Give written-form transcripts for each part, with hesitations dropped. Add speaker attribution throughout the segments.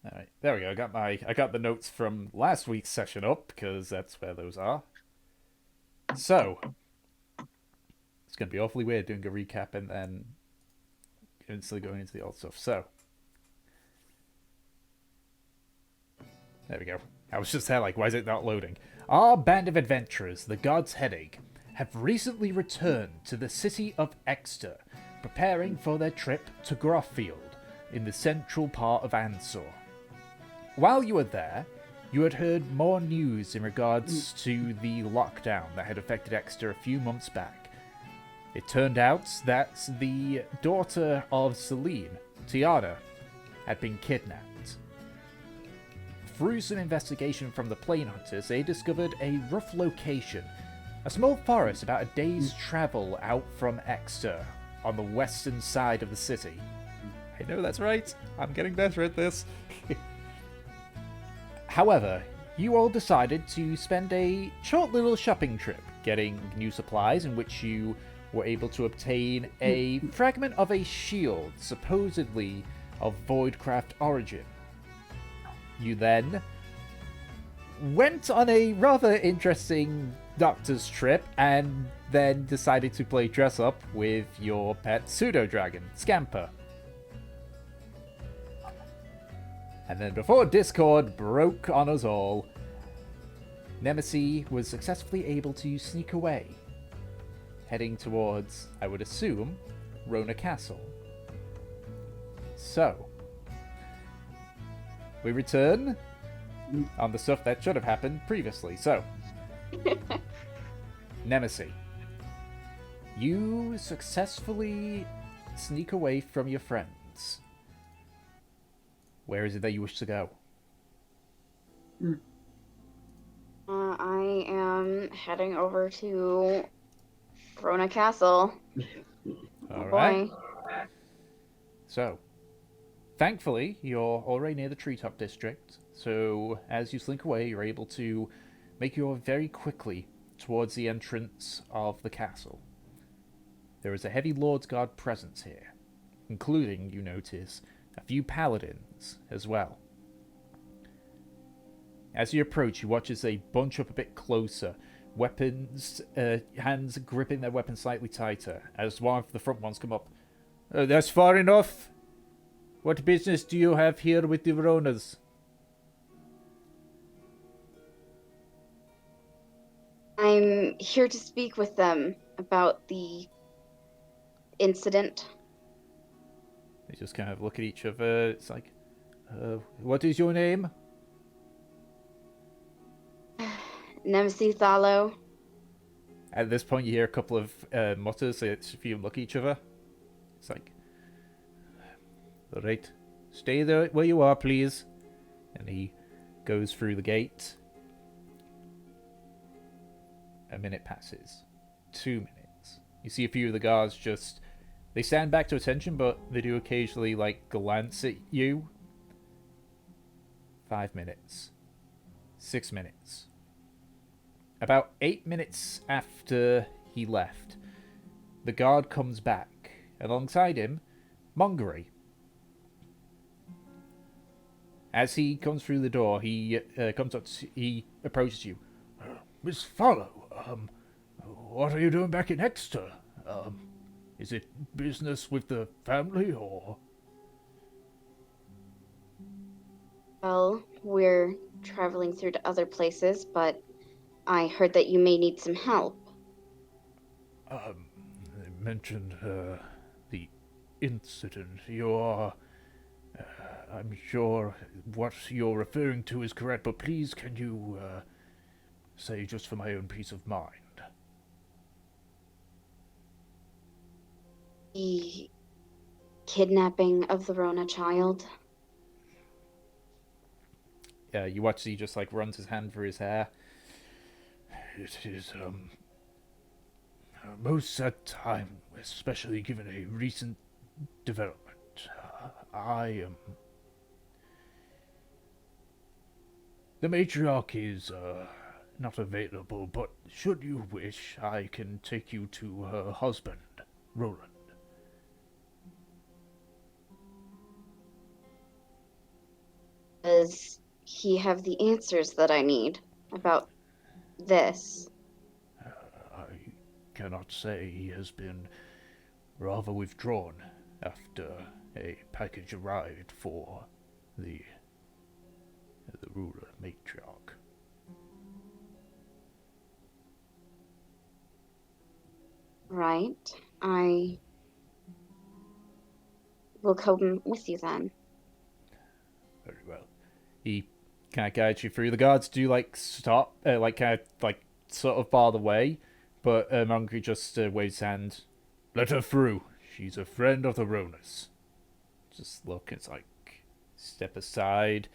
Speaker 1: All right, there we go. I got the notes from last week's session up because that's where those are. So it's gonna be awfully weird doing a recap and then instantly going into the old stuff. So there we go. I was just there like, why is it not loading? Our band of adventurers, the God's Headache, have recently returned to the city of Exeter, preparing for their trip to Groffield in the central part of Ansor. While you were there, you had heard more news in regards to the lockdown that had affected Exeter a few months back. It turned out that the daughter of Celine, Tiana, had been kidnapped. Through some investigation from the plane hunters, they discovered a rough location, a small forest about a day's travel out from Exeter, on the western side of the city. I know that's right. I'm getting better at this. However, you all decided to spend a short little shopping trip getting new supplies in which you were able to obtain a fragment of a shield, supposedly of Voidcraft origin. You then went on a rather interesting doctor's trip and then decided to play dress up with your pet pseudo dragon, Scamper. And then before Discord broke on us all, Nemesis was successfully able to sneak away, heading towards, I would assume, Rowna Castle. So, we return on the stuff that should have happened previously. So, Nemesis, you successfully sneak away from your friends. Where is it that you wish to go?
Speaker 2: I am heading over to Rowna Castle.
Speaker 1: All
Speaker 2: Oh
Speaker 1: right.
Speaker 2: boy.
Speaker 1: So, thankfully, you're already near the treetop district. So, as you slink away, you're able to make your way very quickly towards the entrance of the castle. There is a heavy Lord's Guard presence here, including, you notice, a few paladins as well. As you approach, you watch as they bunch up a bit closer, weapons, hands gripping their weapons slightly tighter, as one of the front ones come up. That's far enough. What business do you have here with the Veronas?
Speaker 2: I'm here to speak with them about the incident.
Speaker 1: They just kind of look at each other. It's like, what is your name?
Speaker 2: Nemesis Thalo.
Speaker 1: At this point, you hear a couple of mutters. So it's if you look at each other. It's like, all right, stay there where you are, please. And he goes through the gate. A minute passes. 2 minutes. You see a few of the guards just... They stand back to attention, but they do occasionally, like, glance at you. 5 minutes. 6 minutes. About 8 minutes after he left, the guard comes back. Alongside him, Mongery. As he comes through the door, he he approaches you. Miss Follow, what are you doing back in Exeter? Is it business with the family, or...?
Speaker 2: Well, we're traveling through to other places, but I heard that you may need some help.
Speaker 1: They mentioned, the incident. I'm sure what you're referring to is correct, but please can you, say just for my own peace of mind?
Speaker 2: The kidnapping of the Rona child.
Speaker 1: You watch he just, like, runs his hand through his hair. It is, most sad time, especially given a recent development. I am... The matriarch is, not available, but should you wish, I can take you to her husband, Roland.
Speaker 2: Does he have the answers that I need about this?
Speaker 1: I cannot say. He has been rather withdrawn after a package arrived for the ruler matriarch.
Speaker 2: Right. I will come with you then.
Speaker 1: Very well. He kind of guides you through. The guards do like stop, like kind of like sort of bar the way, but Mongri just waves his hand. Let her through. She's a friend of the Ronas. Just look. It's like step aside.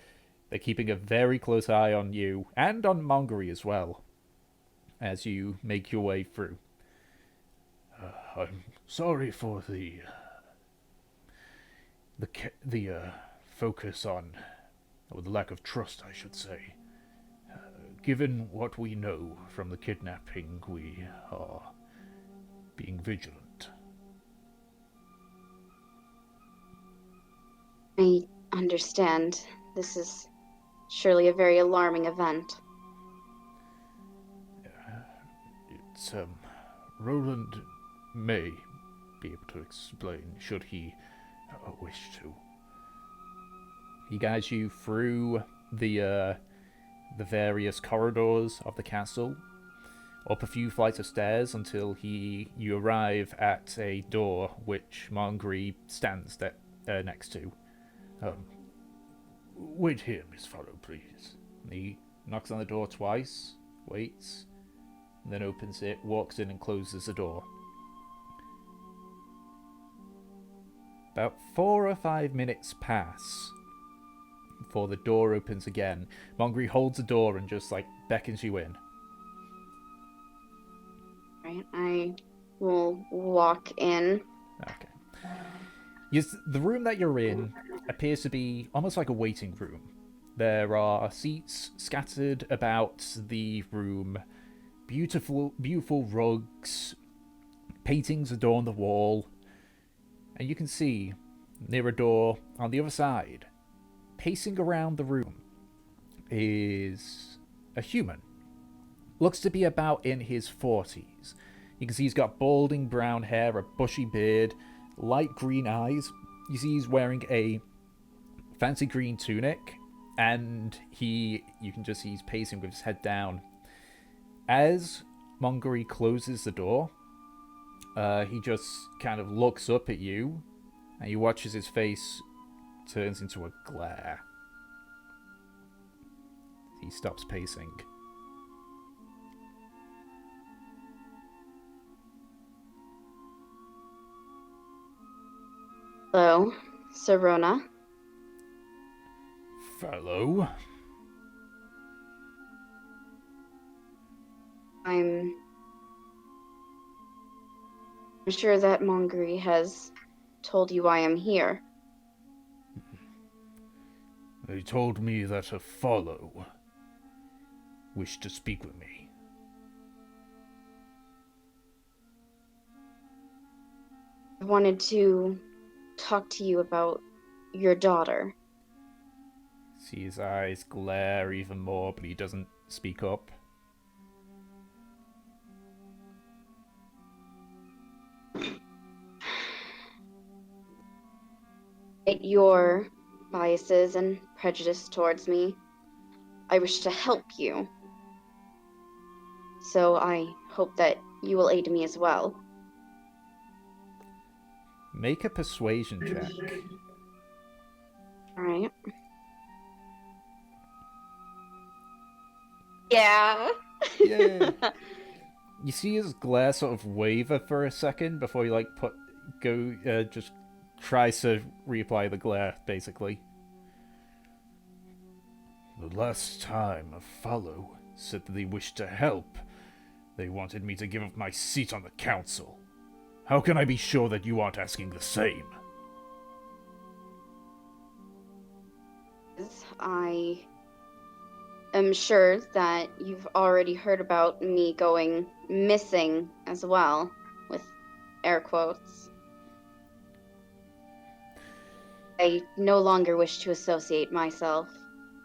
Speaker 1: They're keeping a very close eye on you and on Mongri as well as you make your way through. I'm sorry for the focus on, or the lack of trust, I should say. Given what we know from the kidnapping, we are being vigilant.
Speaker 2: I understand. This is surely a very alarming event.
Speaker 1: It's, Roland may be able to explain, should he wish to. He guides you through the various corridors of the castle, up a few flights of stairs until you arrive at a door which Mongri stands next to. Wait here, Miss Farrow, please. And he knocks on the door twice, waits, and then opens it, walks in and closes the door. About 4 or 5 minutes pass before the door opens again. Mongri holds the door and just like beckons you in.
Speaker 2: Right. I will walk in.
Speaker 1: Okay. Yes, the room that you're in appears to be almost like a waiting room. There are seats scattered about the room, beautiful rugs, paintings adorn the wall, and you can see, near a door on the other side, pacing around the room, is a human. Looks to be about in his 40s. You can see he's got balding brown hair, a bushy beard, light green eyes. You see he's wearing a fancy green tunic, and you can just see he's pacing with his head down. As Mongri closes the door, he just kind of looks up at you, and you watch as his face turns into a glare. He stops pacing.
Speaker 2: Hello, Sir Rowna.
Speaker 1: Fellow?
Speaker 2: I'm sure that Mongri has told you why I'm here.
Speaker 1: They told me that a follow wished to speak with me.
Speaker 2: I wanted to talk to you about your daughter.
Speaker 1: See his eyes glare even more, but he doesn't speak up.
Speaker 2: Your biases and prejudice towards me, I wish to help you. So I hope that you will aid me as well.
Speaker 1: Make a persuasion check.
Speaker 2: Alright. Yeah.
Speaker 1: Yeah. You see his glare sort of waver for a second before he just tries to reapply the glare, basically. The last time a fellow said that they wished to help, they wanted me to give up my seat on the council. How can I be sure that you aren't asking the same?
Speaker 2: I am sure that you've already heard about me going missing as well, with air quotes. I no longer wish to associate myself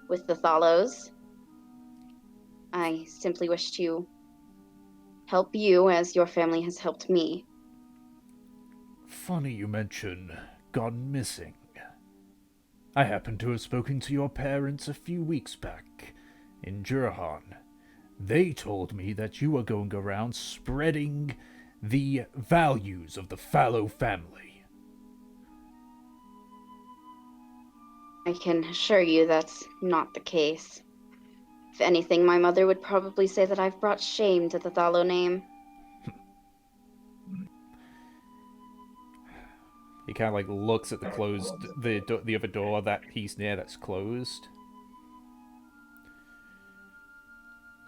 Speaker 2: with the Thalos. I simply wish to help you as your family has helped me.
Speaker 1: Funny you mention gone missing. I happened to have spoken to your parents a few weeks back in Jurhan. They told me that you were going around spreading the values of the Fallow family.
Speaker 2: I can assure you that's not the case. If anything, my mother would probably say that I've brought shame to the Thalo name.
Speaker 1: He kind of like looks at the other door that he's near that's closed.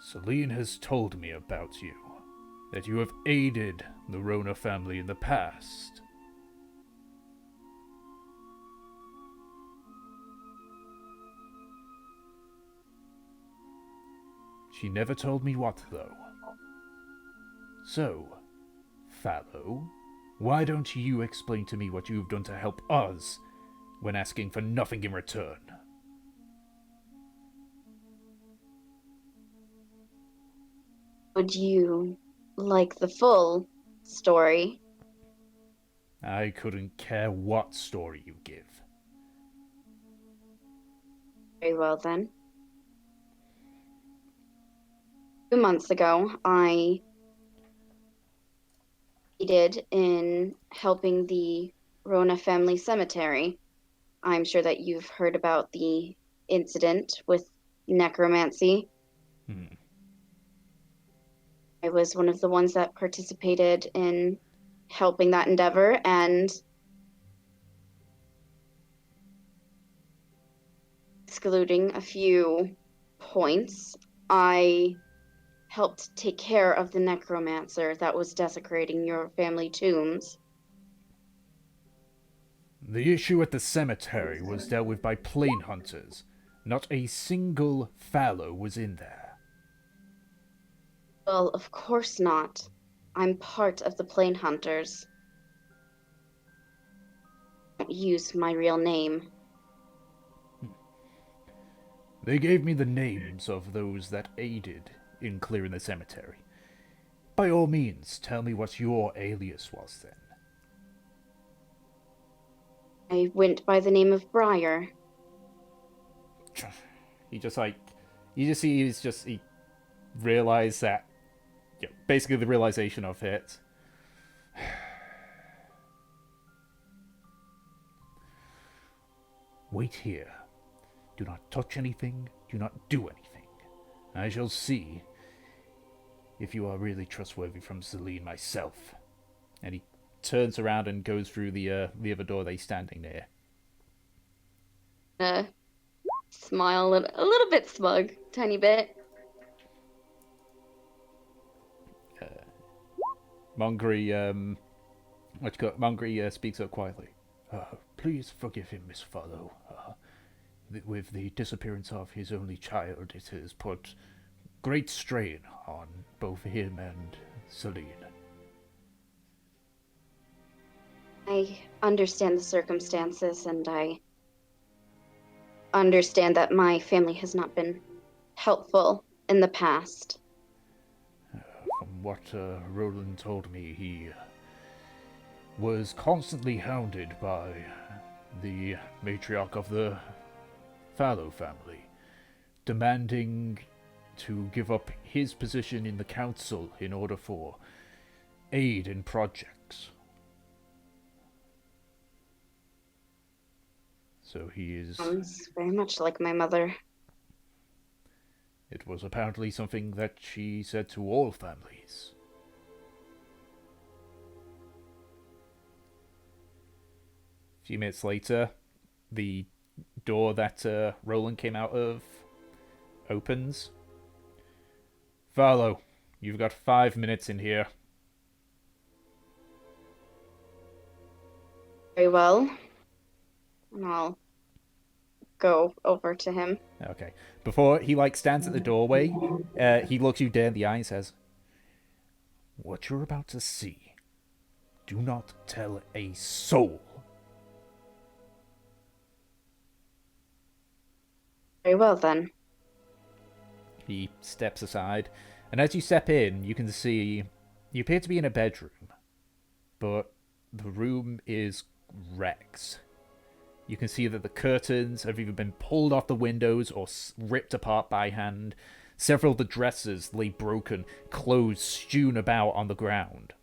Speaker 1: Celine has told me about you, that you have aided the Rowna family in the past. She never told me what, though. So, Fallow, why don't you explain to me what you've done to help us when asking for nothing in return?
Speaker 2: Would you like the full story?
Speaker 1: I couldn't care what story you give.
Speaker 2: Very well then. 2 months ago, I aided in helping the Rona family cemetery. I'm sure that you've heard about the incident with necromancy. I was one of the ones that participated in helping that endeavor, and excluding a few points, I helped take care of the necromancer that was desecrating your family tombs.
Speaker 1: The issue at the cemetery was dealt with by plane hunters. Not a single Fallow was in there.
Speaker 2: Well, of course not. I'm part of the plane hunters. Don't use my real name.
Speaker 1: They gave me the names of those that aided in clearing the cemetery. By all means, tell me what your alias was then.
Speaker 2: I went by the name of Briar.
Speaker 1: He just you just see he realized that, basically the realization of it. Wait here. Do not touch anything. Do not do anything. I shall see if you are really trustworthy from Celine myself. And he turns around and goes through the other door that he's standing near.
Speaker 2: Smile a little bit smug, tiny bit.
Speaker 1: Mongry, Mongry speaks up quietly. Please forgive him, Miss Fallow. With the disappearance of his only child, it has put great strain on both him and Celine.
Speaker 2: I understand the circumstances, and I understand that my family has not been helpful in the past.
Speaker 1: From what Roland told me, he was constantly hounded by the matriarch of the Fallow family, demanding to give up his position in the council in order for aid in projects. So he is...
Speaker 2: Sounds very much like my mother.
Speaker 1: It was apparently something that she said to all families. A few minutes later, the door that Roland came out of opens. Fallow, you've got 5 minutes in here.
Speaker 2: Very well. And I'll go over to him.
Speaker 1: Okay. Before he stands at the doorway, he looks you dead in the eye and says, "What you're about to see, do not tell a soul."
Speaker 2: Very well then.
Speaker 1: He steps aside, and as you step in, you can see you appear to be in a bedroom, but the room is wrecked. You can see that the curtains have either been pulled off the windows or ripped apart by hand. Several of the dressers lay broken, clothes strewn about on the ground.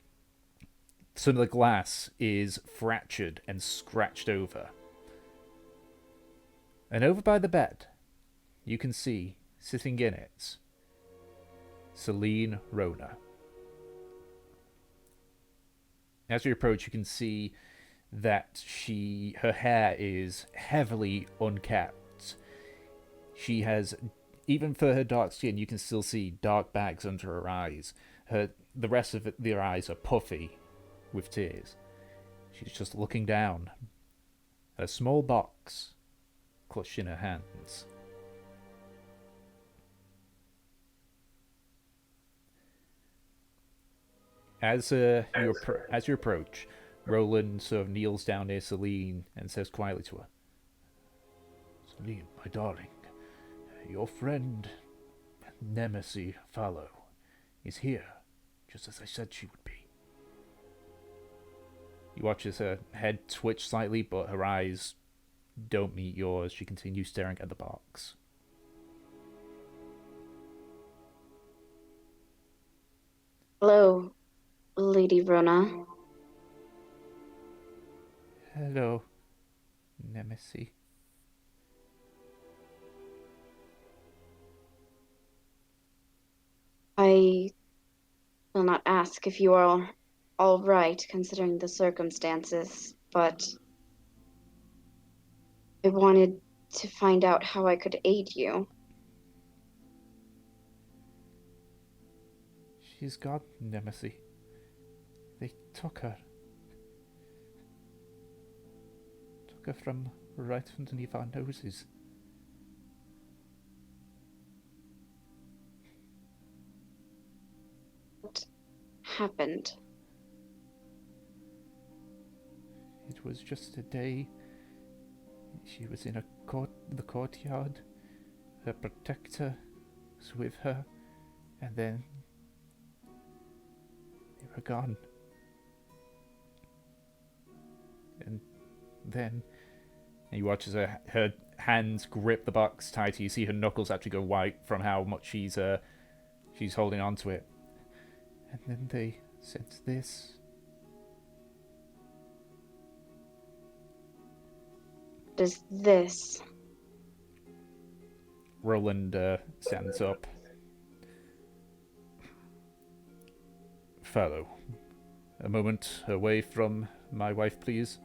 Speaker 1: Some of the glass is fractured and scratched over. And over by the bed, you can see, sitting in it, Celine Rowna. As you approach, you can see that her hair is heavily unkept. She has, even for her dark skin, you can still see dark bags under her eyes. The rest of her eyes are puffy with tears. She's just looking down at a small box clutched in her hands. As you approach, Roland sort of kneels down near Celine and says quietly to her, "Celine, my darling, your friend Nemesis Fallow is here, just as I said she would be." You watch as her head twitch slightly, but her eyes don't meet yours. She continues staring at the box.
Speaker 2: Hello, Lady Rowna.
Speaker 1: Hello, Nemesis.
Speaker 2: I will not ask if you are all right considering the circumstances, but I wanted to find out how I could aid you.
Speaker 1: She's gone, Nemesis. They took her. Took her from right underneath our noses.
Speaker 2: What happened?
Speaker 1: It was just a day. She was in the courtyard. Her protector was with her, and then they were gone. And then you watch as her hands grip the box tighter. You see her knuckles actually go white from how much she's holding onto it. And then they sent this.
Speaker 2: What is this?
Speaker 1: Roland stands up. Fellow, a moment away from my wife, please.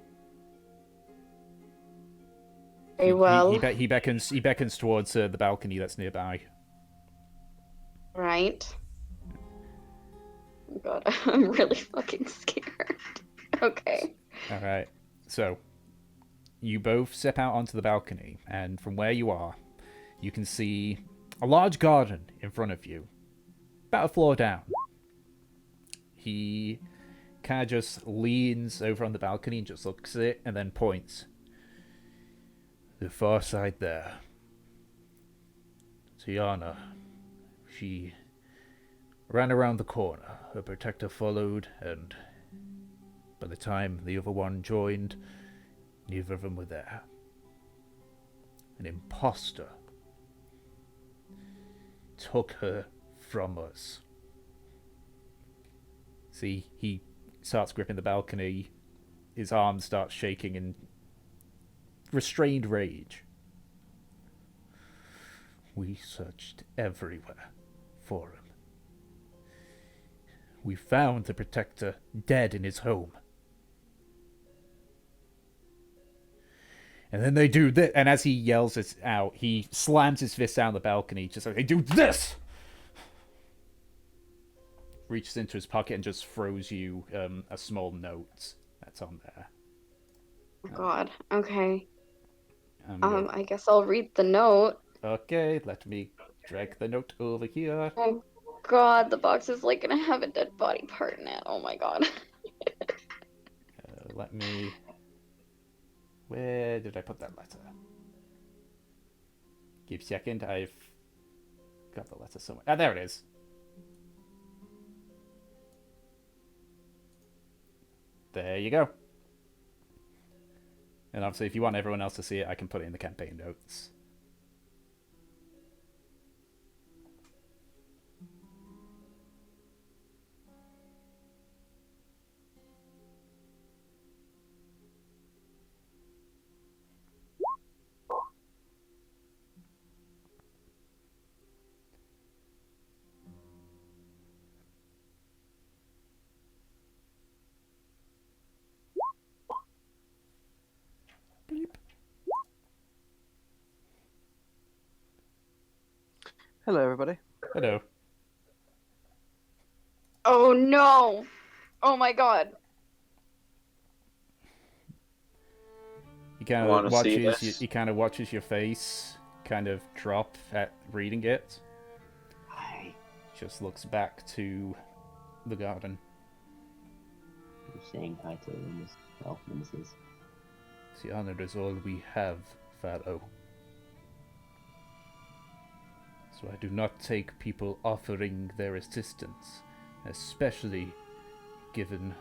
Speaker 2: Very well.
Speaker 1: He beckons towards the balcony that's nearby.
Speaker 2: Right. Oh God, I'm really fucking scared. Okay.
Speaker 1: All right. So, you both step out onto the balcony, and from where you are, you can see a large garden in front of you, about a floor down. He kind of just leans over on the balcony and just looks at it and then points. The far side there. Tiana. She ran around the corner. Her protector followed, and by the time the other one joined, neither of them were there. An imposter took her from us. See, he starts gripping the balcony. His arm starts shaking in restrained rage. We searched everywhere for him. We found the protector dead in his home. And then they do this, and as he yells this out, he slams his fist down the balcony, just like, they do this! Reaches into his pocket and just throws you a small note that's on there.
Speaker 2: Oh God. Okay.
Speaker 1: Go,
Speaker 2: I guess I'll read the note.
Speaker 1: okay, let me drag the note over here.
Speaker 2: Oh God, the box is like gonna have a dead body part in it. Oh my God.
Speaker 1: Let me... Where did I put that letter? Give a second. I've got the letter somewhere. Ah, there it is. There you go. And obviously, if you want everyone else to see it, I can put it in the campaign notes. Bleep.
Speaker 3: Hello, everybody.
Speaker 1: Hello.
Speaker 2: Oh no! Oh my god.
Speaker 1: He kind
Speaker 4: I wanna
Speaker 1: of
Speaker 4: see
Speaker 1: watches.
Speaker 4: this.
Speaker 1: He kind of watches your face kind of drop at reading it.
Speaker 5: Hi.
Speaker 1: Just looks back to the garden.
Speaker 5: I'm saying hi to Miss Mrs.
Speaker 1: The honor is all we have, Pharaoh. So I do not take people offering their assistance, especially given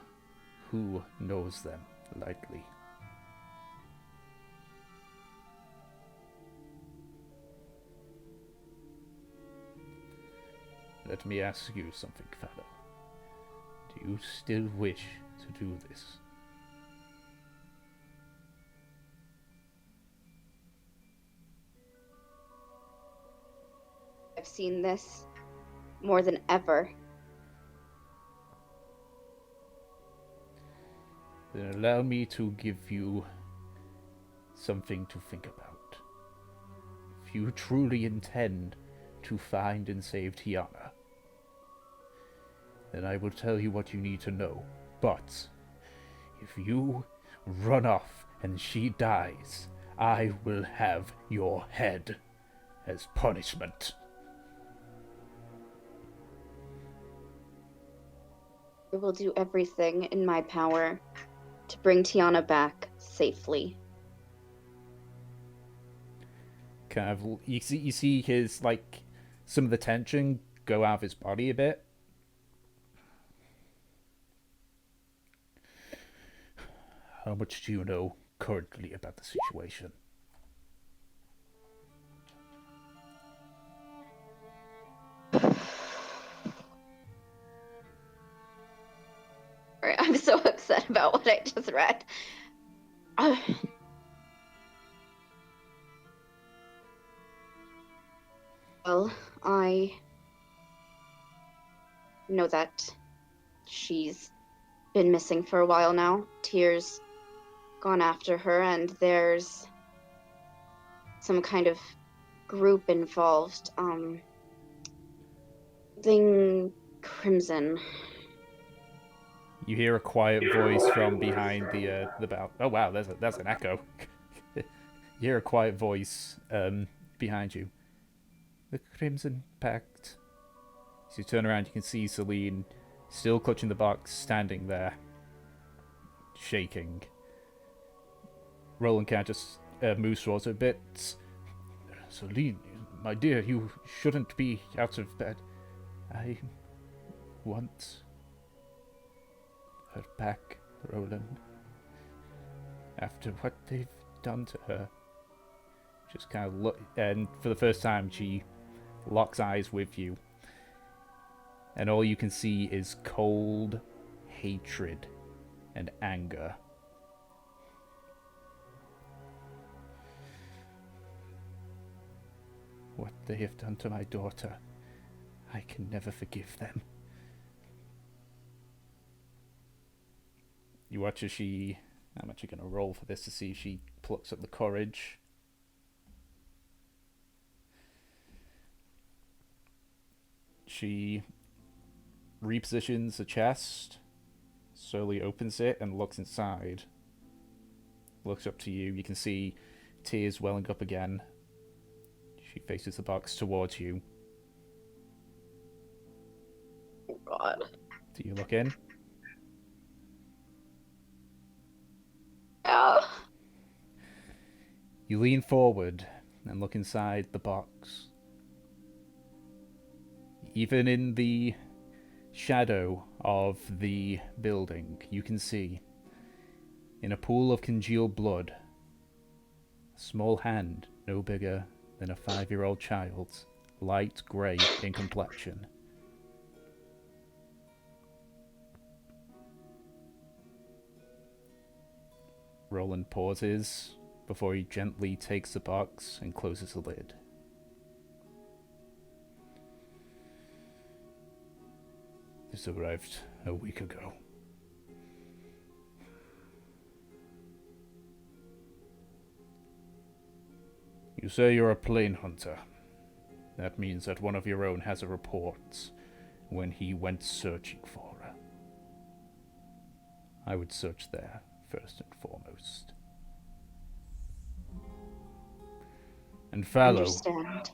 Speaker 1: who knows them, lightly. Let me ask you something, Pharaoh. Do you still wish to do this?
Speaker 2: I've seen this more than ever.
Speaker 1: Then allow me to give you something to think about. If you truly intend to find and save Tiana, then I will tell you what you need to know. But if you run off and she dies, I will have your head as punishment.
Speaker 2: I will do everything in my power to bring Tiana back safely.
Speaker 1: Kind of, you see his, like, some of the tension go out of his body a bit. How much do you know currently about the situation?
Speaker 2: Alright, I'm so upset about what I just read. Well, I know that she's been missing for a while now. Tears gone after her, and there's some kind of group involved. Thing Crimson.
Speaker 1: You hear a quiet voice from behind the bell. Oh wow, that's an echo. You hear a quiet voice behind you. The Crimson Pact. As you turn around, you can see Celine still clutching the box, standing there, shaking. Roland kind of just moves towards her a bit. Celine, my dear, you shouldn't be out of bed. I want her back, Roland. After what they've done to her. Just kind of look, and for the first time, she locks eyes with you. And all you can see is cold hatred and anger. What they have done to my daughter, I can never forgive them. You watch as she... I'm actually going to roll for this to see if she plucks up the courage. She repositions the chest, slowly opens it and looks inside. Looks up to you. You can see tears welling up again. She faces the box towards you.
Speaker 2: Oh God.
Speaker 1: Do you look in?
Speaker 2: Yeah.
Speaker 1: You lean forward and look inside the box. Even in the shadow of the building, you can see, in a pool of congealed blood, a small hand no bigger than a 5-year-old child's, light grey in complexion. Roland pauses before he gently takes the box and closes the lid. This arrived a week ago. You say you're a plane hunter. That means that one of your own has a report when he went searching for her. I would search there first and foremost. And Fallow,
Speaker 2: Understand.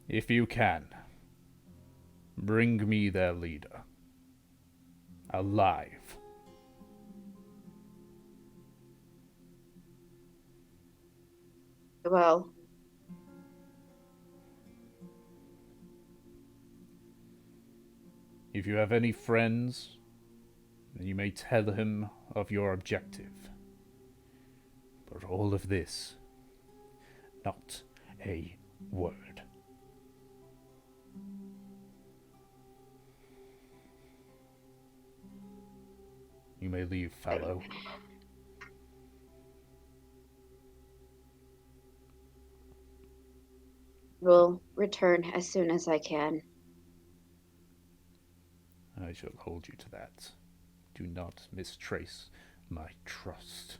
Speaker 1: if you can, bring me their leader. Alive.
Speaker 2: Well,
Speaker 1: If you have any friends, then you may tell him of your objective. But all of this, not a word. You may leave, Fallow.
Speaker 2: will return as soon as I can.
Speaker 1: I shall hold you to that. Do not mistrace my trust.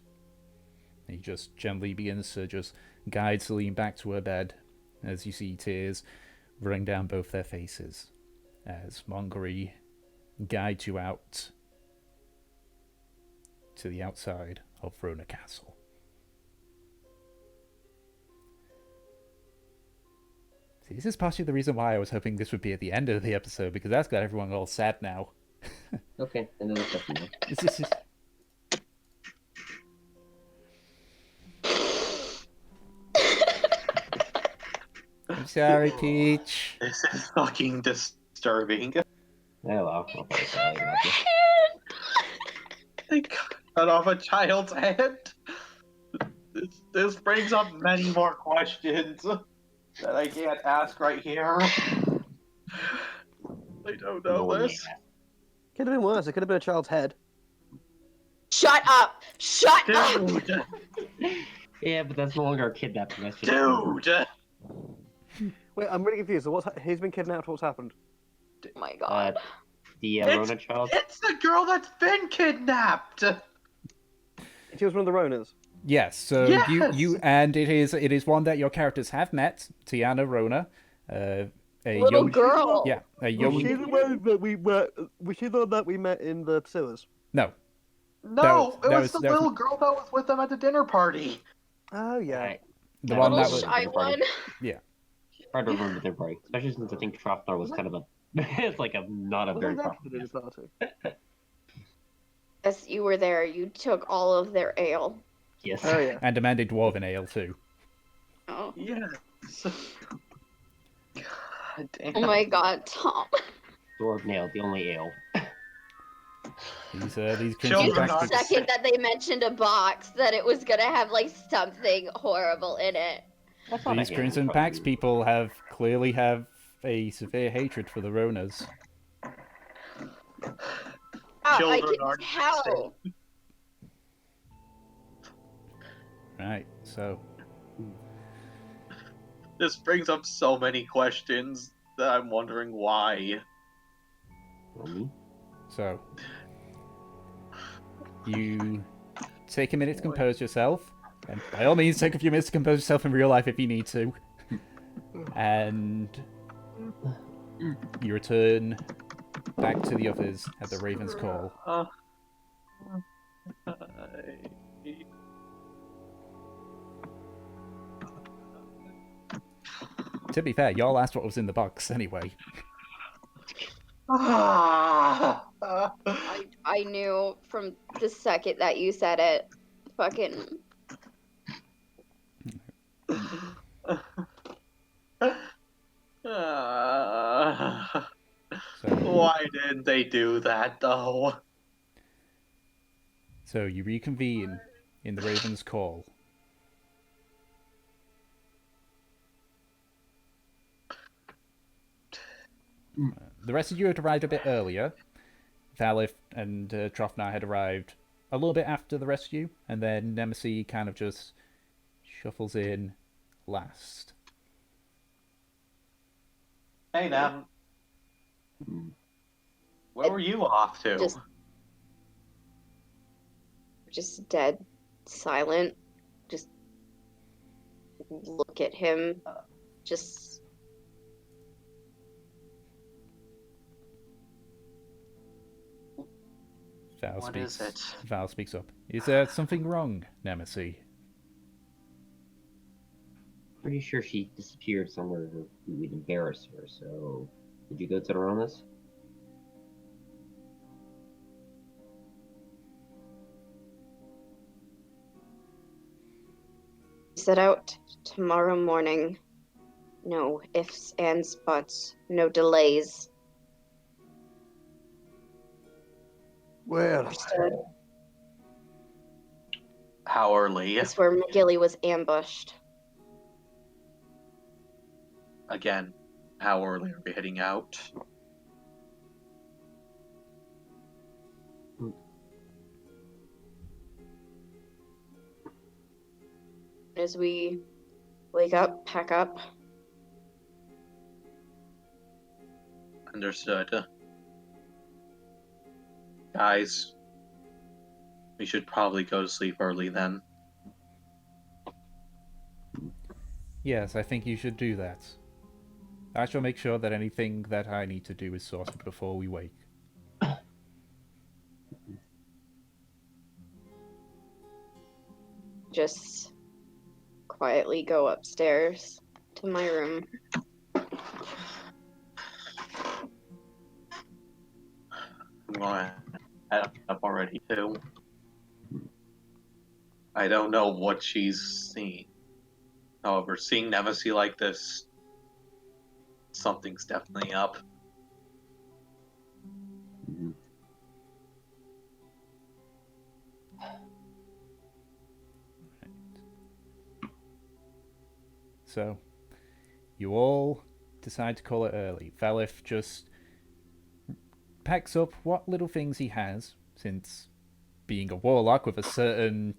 Speaker 1: He just gently begins to just guide Celine back to her bed as you see tears running down both their faces as Mongery guides you out to the outside of Rowna Castle. See, this is partially the reason why I was hoping this would be at the end of the episode, because that's got everyone all sad now.
Speaker 5: Okay, and then the second one.
Speaker 1: This is... I'm sorry, Peach.
Speaker 4: This is fucking disturbing.
Speaker 5: Oh well.
Speaker 4: They cut off a child's hand. This brings up many more questions that I can't ask right here. I don't know this.
Speaker 3: Could have been worse. It could have been a child's head.
Speaker 2: Shut up! Shut up!
Speaker 4: Dude!
Speaker 5: Yeah, but that's no longer a kidnapping. That's just
Speaker 4: Dude!
Speaker 3: Wait, I'm really confused. So he's been kidnapped. What's happened?
Speaker 2: Oh my god.
Speaker 5: The
Speaker 4: It's-
Speaker 5: Rowna child.
Speaker 4: It's the girl that's been kidnapped!
Speaker 3: She was one of the Ronas.
Speaker 1: Yes, so
Speaker 4: Yes!
Speaker 1: you and it is one that your characters have met, Tiana Rowna, a
Speaker 2: Little
Speaker 1: young
Speaker 2: girl.
Speaker 1: yeah, a
Speaker 3: Was she
Speaker 1: young
Speaker 3: the one that we were? Was she the one that we met in the sewers?
Speaker 1: no.
Speaker 4: No,
Speaker 1: that
Speaker 4: it was
Speaker 1: was-
Speaker 4: the
Speaker 1: that was-
Speaker 4: little girl that was with them at the dinner party.
Speaker 3: Oh yeah.
Speaker 5: Right.
Speaker 1: The
Speaker 5: Yeah,
Speaker 1: one
Speaker 2: Little
Speaker 1: that was
Speaker 2: shy one.
Speaker 5: Hard to remember their break, especially since I think Trofnar was kind of a. It's like a not a
Speaker 3: Was
Speaker 5: very
Speaker 3: that
Speaker 5: profitable.
Speaker 3: the dinner party?
Speaker 2: Yes, you were there. You took all of their ale.
Speaker 5: Yes.
Speaker 3: Oh yeah.
Speaker 1: and demanded dwarven ale too.
Speaker 2: Oh.
Speaker 4: Yes. God damn.
Speaker 2: Oh my god, Tom.
Speaker 5: Dwarf nail, the only ale.
Speaker 1: These
Speaker 4: Children
Speaker 1: crimson
Speaker 2: The
Speaker 4: are-
Speaker 1: bastards.
Speaker 2: second that they mentioned a box, that it was gonna have like something horrible in it.
Speaker 5: That's not
Speaker 1: These
Speaker 5: a
Speaker 1: Crimson
Speaker 5: hand,
Speaker 1: Packs
Speaker 5: probably.
Speaker 1: people clearly have a severe hatred for the Ronas.
Speaker 2: I
Speaker 4: Children
Speaker 2: can
Speaker 4: aren't
Speaker 2: tell.
Speaker 1: Right, so
Speaker 4: This brings up so many questions that I'm wondering why.
Speaker 5: Really?
Speaker 1: So, you take a minute to compose yourself, and by all means, take a few minutes to compose yourself in real life if you need to. And you return back to the others at the Raven's Call. To be fair, y'all asked what was in the box anyway.
Speaker 2: I knew from the second that you said it. Fucking.
Speaker 4: Why didn't they do that, though?
Speaker 1: So you reconvene in the Raven's Call. The rest of you had arrived a bit earlier. Valif and Trofnar had arrived a little bit after the rest of you, and then Nemesis kind of just shuffles in last.
Speaker 4: Hey, Nem. Where were you off to?
Speaker 2: Just dead, silent. Just look at him. Just
Speaker 1: Val
Speaker 4: What
Speaker 1: speaks.
Speaker 4: is it?
Speaker 1: Val speaks up. Is there something wrong, Nemesis?
Speaker 5: Pretty sure she disappeared somewhere who would embarrass her, so did you go to the Rownas?
Speaker 2: set out tomorrow morning. No ifs, ands, buts. No delays.
Speaker 3: Well,
Speaker 2: Understood.
Speaker 4: How early?
Speaker 2: That's where McGilly was ambushed.
Speaker 4: Again, how early are we heading out?
Speaker 2: As we wake up, pack up.
Speaker 4: Understood. Guys, we should probably go to sleep early then.
Speaker 1: Yes, I think you should do that. I shall make sure that anything that I need to do is sorted before we wake.
Speaker 2: Just quietly go upstairs to my room.
Speaker 4: I'm gonna head up already too. I don't know what she's seen. However, seeing Nemesis like this, something's definitely up.
Speaker 5: Mhm.
Speaker 1: So, you all decide to call it early. Valif just packs up what little things he has, since being a warlock with a certain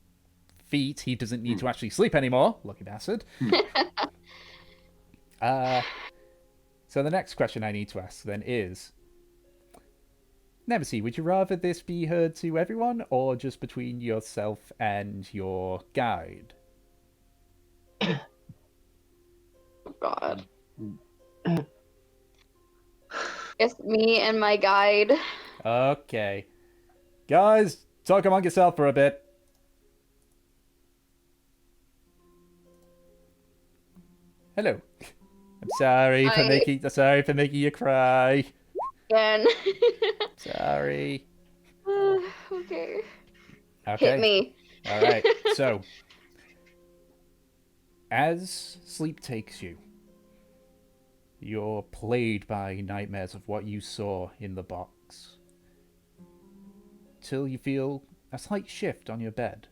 Speaker 1: feat, he doesn't need to actually sleep anymore. Lucky bastard. So the next question I need to ask then is, Nemesis, would you rather this be heard to everyone, or just between yourself and your guide?
Speaker 2: God. Guess me and my guide.
Speaker 1: Okay. Guys, talk among yourself for a bit. Hello. I'm sorry for making you cry.
Speaker 2: Again.
Speaker 1: Sorry.
Speaker 2: Okay.
Speaker 1: Okay.
Speaker 2: Hit me.
Speaker 1: All right. So, as sleep takes you, you're plagued by nightmares of what you saw in the box. Till you feel a slight shift on your bed,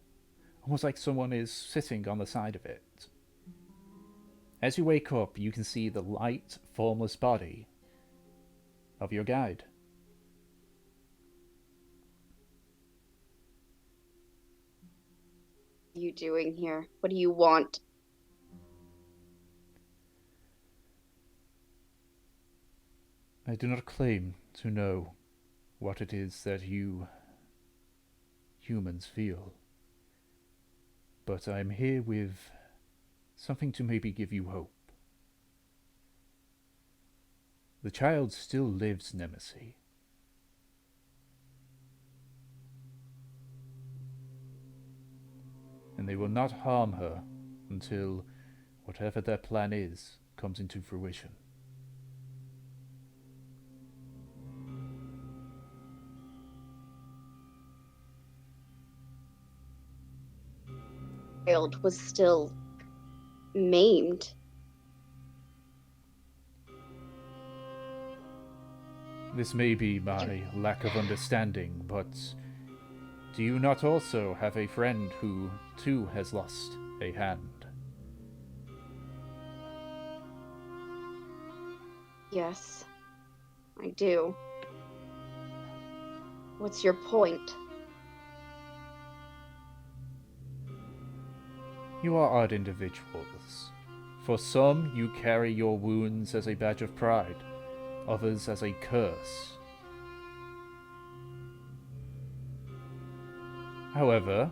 Speaker 1: almost like someone is sitting on the side of it. As you wake up, you can see the light, formless body of your guide.
Speaker 2: What are you doing here? What do you want?
Speaker 1: I do not claim to know what it is that you humans feel, but I'm here with something to maybe give you hope. The child still lives, Nemesis. And they will not harm her until whatever their plan is comes into fruition.
Speaker 2: The child was still maimed.
Speaker 1: This may be my lack of understanding, but do you not also have a friend who, too, has lost a hand?
Speaker 2: Yes, I do. What's your point?
Speaker 1: You are odd individuals. For some, you carry your wounds as a badge of pride, others as a curse. However,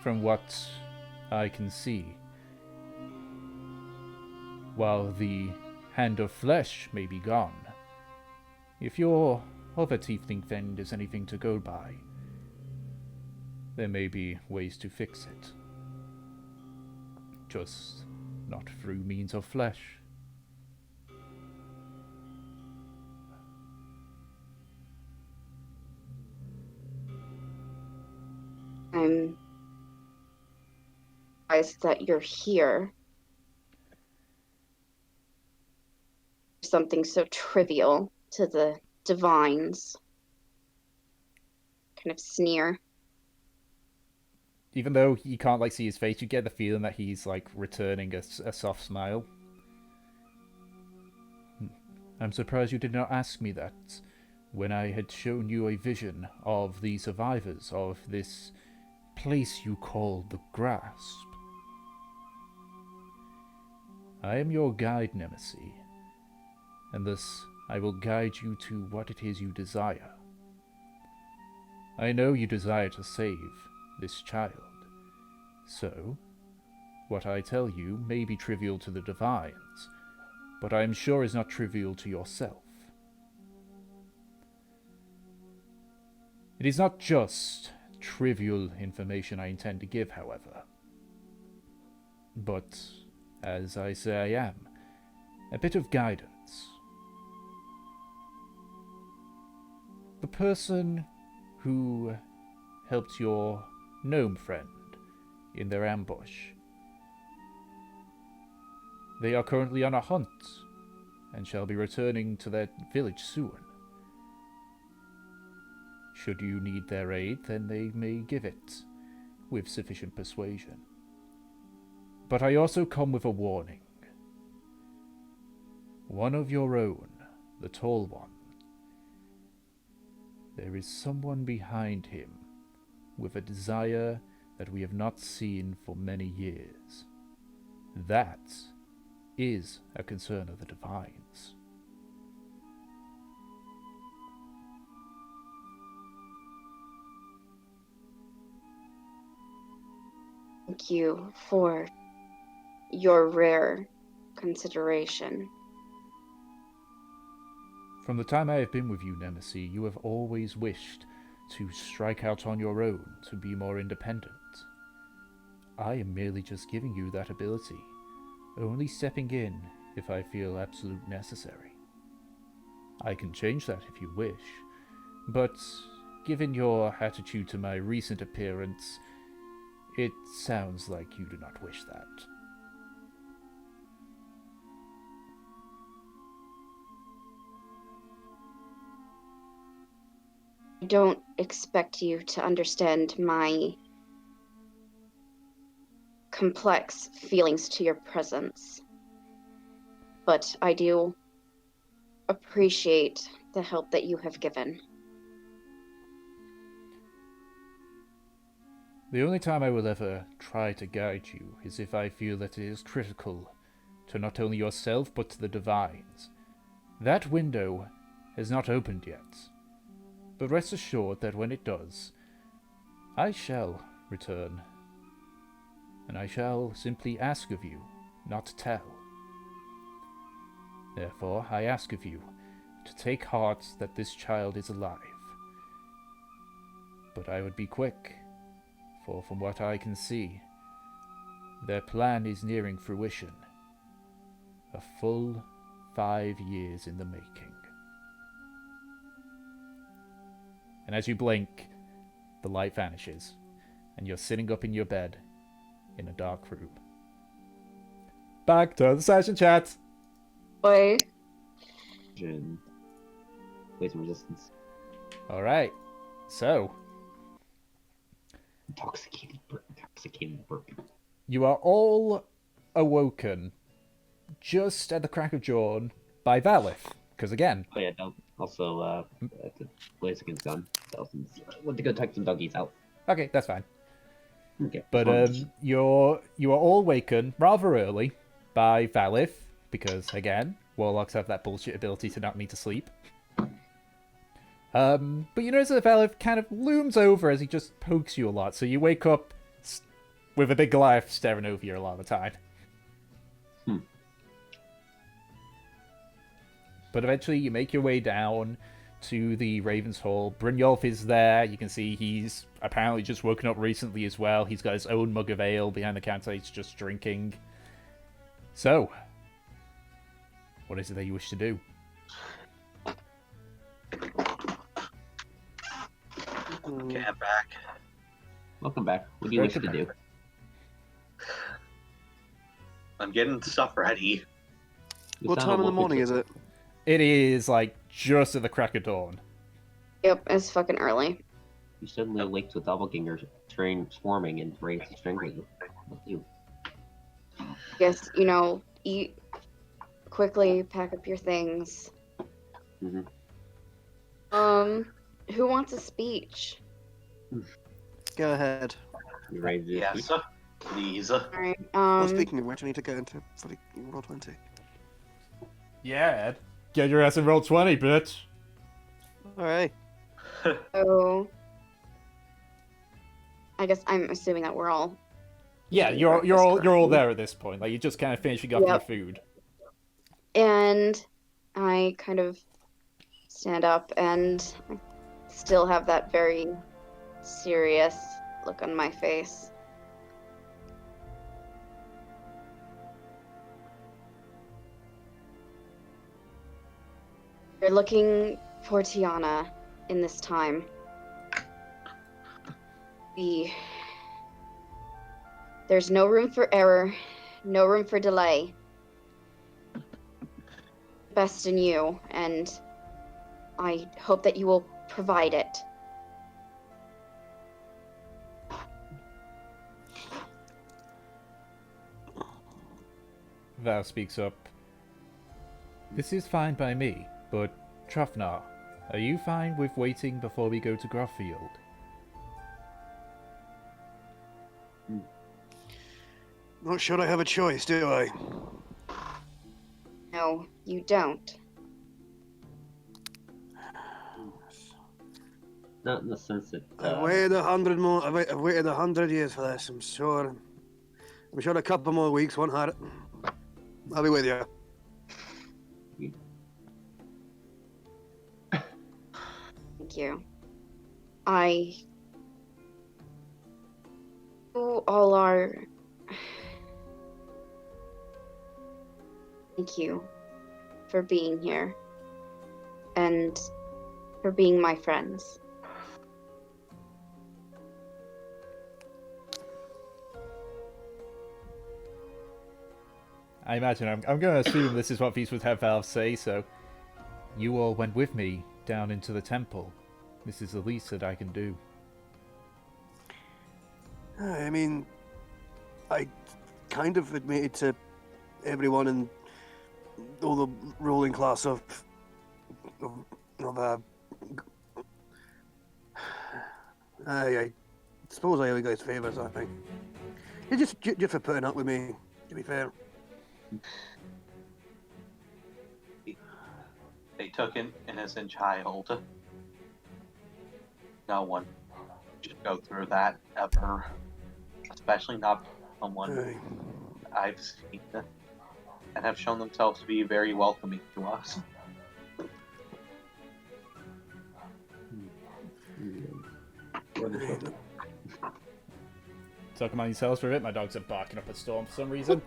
Speaker 1: from what I can see, while the hand of flesh may be gone, if your other tiefling friend is anything to go by, there may be ways to fix it. Just not through means of flesh.
Speaker 2: I'm surprised that you're here. Something so trivial to the divines. Kind of sneer.
Speaker 1: Even though you can't like see his face, you get the feeling that he's like returning a soft smile. I'm surprised you did not ask me that when I had shown you a vision of the survivors of this place you call the Grasp. I am your guide, Nemesis, and thus I will guide you to what it is you desire. I know you desire to save this child, so what I tell you may be trivial to the divines, but I am sure is not trivial to yourself. It is not just trivial information I intend to give, however, but, as I say I am, a bit of guidance. The person who helped your gnome friend in their ambush, they are currently on a hunt and shall be returning to their village soon. Should you need their aid, then they may give it, with sufficient persuasion. But I also come with a warning. One of your own, the tall one. There is someone behind him, with a desire that we have not seen for many years. That is a concern of the divines.
Speaker 2: Thank you for your rare consideration.
Speaker 1: From the time I have been with you, Nemesis, you have always wished to strike out on your own, to be more independent. I am merely just giving you that ability, only stepping in if I feel absolute necessary. I can change that if you wish, but given your attitude to my recent appearance, it sounds like you do not wish that.
Speaker 2: I don't expect you to understand my complex feelings to your presence, but I do appreciate the help that you have given.
Speaker 1: The only time I will ever try to guide you is if I feel that it is critical to not only yourself but to the divines. That window has not opened yet, but rest assured that when it does, I shall return, and I shall simply ask of you not to tell. Therefore, I ask of you to take heart that this child is alive. But I would be quick, for from what I can see, their plan is nearing fruition. A full 5 years in the making. And as you blink, the light vanishes, and you're sitting up in your bed in a dark room. Back to the session, chat.
Speaker 2: Boy,
Speaker 5: Jin. poison resistance.
Speaker 1: All right. So
Speaker 5: Intoxicated burp.
Speaker 1: you are all awoken just at the crack of dawn by Valith, because again,
Speaker 5: Oh yeah, also the Blaziken's gone. Went to go take some doggies out.
Speaker 1: okay, that's fine.
Speaker 5: Okay.
Speaker 1: But you are all wakened rather early by Valith, because again, warlocks have that bullshit ability to not need to sleep. But you notice that Valith kind of looms over as he just pokes you a lot, so you wake up with a big Goliath staring over you a lot of the time. But eventually you make your way down to the Raven's Hall. Brynjolf is there. You can see he's apparently just woken up recently as well. He's got his own mug of ale behind the counter. He's just drinking. So, what is it that you wish to do?
Speaker 4: Okay, I'm back.
Speaker 5: Welcome back. What do you wish to do?
Speaker 4: I'm getting stuff ready.
Speaker 5: You
Speaker 3: What
Speaker 5: sound
Speaker 3: time in the
Speaker 5: awoken
Speaker 3: morning
Speaker 5: to-
Speaker 3: is it?
Speaker 1: It is like just at the crack of dawn.
Speaker 2: Yep, it's fucking early.
Speaker 5: You suddenly awake to a doppelganger train swarming and ready to strangle you. What do you?
Speaker 2: Guess, eat quickly, pack up your things.
Speaker 5: Mm-hmm.
Speaker 2: Who wants a speech?
Speaker 3: Go ahead.
Speaker 5: You ready to do
Speaker 4: Yes, please.
Speaker 2: Alright,
Speaker 3: Well, speaking of which, I need to go into bloody roll 20.
Speaker 1: Yeah, Ed. Get your ass in roll 20, bitch.
Speaker 3: Alright.
Speaker 2: so I guess I'm assuming that we're all
Speaker 1: Yeah,
Speaker 2: eating
Speaker 1: you're
Speaker 2: breakfast
Speaker 1: all
Speaker 2: currently.
Speaker 1: there at this point. Like you're just kind of finishing up your
Speaker 2: Yep.
Speaker 1: food.
Speaker 2: And I kind of stand up and I still have that very serious look on my face. You're looking for Tiana in this time. There's no room for error, no room for delay. Best in you, and I hope that you will provide it.
Speaker 1: Val speaks up. This is fine by me, but Trufnar, are you fine with waiting before we go to Groffield?
Speaker 3: Not sure I have a choice, do I?
Speaker 2: No, you don't.
Speaker 5: Not in the sense that.
Speaker 3: I've waited 100 more. I've waited 100 years for this. I'm sure. I'm sure a couple more weeks won't hurt it. I'll be with you.
Speaker 2: Thank you. You all are. Thank you for being here and for being my friends.
Speaker 1: I imagine I'm going to assume this is what these would have Val say, so... You all went with me down into the temple. This is the least that I can do.
Speaker 3: I mean, I kind of admitted to everyone in all the ruling class of I suppose I owe you guys favors, I think. Yeah, just for putting up with me, to be fair.
Speaker 4: They took an innocent child. No one should go through that ever. Especially not someone
Speaker 3: Aye.
Speaker 4: I've seen and have shown themselves to be very welcoming to us.
Speaker 1: Talk among yourselves for a bit. My dogs are barking up a storm for some reason.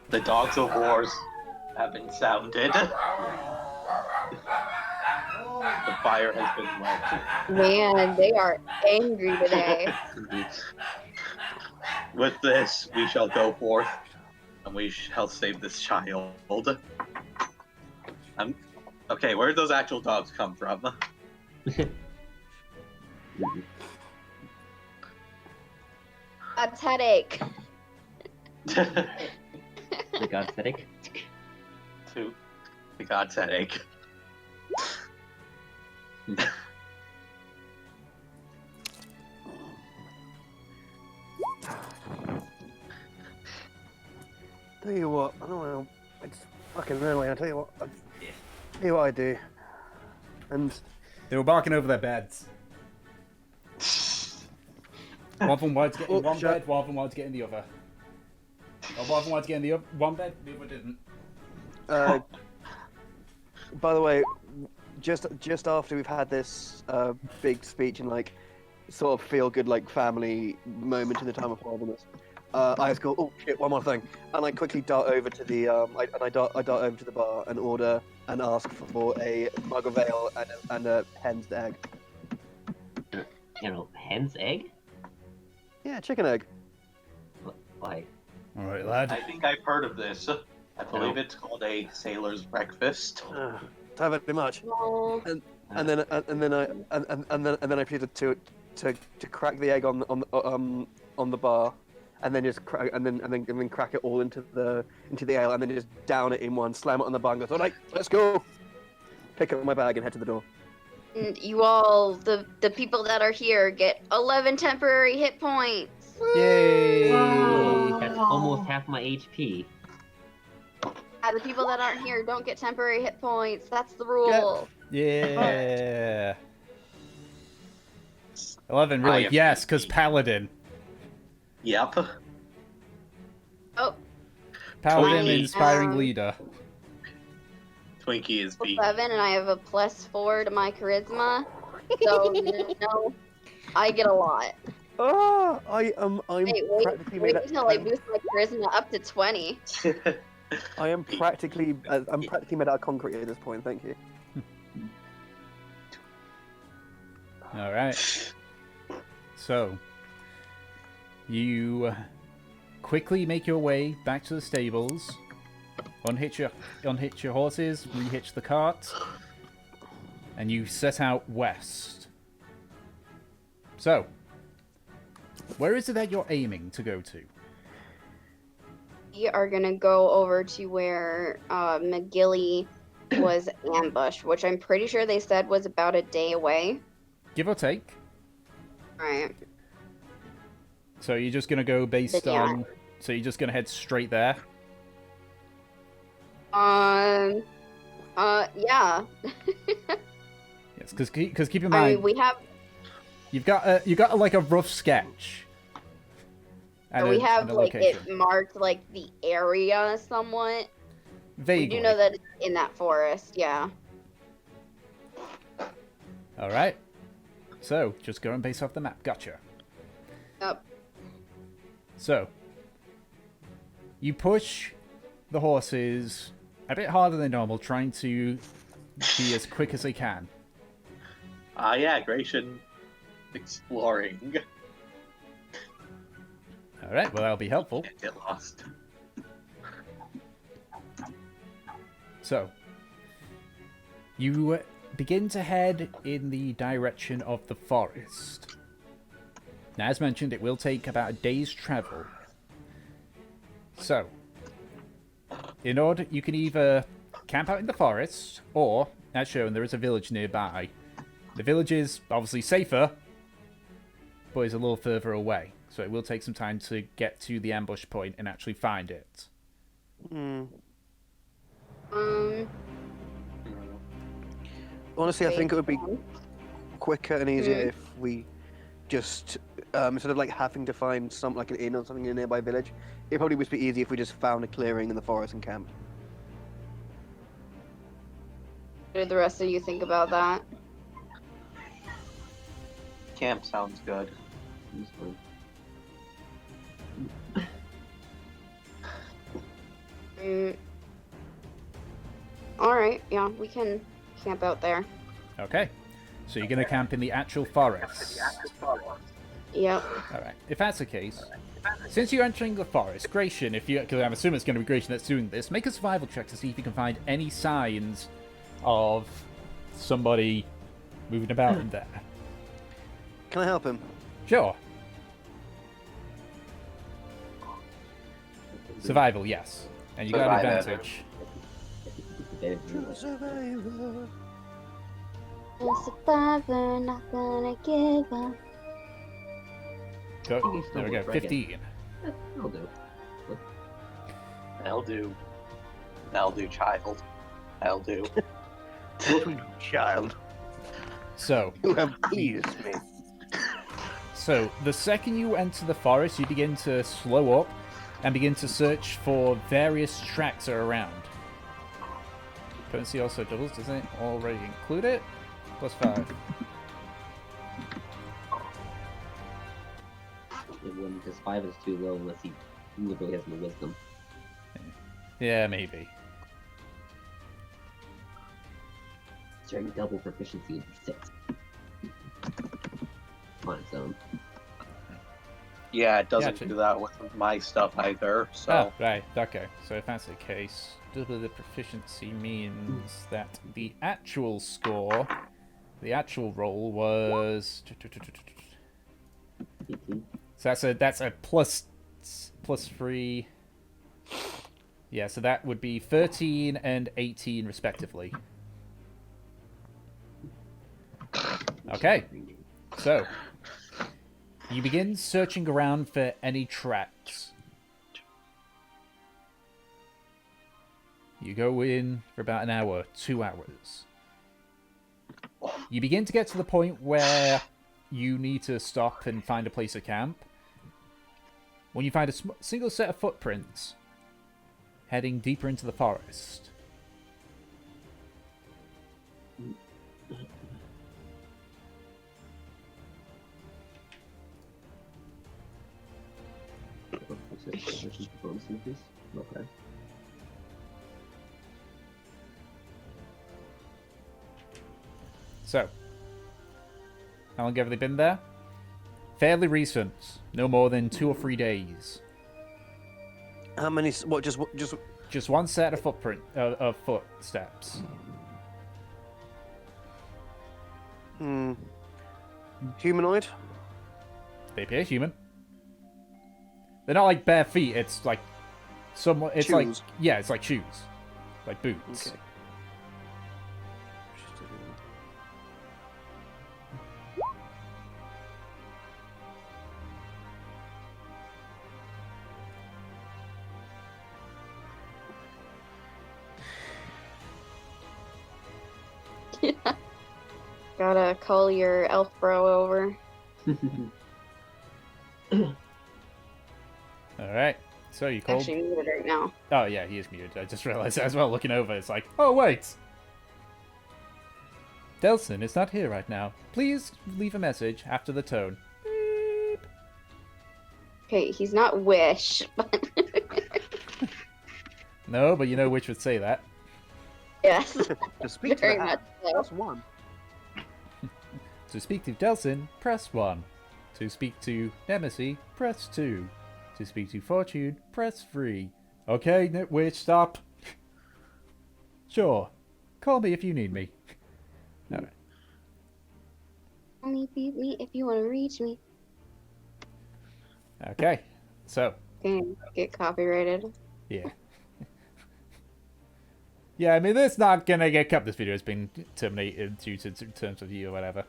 Speaker 4: The dogs of wars have been sounded. The fire has been lit.
Speaker 2: Man, they are angry today.
Speaker 4: With this, we shall go forth, and we shall save this child. Okay, where'd those actual dogs come from?
Speaker 2: That's headache.
Speaker 5: The god's headache.
Speaker 4: To the god's headache.
Speaker 3: Tell you what, I don't know. It's fucking annoying. I tell you what. Tell you what I do. And
Speaker 1: They were barking over their beds. One of them wanted to get in
Speaker 3: Oh,
Speaker 1: one
Speaker 3: shut-
Speaker 1: bed, one of them wanted to get in the other. Or one of them wanted to get in the one bed, the other didn't.
Speaker 3: by the way, just after we've had this big speech and like sort of feel good like family moment in the time of horribleness, I just go, oh shit, one more thing, and I quickly dart over to the I dart over to the bar and order and ask for a mug of ale and a hen's egg.
Speaker 5: You know, hen's egg?
Speaker 3: Yeah, chicken egg.
Speaker 5: Why?
Speaker 1: Alright, lad.
Speaker 4: I think I've heard of this. I believe it's called a sailor's breakfast.
Speaker 3: Thank you very much.
Speaker 2: Oh,
Speaker 3: And then I proceeded to crack the egg on the bar, and then just crack and then crack it all into the ale, and then just down it in one, slam it on the bar, and goes, all right, let's go. Pick up my bag and head to the door.
Speaker 2: and you all, the people that are here, get 11 temporary hit points.
Speaker 1: Yay!
Speaker 5: That's almost half my HP.
Speaker 2: The people that aren't here don't get temporary hit points. That's the rule.
Speaker 1: Yeah. 11, really?
Speaker 4: am
Speaker 1: Yes, because Paladin.
Speaker 4: Yep.
Speaker 2: Oh,
Speaker 1: Paladin,
Speaker 4: Twinkie.
Speaker 1: inspiring leader.
Speaker 4: Twinkie is beat.
Speaker 2: 7, and I have a +4 to my charisma. So, no, I get a lot.
Speaker 3: Ah, I'm
Speaker 2: Wait
Speaker 3: practically
Speaker 2: wait
Speaker 3: made
Speaker 2: until I boost my charisma up to 20.
Speaker 3: I am practically I'm practically made out of concrete at this point. Thank you.
Speaker 1: Alright. So, you quickly make your way back to the stables, unhitch your horses, rehitch the cart, and you set out west. So, where is it that you're aiming to go to?
Speaker 2: We are gonna go over to where McGilly was ambushed, which I'm pretty sure they said was about a day away.
Speaker 1: Give or take.
Speaker 2: Right.
Speaker 1: So you're just gonna go based
Speaker 2: Yeah.
Speaker 1: on... So you're just gonna head straight there?
Speaker 2: Yeah.
Speaker 1: Yes, because keep in
Speaker 2: I
Speaker 1: mind...
Speaker 2: mean, we have
Speaker 1: You've got like a rough sketch. And
Speaker 2: we
Speaker 1: a-
Speaker 2: have
Speaker 1: and a
Speaker 2: like
Speaker 1: location.
Speaker 2: it marked like the area somewhat.
Speaker 1: Vaguely.
Speaker 2: We do know that it's in that forest. Yeah.
Speaker 1: All right. So just go and base off the map. Gotcha.
Speaker 2: Yep.
Speaker 1: So you push the horses a bit harder than normal, trying to be as quick as they can.
Speaker 4: Yeah, Gratian exploring.
Speaker 1: All right. Well, that'll be helpful.
Speaker 4: Can't get lost.
Speaker 1: So you begin to head in the direction of the forest. Now, as mentioned, it will take about a day's travel. So, in order, you can either camp out in the forest, or, as shown, there is a village nearby. The village is obviously safer, but is a little further away. So it will take some time to get to the ambush point and actually find it.
Speaker 3: Honestly, I think it would be
Speaker 2: Wait.
Speaker 3: quicker and easier if we just instead of like having to find some like an inn or something in a nearby village, it probably would be easier if we just found a clearing in the forest and camped.
Speaker 2: What do the rest of you think about that?
Speaker 4: Camp sounds good.
Speaker 2: All right. Yeah, we can camp out there.
Speaker 1: Okay. So you're going to camp in the actual forest.
Speaker 2: Yep.
Speaker 1: Alright, if that's the case, since you're entering the forest, Gratian, because I'm assuming it's going to be Gratian that's doing this, make a survival check to see if you can find any signs of somebody moving about in there.
Speaker 3: Can I help him?
Speaker 1: Sure. Survival, yes. And you got
Speaker 4: Survival.
Speaker 1: advantage.
Speaker 3: Survivor.
Speaker 2: A survivor, not gonna give up.
Speaker 1: Go. There we go. 15.
Speaker 5: I'll do.
Speaker 4: That'll do. That'll do, child. That'll do.
Speaker 3: Child,
Speaker 1: So,
Speaker 3: you have pleased me.
Speaker 1: So, the second you enter the forest, you begin to slow up and begin to search for various tracks that are around. Potency also doubles, doesn't it already include it? +5.
Speaker 5: Because 5 is too low unless he literally has no wisdom.
Speaker 1: Yeah, maybe.
Speaker 5: During double proficiency would be 6. On its own.
Speaker 4: Yeah, it doesn't
Speaker 1: Gotcha.
Speaker 4: do that with my stuff either, so...
Speaker 1: Oh, right. Okay. So if that's the case, double the proficiency means that the actual score, the actual roll was...
Speaker 5: 18.
Speaker 1: So that's a plus 3. Yeah, so that would be 13 and 18 respectively. Okay. So, you begin searching around for any tracks. You go in for about an hour, 2 hours. You begin to get to the point where you need to stop and find a place to camp. When you find a single set of footprints heading deeper into the forest.
Speaker 5: Okay.
Speaker 1: So, how long have they been there? Fairly recent. No more than 2 or 3 days.
Speaker 3: How many? What?
Speaker 1: Just one set of of footsteps.
Speaker 3: Humanoid?
Speaker 1: They appear human. They're not like bare feet. It's like somewhat. It's like
Speaker 3: Shoes.
Speaker 1: it's like shoes, like boots.
Speaker 3: Okay.
Speaker 2: Gotta call your elf bro over.
Speaker 1: All right. So you called.
Speaker 2: Actually muted right now.
Speaker 1: Oh yeah, he is muted. I just realized that as well. Looking over, it's like, oh wait. Delson is not here right now. Please leave a message after the tone. Beep.
Speaker 2: Okay, he's not Wish, but
Speaker 1: No, but you know which would say that.
Speaker 2: yes,
Speaker 3: To speak to
Speaker 2: very
Speaker 3: the
Speaker 2: much
Speaker 3: hat,
Speaker 2: so.
Speaker 3: that's one.
Speaker 1: To speak to Delson, press 1. To speak to Nemesis, press 2. To speak to Fortune, press 3. Okay, Nitwitch, stop. Sure. Call me if you need me. Alright.
Speaker 2: Only beat me if you want to reach me.
Speaker 1: Okay. So,
Speaker 2: Dang, get copyrighted.
Speaker 1: yeah. Yeah, I mean, it's not gonna get cut. This video has been terminated due to terms of view or whatever.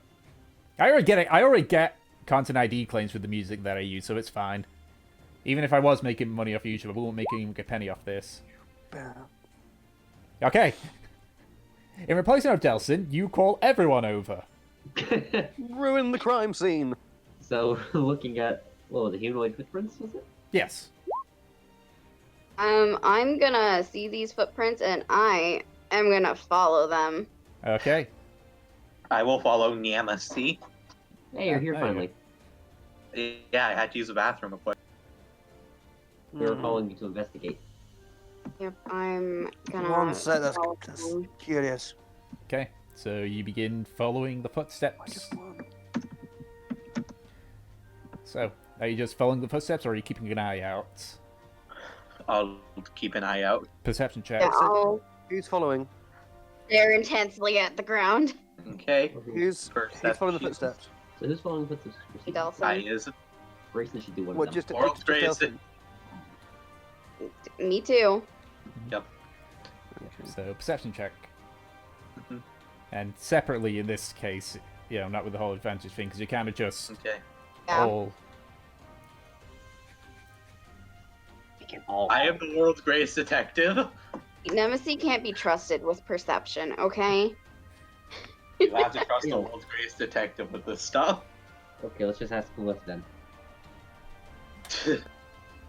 Speaker 1: I already get content ID claims with the music that I use, so it's fine. Even if I was making money off YouTube, I wouldn't make even a penny off this. Okay. In replacement of Delson, you call everyone over.
Speaker 3: Ruin the crime scene.
Speaker 5: So, looking at, what was it, humanoid footprints, was it?
Speaker 1: Yes.
Speaker 2: I'm gonna see these footprints and I am gonna follow them.
Speaker 1: Okay.
Speaker 4: I will follow Nemesis.
Speaker 5: Hey, you're here
Speaker 1: there you
Speaker 5: finally.
Speaker 4: Yeah, I had to use the bathroom real quick.
Speaker 5: We were following you to investigate.
Speaker 2: Yep, I'm gonna.
Speaker 3: One set, that's
Speaker 2: follow them.
Speaker 3: curious.
Speaker 1: Okay. So you begin following the footsteps.
Speaker 3: Just one.
Speaker 1: So, are you just following the footsteps, or are you keeping an eye out?
Speaker 4: I'll keep an eye out.
Speaker 1: Perception check.
Speaker 2: Yeah, I'll.
Speaker 3: Who's following?
Speaker 2: stare intensely at the ground.
Speaker 4: Okay.
Speaker 3: Who's following the
Speaker 4: Perception.
Speaker 3: footsteps?
Speaker 5: So who's following the footsteps?
Speaker 2: Delson.
Speaker 4: I is.
Speaker 5: Grayson should do one
Speaker 3: What,
Speaker 5: of them.
Speaker 3: just
Speaker 4: World's greatest.
Speaker 3: Delson?
Speaker 2: Me too.
Speaker 4: Yep.
Speaker 1: So perception check.
Speaker 4: Mhm.
Speaker 1: And separately in this case, not with the whole advantage thing, because you kind of just
Speaker 4: Okay.
Speaker 2: Yeah.
Speaker 1: all.
Speaker 5: We can all.
Speaker 4: I am the world's greatest detective.
Speaker 2: Nemesis can't be trusted with perception, okay?
Speaker 4: You have to trust the world's greatest detective with this stuff.
Speaker 5: Okay, let's just ask Melissa then.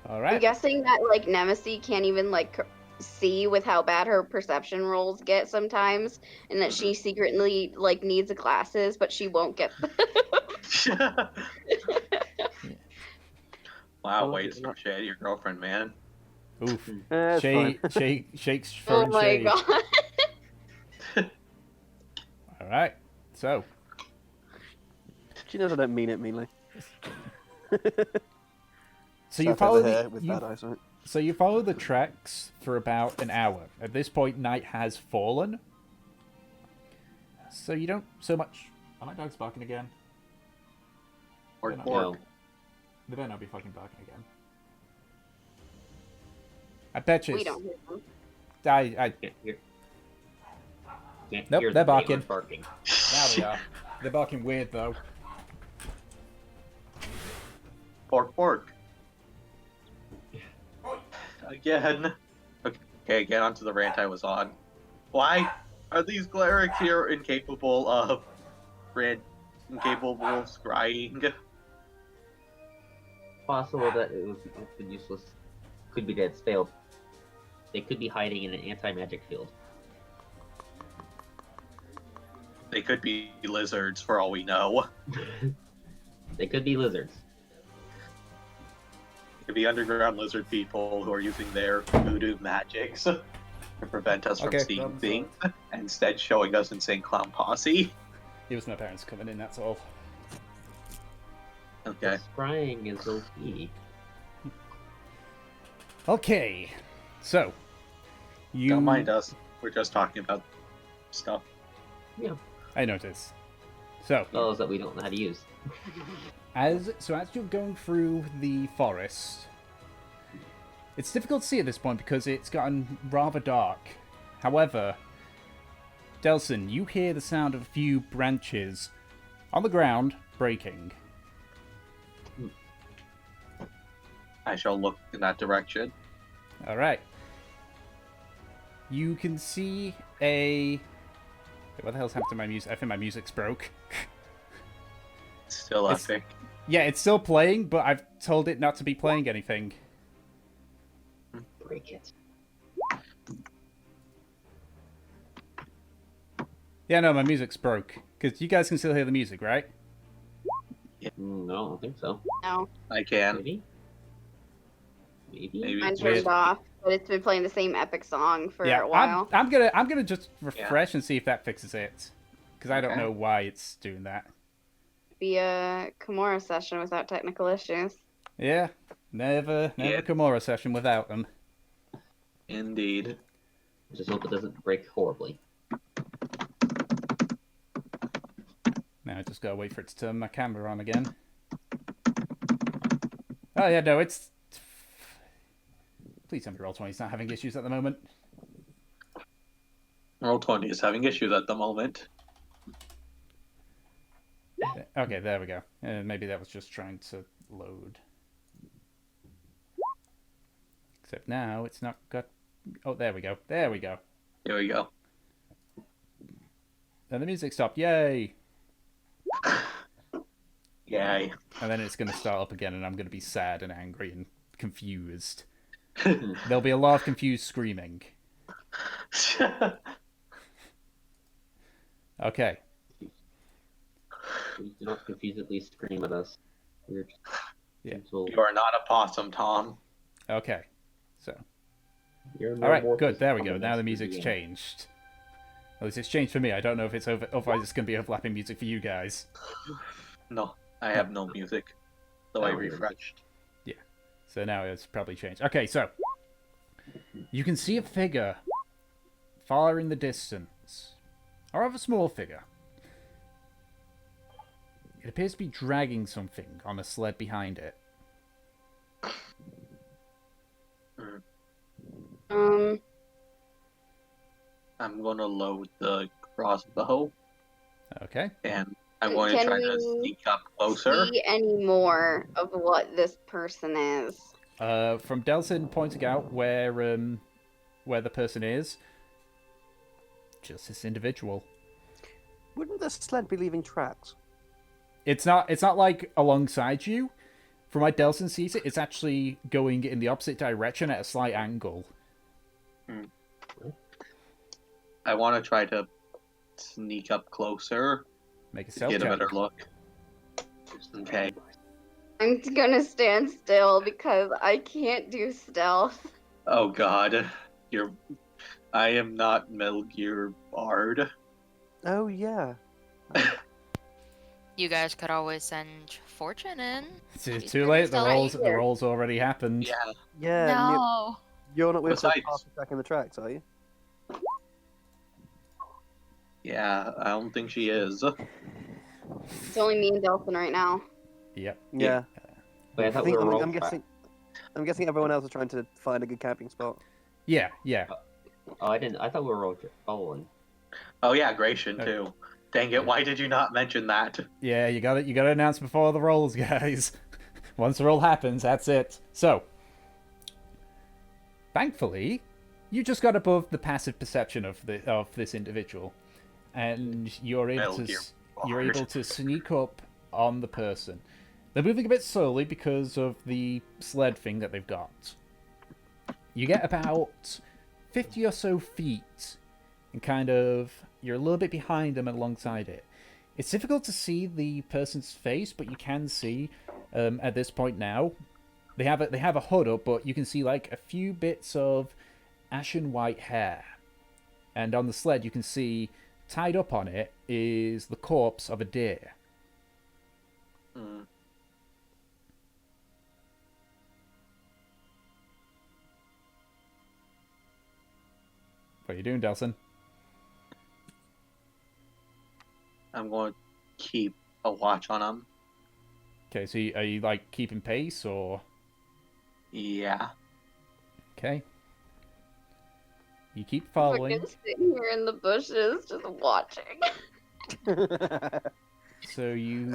Speaker 1: All
Speaker 2: I'm
Speaker 1: right.
Speaker 2: guessing that like Nemesis can't even like see with how bad her perception rolls get sometimes, and that she secretly like needs glasses, but she won't get them.
Speaker 4: Wow,
Speaker 3: Oh,
Speaker 4: wait some shit, your girlfriend, man.
Speaker 1: Oof.
Speaker 3: It's fine.
Speaker 1: Shakes
Speaker 2: Oh
Speaker 1: throwing
Speaker 2: my
Speaker 1: shade.
Speaker 2: god.
Speaker 1: All right. So
Speaker 3: She knows I don't mean it meanly.
Speaker 1: so you
Speaker 3: Sat
Speaker 1: follow
Speaker 3: over here
Speaker 1: the
Speaker 3: with
Speaker 1: you,
Speaker 3: bad eyesight.
Speaker 1: so you follow the tracks for about an hour. At this point, night has fallen. So you don't so much. Are my dogs barking again?
Speaker 4: Or
Speaker 1: No.
Speaker 4: pork.
Speaker 1: They better not be fucking barking again. I bet you.
Speaker 2: We don't hear them.
Speaker 1: I
Speaker 5: Can't hear. Can't
Speaker 1: Nope,
Speaker 5: hear
Speaker 1: they're
Speaker 5: the neighbor
Speaker 1: barking.
Speaker 5: barking.
Speaker 1: Now they are. They're barking weird though.
Speaker 4: Pork. Again. Okay, get onto the rant I was on. Why are these clerics here incapable of scrying?
Speaker 5: Possible that it's been useless. Could be that it's failed. They could be hiding in an anti-magic field.
Speaker 4: They could be lizards for all we know.
Speaker 5: They could be lizards.
Speaker 4: They could be underground lizard people who are using their voodoo magics to prevent us from
Speaker 1: Okay,
Speaker 4: seeing
Speaker 1: problem
Speaker 4: things, and instead showing us insane clown posse.
Speaker 1: It was my parents coming in. That's all.
Speaker 4: Okay.
Speaker 5: Scrying is OP.
Speaker 1: Okay. So you.
Speaker 4: Don't mind us. We're just talking about stuff.
Speaker 1: I notice. So
Speaker 5: Spells that we don't know how to use.
Speaker 1: as you're going through the forest, it's difficult to see at this point because it's gotten rather dark. However, Delson, you hear the sound of a few branches on the ground breaking.
Speaker 4: I shall look in that direction.
Speaker 1: All right. You can see a. Wait, what the hell's happened to my music? I think my music's broke.
Speaker 4: Still
Speaker 1: It's-
Speaker 4: epic.
Speaker 1: Yeah, it's still playing, but I've told it not to be playing anything.
Speaker 5: Break it.
Speaker 1: Yeah, no, my music's broke. Because you guys can still hear the music, right?
Speaker 5: No, I don't think so.
Speaker 2: No,
Speaker 4: I can.
Speaker 5: Maybe? Maybe?
Speaker 4: Maybe
Speaker 2: mine
Speaker 4: it's
Speaker 1: weird.
Speaker 2: turned off, but it's been playing the same epic song for
Speaker 1: Yeah,
Speaker 2: a while.
Speaker 1: I'm gonna just refresh and see if that fixes it. Because I don't
Speaker 4: Okay.
Speaker 1: know why it's doing that.
Speaker 2: Be a Karmora session without technical issues.
Speaker 1: Yeah, never
Speaker 4: Yeah.
Speaker 1: Karmora session without them.
Speaker 4: Indeed.
Speaker 5: Just hope it doesn't break horribly.
Speaker 1: Now I just gotta wait for it to turn my camera on again. Oh yeah, no, it's. Please tell me Roll20's not having issues at the moment.
Speaker 4: Roll20 is having issues at the moment.
Speaker 1: Okay, there we go. Maybe that was just trying to load. Except now it's not got. Oh, there we go. There we go.
Speaker 4: Here we go.
Speaker 1: And the music stopped. Yay!
Speaker 4: Yay.
Speaker 1: And then it's going to start up again, and I'm going to be sad and angry and confused. There'll be a lot of confused screaming. Okay.
Speaker 5: Please do not confusedly scream at us. We're just
Speaker 1: Yeah.
Speaker 5: gentle.
Speaker 4: You are not a possum, Tom.
Speaker 1: Okay. So.
Speaker 5: You're no
Speaker 1: All right.
Speaker 5: more
Speaker 1: Good. There we go.
Speaker 5: common
Speaker 1: Now the
Speaker 5: as
Speaker 1: music's
Speaker 5: you.
Speaker 1: changed. At least it's changed for me. I don't know if it's over. Otherwise, it's going to be overlapping music for you guys.
Speaker 4: No, I have no music. Though I
Speaker 5: Oh, weird.
Speaker 4: refreshed.
Speaker 1: So now it's probably changed. Okay, so you can see a figure far in the distance, a rather small figure. It appears to be dragging something on a sled behind it.
Speaker 4: I'm gonna load the crossbow,
Speaker 1: Okay.
Speaker 4: and I'm going to
Speaker 2: Can
Speaker 4: try to
Speaker 2: we
Speaker 4: sneak up closer.
Speaker 2: see any more of what this person is?
Speaker 1: From Delson pointing out where the person is, just this individual.
Speaker 3: Wouldn't the sled be leaving tracks?
Speaker 1: It's not like alongside you. From where Delson sees it, it's actually going in the opposite direction at a slight angle.
Speaker 4: I want to try to sneak up closer
Speaker 1: Make a
Speaker 4: to
Speaker 1: stealth
Speaker 4: get a
Speaker 1: check.
Speaker 4: better look. Okay.
Speaker 2: I'm gonna stand still because I can't do stealth.
Speaker 4: Oh God, I am not Metal Gear Bard.
Speaker 3: Oh yeah.
Speaker 6: You guys could always send Fortune in.
Speaker 1: It's
Speaker 6: She's
Speaker 1: too
Speaker 6: pretty
Speaker 1: late. The
Speaker 6: stealthy.
Speaker 1: rolls already happened.
Speaker 4: Yeah.
Speaker 3: Yeah.
Speaker 6: No.
Speaker 3: You're not with the
Speaker 4: Besides-
Speaker 3: fast attacking the tracks, are you?
Speaker 4: Yeah, I don't think she is.
Speaker 2: It's only me and Delphin right now.
Speaker 1: Yep.
Speaker 3: Yeah.
Speaker 5: Wait, I
Speaker 3: I
Speaker 5: thought we
Speaker 3: think,
Speaker 5: were
Speaker 3: I'm,
Speaker 5: all
Speaker 3: I'm guessing. I'm guessing everyone else is trying to find a good camping spot.
Speaker 1: Yeah.
Speaker 5: Oh, I didn't. I thought we were all following.
Speaker 4: Oh yeah, Gratian too. Dang it! Why did you not mention that?
Speaker 1: Yeah, you got it. You got to announce before the rolls, guys. Once the roll happens, that's it. So, thankfully, you just got above the passive perception of this individual, and you're able
Speaker 4: Metal
Speaker 1: to
Speaker 4: Gear
Speaker 1: you're
Speaker 4: Bard.
Speaker 1: able to sneak up on the person. They're moving a bit slowly because of the sled thing that they've got. You get about 50 or so feet, and kind of you're a little bit behind them and alongside it. It's difficult to see the person's face, but you can see at this point now. They have a hood up, but you can see like a few bits of ashen white hair, and on the sled you can see tied up on it is the corpse of a deer.
Speaker 4: Hmm.
Speaker 1: What are you doing, Delson?
Speaker 4: I'm going to keep a watch on him.
Speaker 1: Okay, so are you like keeping pace or?
Speaker 4: Yeah.
Speaker 1: Okay. You keep following.
Speaker 2: Fucking sitting here in the bushes just watching.
Speaker 1: So you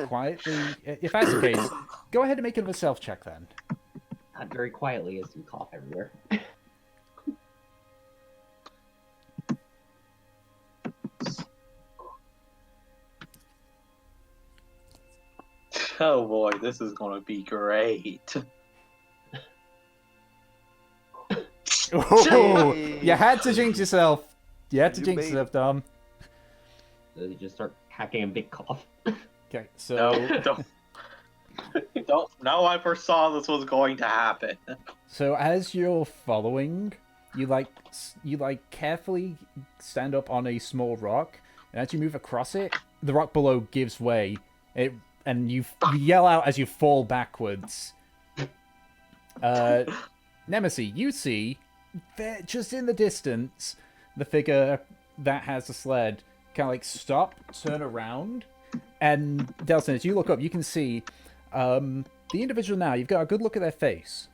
Speaker 1: quietly, if that's the case, go ahead and make another self check then.
Speaker 5: Not very quietly as you cough everywhere.
Speaker 4: Oh boy, this is going to be great.
Speaker 1: Oh,
Speaker 3: Hey.
Speaker 1: you had to jinx yourself. You had to
Speaker 3: You
Speaker 1: jinx
Speaker 3: made
Speaker 1: yourself, Dom.
Speaker 5: So you just start hacking a big cough.
Speaker 1: Okay, so
Speaker 4: No, don't. No, I foresaw this was going to happen.
Speaker 1: so as you're following, you carefully stand up on a small rock, and as you move across it, the rock below gives way. And you yell out as you fall backwards. Nemesis, you see, there, just in the distance, the figure that has the sled kind of like stop, turn around, and Delson, as you look up, you can see the individual now. You've got a good look at their face.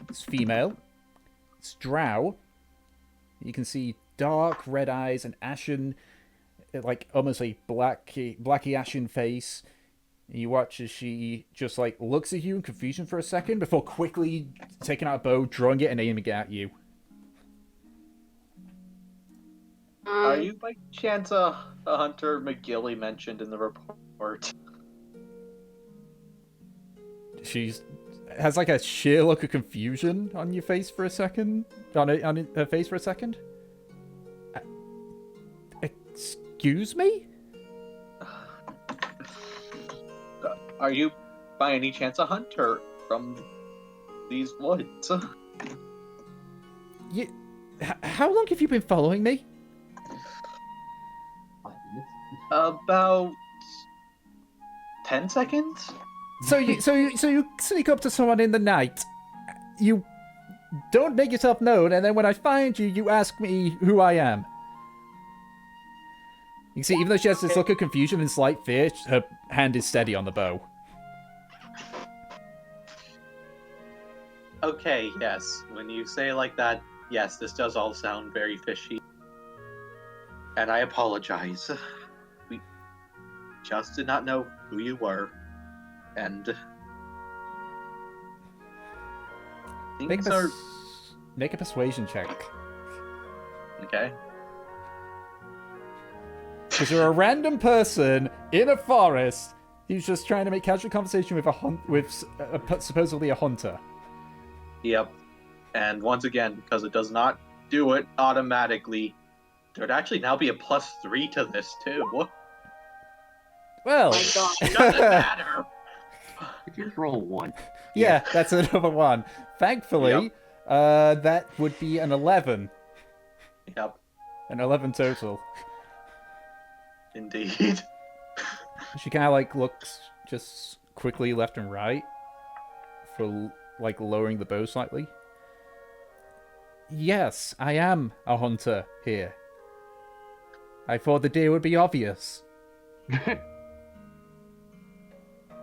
Speaker 1: It's female. It's drow. You can see dark red eyes and ashen, like almost a blacky ashen face. And you watch as she just like looks at you in confusion for a second before quickly taking out a bow, drawing it, and aiming it at you.
Speaker 4: Are you by chance a hunter McGilly mentioned in the report?
Speaker 1: She's has like a sheer look of confusion on your face for a second. On her face for a second. Excuse me?
Speaker 4: Are you by any chance a hunter from these woods?
Speaker 1: How long have you been following me?
Speaker 5: 5 minutes.
Speaker 4: About 10 seconds?
Speaker 1: So you sneak up to someone in the night. You don't make yourself known, and then when I find you, you ask me who I am. You can see, even though she has this look of confusion and slight fear, her hand is steady on the bow.
Speaker 4: Okay, yes. When you say it like that, yes, this does all sound very fishy. And I apologize. We just did not know who you were. And
Speaker 1: Make
Speaker 4: things are
Speaker 1: make a persuasion check.
Speaker 4: okay.
Speaker 1: Because you're a random person in a forest who's just trying to make casual conversation with supposedly a hunter.
Speaker 4: Yep. And once again, because it does not do it automatically, there'd actually now be a +3 to this too.
Speaker 1: Well,
Speaker 2: My God.
Speaker 4: Doesn't matter.
Speaker 5: If you just roll 1.
Speaker 1: yeah, that's another one. Thankfully, that would be an 11.
Speaker 4: Yep,
Speaker 1: An 11 total.
Speaker 4: indeed.
Speaker 1: She kind of like looks just quickly left and right for like lowering the bow slightly. Yes, I am a hunter here. I thought the deer would be obvious.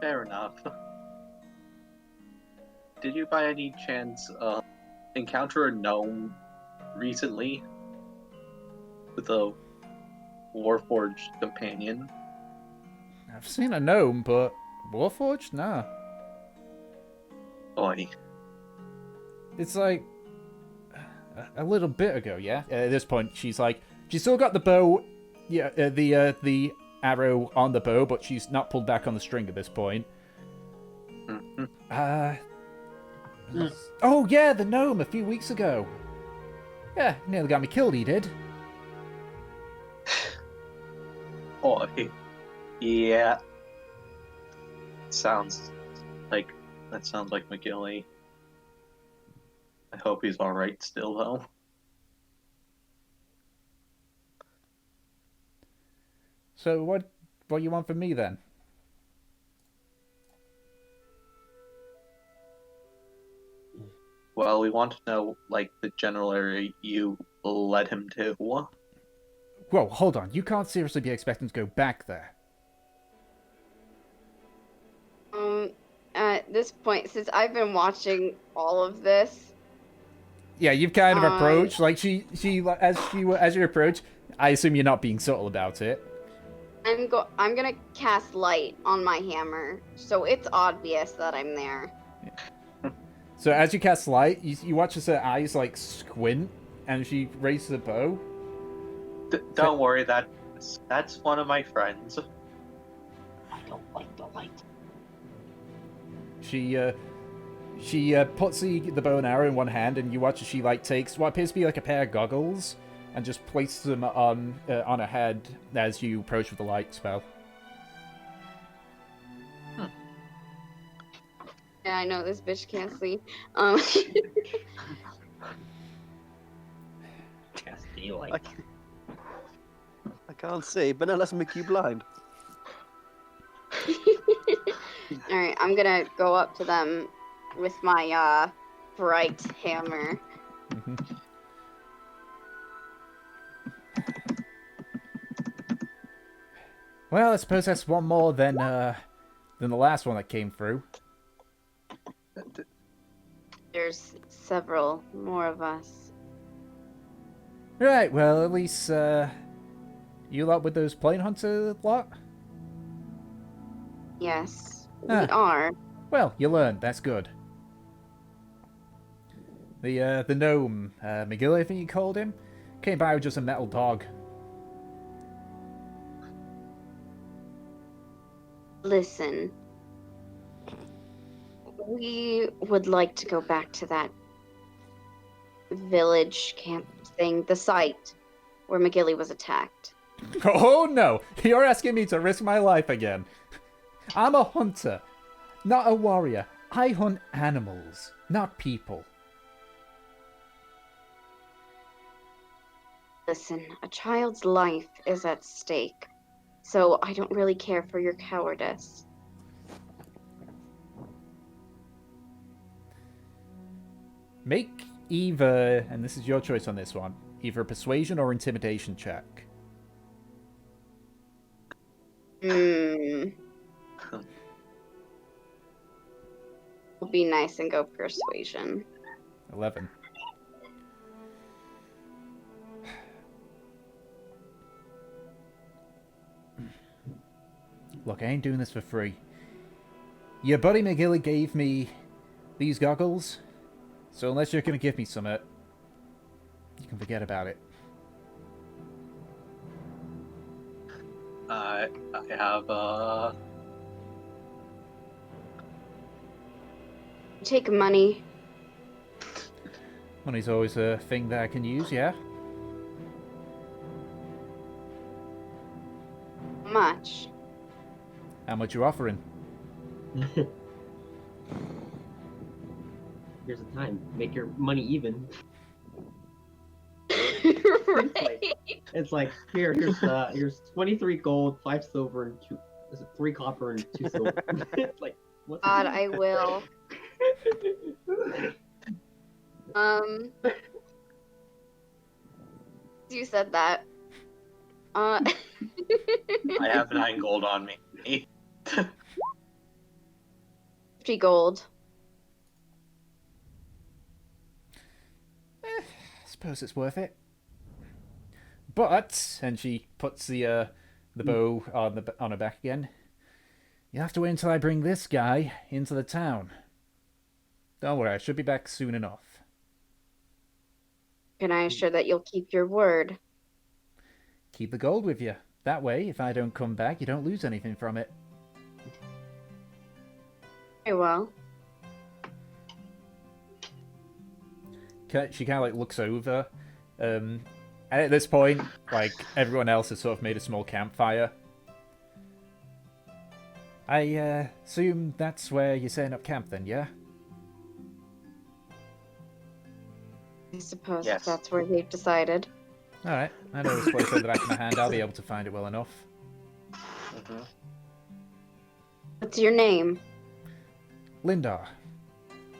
Speaker 4: Fair enough. Did you by any chance encounter a gnome recently with a Warforged companion?
Speaker 1: I've seen a gnome, but Warforged? Nah.
Speaker 4: Boy.
Speaker 1: It's like a little bit ago, yeah. At this point, she's still got the bow, yeah, the arrow on the bow, but she's not pulled back on the string at this point. Oh yeah, the gnome a few weeks ago. Yeah, nearly got me killed. He did.
Speaker 4: Boy. Yeah. Sounds like McGilly. I hope he's alright still though.
Speaker 1: So what you want from me then?
Speaker 4: Well, we want to know like the general area you led him to.
Speaker 1: Whoa, hold on. You can't seriously be expecting to go back there.
Speaker 2: At this point, since I've been watching all of this,
Speaker 1: Yeah, you've kind of approached like as you approach. I assume you're not being subtle about it.
Speaker 2: I'm gonna cast light on my hammer, so it's obvious that I'm there.
Speaker 1: So as you cast light, you watch as her eyes like squint, and she raises the bow.
Speaker 4: Don't worry, that's one of my friends.
Speaker 5: I don't like the light.
Speaker 1: She puts the bow and arrow in one hand, and you watch as she like takes what appears to be like a pair of goggles, and just places them on her head as you approach with the light spell.
Speaker 2: Yeah, I know this bitch can't see.
Speaker 5: Cast daylight.
Speaker 3: I can't see, but now let's make you blind.
Speaker 2: All right, I'm gonna go up to them with my bright hammer.
Speaker 1: Well, I suppose that's one more than the last one that came through.
Speaker 2: There's several more of us.
Speaker 1: Right, well, at least you lot with those plane hunter lot?
Speaker 2: Yes, we
Speaker 1: Ah.
Speaker 2: are.
Speaker 1: Well, you learned. That's good. The gnome, McGill, I think you called him, came by with just a metal dog.
Speaker 2: Listen, we would like to go back to that village camp thing, the site where McGilly was attacked.
Speaker 1: Oh no! You're asking me to risk my life again. I'm a hunter, not a warrior. I hunt animals, not people.
Speaker 2: Listen, a child's life is at stake, so I don't really care for your cowardice.
Speaker 1: Make either, and this is your choice on this one, either a persuasion or intimidation check.
Speaker 2: Hmm. We'll be nice and go persuasion.
Speaker 1: 11. Look, I ain't doing this for free. Your buddy McGilly gave me these goggles, so unless you're gonna give me some, you can forget about it.
Speaker 4: I have
Speaker 2: Take money.
Speaker 1: Money's always a thing that I can use, yeah?
Speaker 2: How much?
Speaker 1: How much you offering?
Speaker 5: Here's the time. Make your money even.
Speaker 2: Right.
Speaker 5: It's like here's 23 gold, 5 silver, and 2. Is it 3 copper and 2 silver? It's like what's
Speaker 2: God, I will. You said that.
Speaker 4: I have 9 gold on me.
Speaker 2: 50 gold.
Speaker 1: I suppose it's worth it. But, and she puts the bow on her back again. You have to wait until I bring this guy into the town. Don't worry, I should be back soon enough.
Speaker 2: Can I assure that you'll keep your word?
Speaker 1: Keep the gold with you. That way, if I don't come back, you don't lose anything from it.
Speaker 2: Very well.
Speaker 1: She kind of like looks over, and at this point, like everyone else has sort of made a small campfire. I assume that's where you're setting up camp then, yeah?
Speaker 2: I suppose
Speaker 4: Yes.
Speaker 2: if that's where they've decided.
Speaker 1: Alright, I know this place at the back of my hand. I'll be able to find it well enough.
Speaker 4: Mhm.
Speaker 2: What's your name?
Speaker 1: Linda.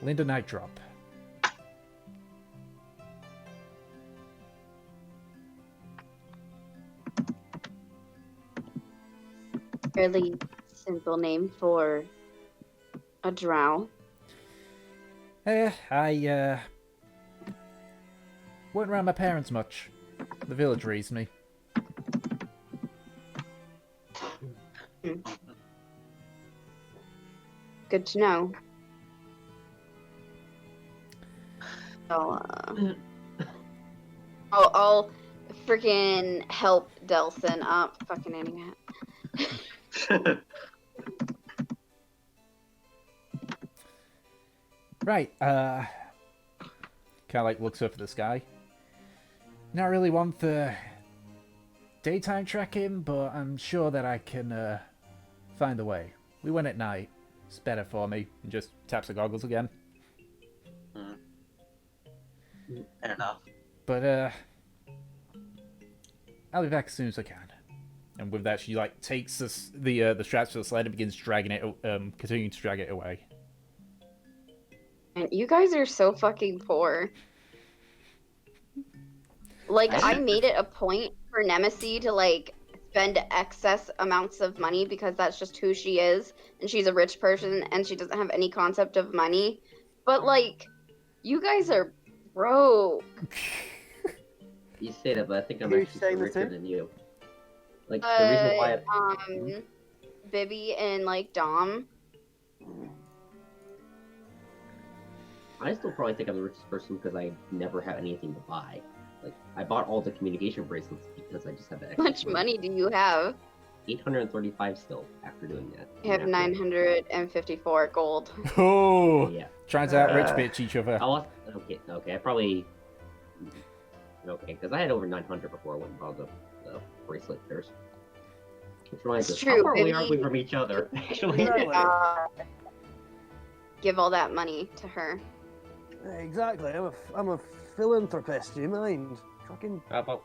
Speaker 1: Linda Nightdrop.
Speaker 2: Fairly simple name for a drow.
Speaker 1: I weren't around my parents much. The village raised me.
Speaker 2: Good to know. So, I'll freaking help Delson up. Fucking idiot.
Speaker 1: Right, kind of like looks up at the sky. Not really one for daytime trekking, but I'm sure that I can find a way. We went at night. It's better for me. And just taps the goggles again.
Speaker 4: Fair enough.
Speaker 1: But I'll be back as soon as I can. And with that, she like takes the straps to the sled and begins dragging it, continuing to drag it away.
Speaker 2: And you guys are so fucking poor. Like, I made it a point for Nemesis to, like, spend excess amounts of money because that's just who she is. And she's a rich person and she doesn't have any concept of money. But, like, you guys are broke.
Speaker 5: You say that, but I think I'm
Speaker 3: Who's
Speaker 5: actually
Speaker 3: saying
Speaker 5: still
Speaker 3: this
Speaker 5: richer
Speaker 3: in?
Speaker 5: than you. Like the reason why
Speaker 2: Bibby and, like, Dom.
Speaker 5: I still probably think I'm the richest person because I never had anything to buy. Like I bought all the communication bracelets because I just had the
Speaker 2: How
Speaker 5: extra
Speaker 2: much money do you have?
Speaker 5: 835 still after doing that.
Speaker 2: I have 954 gold.
Speaker 1: Oh,
Speaker 5: Yeah.
Speaker 1: tries out rich bitch each other.
Speaker 5: I lost. Okay. I probably. Okay, because I had over 900 before I went and bought the bracelet pairs. Which reminds
Speaker 2: That's
Speaker 5: us,
Speaker 2: true,
Speaker 5: how far away are
Speaker 2: maybe-
Speaker 5: we from each other? Actually,
Speaker 3: Exactly.
Speaker 2: Give all that money to her.
Speaker 3: Exactly. I'm a philanthropist. Do you mind? Fucking.
Speaker 5: how about